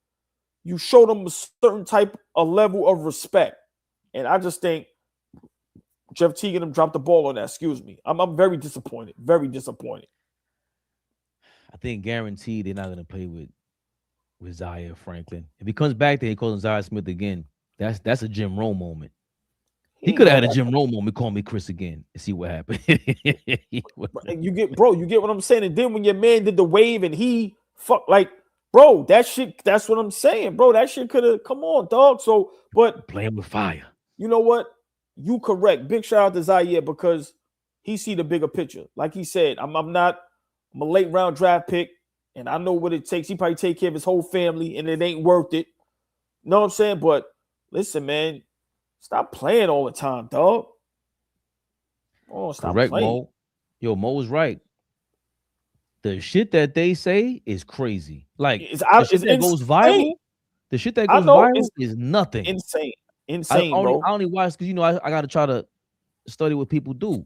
you show them a certain type of level of respect. And I just think Jeff Teague and them dropped the ball on that. Excuse me. I'm very disappointed. Very disappointed. I think guaranteed they're not going to play with Zia Franklin. If he comes back there, he calls him Zia Smith again. That's a Jim Rowe moment. He could have had a Jim Rowe moment. Call me Chris again and see what happened. You get what I'm saying. And then when your man did the wave and he bro, that shit. That's what I'm saying, bro. That shit could have come on, dog. So, but playing with fire. You know what? You correct. Big shout out to Zia because he see the bigger picture. Like he said, I'm a late round draft pick. And I know what it takes. He probably take care of his whole family, and it ain't worth it. You know what I'm saying? But listen, man, stop playing all the time, dog. Oh, stop Correct, playing. Mo. Yo, Mo is right. The shit that they say is crazy. Like the shit that goes viral. The shit that goes viral is nothing. Insane. Insane, I bro. only watch because I got to try to study what people do.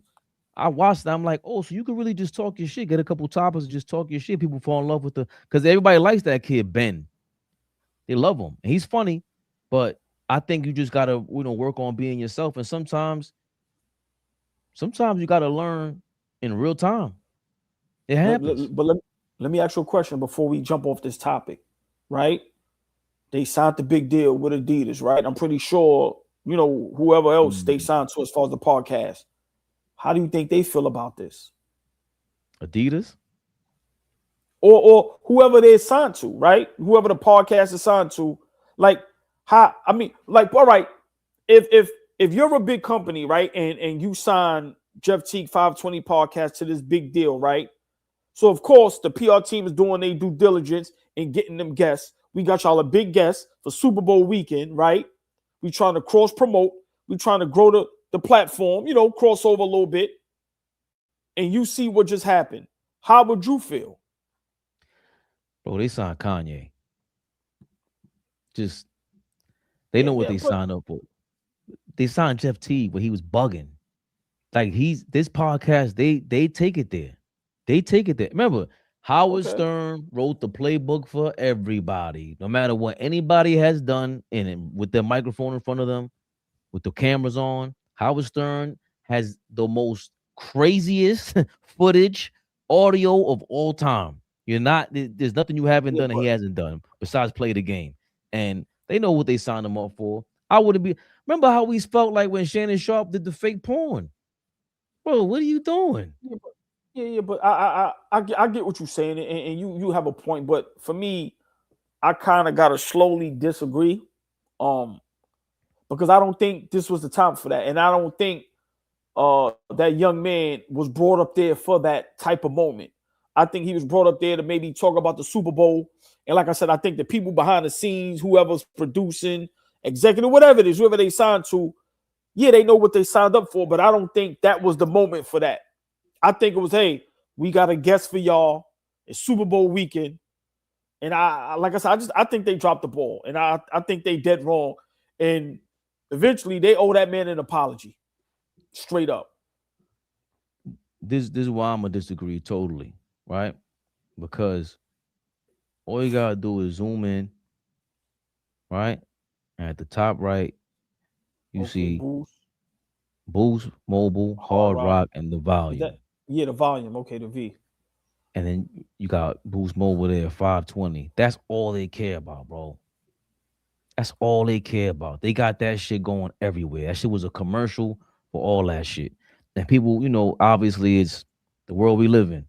I watched that. I'm like, oh, so you can really just talk your shit, get a couple topics, and just talk your shit. People fall in love with because everybody likes that kid Ben. They love him. And he's funny, but I think you just gotta work on being yourself. And sometimes you gotta learn in real time. It happens. But let me ask you a question before we jump off this topic, right? They signed the big deal with Adidas, right? I'm pretty sure, whoever else they signed to as far as the podcast. How do you think they feel about this? Adidas? Or whoever they're signed to, right? Whoever the podcast is signed to. Like, all right, if you're a big company, right, and you sign Jeff Teague 520 podcast to this big deal, right? So, of course, the PR team is doing their due diligence and getting them guests. We got y'all a big guest for Super Bowl weekend, right? We trying to cross promote. We trying to grow the platform, cross over a little bit. And you see what just happened. How would you feel? Bro, they signed Kanye. They know what they signed up for. They signed Jeff Teague, but he was bugging. Like this podcast, they take it there. They take it there. Remember, Howard Stern wrote the playbook for everybody. No matter what anybody has done with their microphone in front of them, with the cameras on, Howard Stern has the most craziest footage, audio of all time. There's nothing you haven't done and he hasn't done besides play the game. And they know what they signed him up for. Remember how we felt like when Shannon Sharp did the fake porn? Bro, what are you doing? Yeah, but I get what you're saying, and you have a point. But for me, I kind of gotta slowly disagree, because I don't think this was the time for that, and I don't think that young man was brought up there for that type of moment. I think he was brought up there to maybe talk about the Super Bowl, and like I said, I think the people behind the scenes, whoever's producing, executive, whatever it is, whoever they signed to, yeah, they know what they signed up for, but I don't think that was the moment for that. I think it was, hey, we got a guest for y'all. It's Super Bowl weekend. And like I said, I think they dropped the ball. And I think they dead wrong. And eventually they owe that man an apology. Straight up. This is why I'm gonna disagree totally, right? Because all you gotta do is zoom in, right? And at the top right, you see Boost, Mobile, Hard Rock, and the volume. The volume. Okay, the V. And then you got Boost Mobile there, 520. That's all they care about, bro. That's all they care about. They got that shit going everywhere. That shit was a commercial for all that shit. And people, obviously it's the world we live in.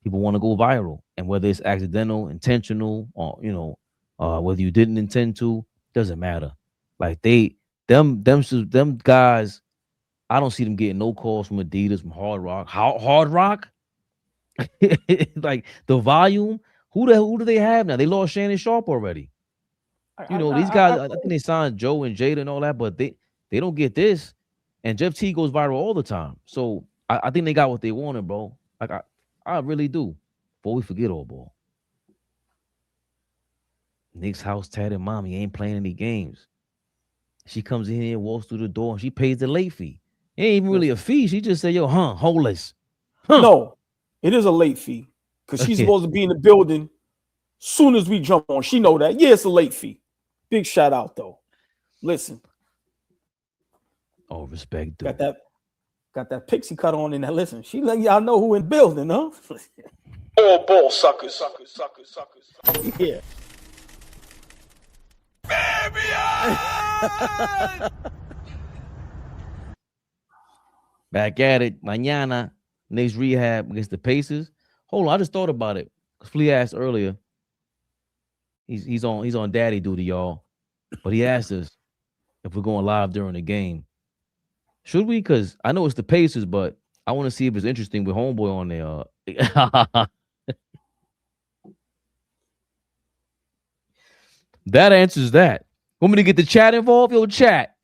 People want to go viral. And whether it's accidental, intentional, or, whether you didn't intend to, doesn't matter. Like them guys, I don't see them getting no calls from Adidas, from Hard Rock. Hard Rock? Like the volume? Who do they have now? They lost Shannon Sharp already. These guys, I think they signed Joe and Jada and all that, but they don't get this. And Jeff T goes viral all the time. So I think they got what they wanted, bro. Like I really do. Before we forget AllBall. Knicks house tatted mommy ain't playing any games. She comes in here, walks through the door, and she pays the late fee. It ain't even really a fee. She just said, yo, homeless. No, it is a late fee. Because she's supposed to be in the building soon as we jump on. She know that. Yeah, it's a late fee. Big shout out, though. Listen. Oh, respect, dude. Got that pixie cut on in there. Listen, she let y'all know who in the building, huh? AllBall suckers. Yeah. Back at it. Mañana. Knicks rehab against the Pacers. Hold on, I just thought about it. Flea asked earlier. He's on daddy duty, y'all. But he asked us if we're going live during the game. Should we? Because I know it's the Pacers, but I want to see if it's interesting with Homeboy on there. That answers that. Want me to get the chat involved? Yo, chat.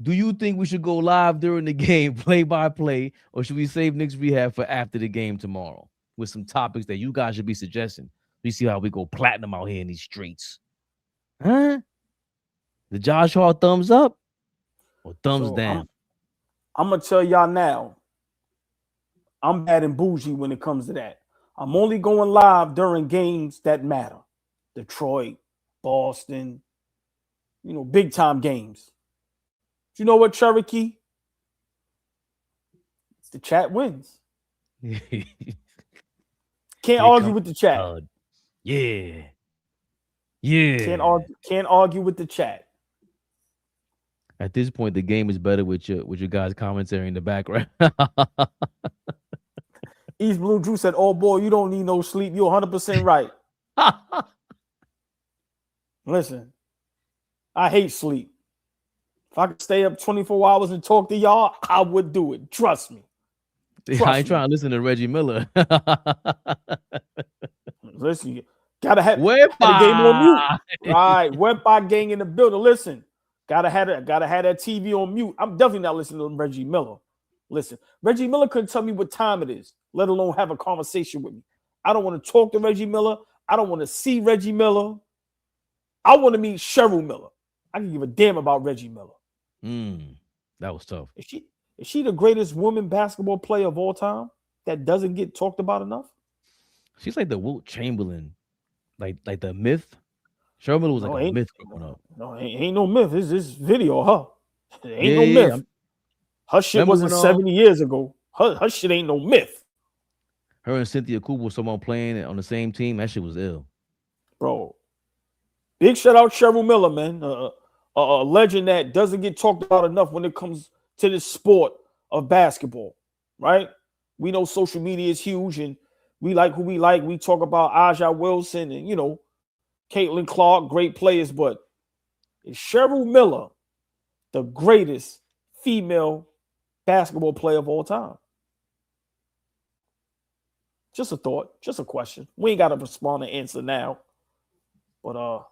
Do you think we should go live during the game, play by play, or should we save Knicks rehab for after the game tomorrow with some topics that you guys should be suggesting? We see how we go platinum out here in these streets. Huh? The Josh Hart thumbs up or thumbs So, down? I'm gonna tell y'all now. I'm bad and bougie when it comes to that. I'm only going live during games that matter. Detroit, Boston, big time games. You know what, Cherokee? It's the chat wins. Can't argue with the chat. Yeah. Can't argue with the chat. At this point, the game is better with your guys' commentary in the background. East Blue Drew said, "Oh boy, you don't need no sleep. You're 100% right." Listen, I hate sleep. If I could stay up 24 hours and talk to y'all, I would do it. Trust me. I ain't trying to listen to Reggie Miller. Listen, you gotta have Wepa. the game on mute. Right, Wepa gang in the building. Listen, gotta have that TV on mute. I'm definitely not listening to Reggie Miller. Listen, Reggie Miller couldn't tell me what time it is, let alone have a conversation with me. I don't want to talk to Reggie Miller. I don't want to see Reggie Miller. I want to meet Cheryl Miller. I can give a damn about Reggie Miller. That was tough. Is she the greatest woman basketball player of all time that doesn't get talked about enough? She's like the Wilt Chamberlain, like the myth. Cheryl Miller was like a myth growing up. No, ain't no myth. It's this video of her. Ain't no myth. Her shit wasn't 70 years ago. Her shit ain't no myth. Her and Cynthia Cooper, someone playing on the same team. That shit was ill. Bro, big shout out Cheryl Miller, man. A legend that doesn't get talked about enough when it comes to this sport of basketball, right? We know social media is huge and we like who we like. We talk about Aja Wilson and, Caitlin Clark, great players, but is Cheryl Miller the greatest female basketball player of all time? Just a thought, just a question. We ain't got to respond and answer now. But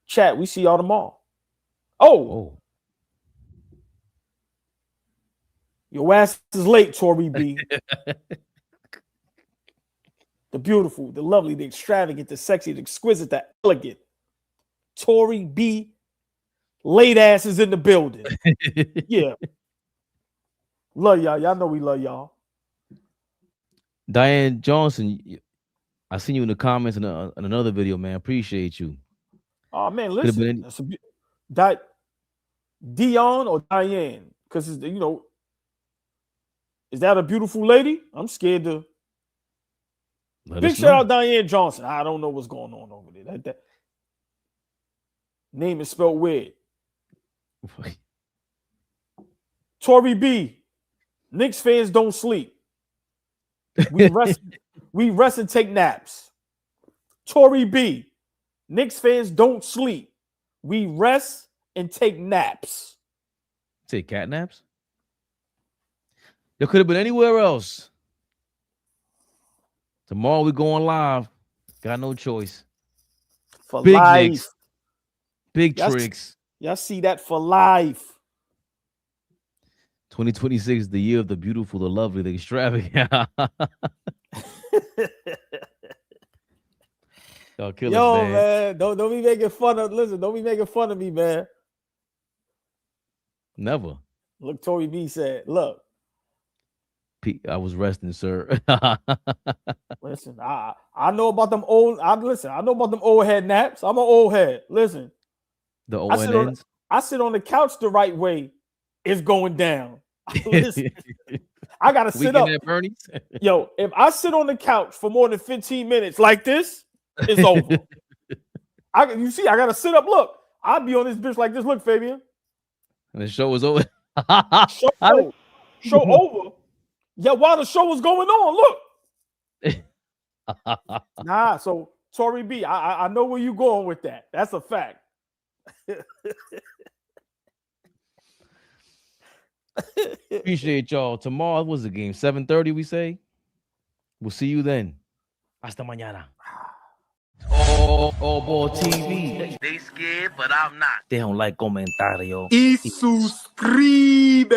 chat, we see y'all tomorrow. Oh. Your ass is late, Tory B. The beautiful, the lovely, the extravagant, the sexy, the exquisite, the elegant. Tory B. Late ass is in the building. Yeah. Love y'all. Y'all know we love y'all. Diane Johnson, I seen you in the comments in another video, man. Appreciate you. Oh, man, listen. Dion or Diane? Because, is that a beautiful lady? I'm scared to. Big shout out Diane Johnson. I don't know what's going on over there. That name is spelled weird. Tory B. Knicks fans don't sleep. We rest and take naps. Tory B. Knicks fans don't sleep. We rest and take naps. Take cat naps? You could have been anywhere else. Tomorrow we going live. Got no choice. For big life. Knicks. Big tricks. Y'all see that for life. 2026 is the year of the beautiful, the lovely, the extravagant. Y'all kill us, man. Don't be making fun of. Listen, don't be making fun of me, man. Never. Look, Tory B said, "Look, I was resting, sir." Listen, I know about them old. I know about them old head naps. I'm an old head. Listen, the old I sit on the couch the right way. It's going down. Listen, I gotta sit up. Yo, if I sit on the couch for more than 15 minutes like this, it's over. You see, I gotta sit up. Look, I'll be on this bitch like this. Look, Fabian. And the show was over. Show over. Yeah, while the show was going on, look. Nah, so Tory B, I know where you going with that. That's a fact. Appreciate y'all. Tomorrow was the game. 7:30, we say. We'll see you then. Hasta mañana. AllBall TV. They scared, but I'm not. Deja un like, comentario. Y suscribe.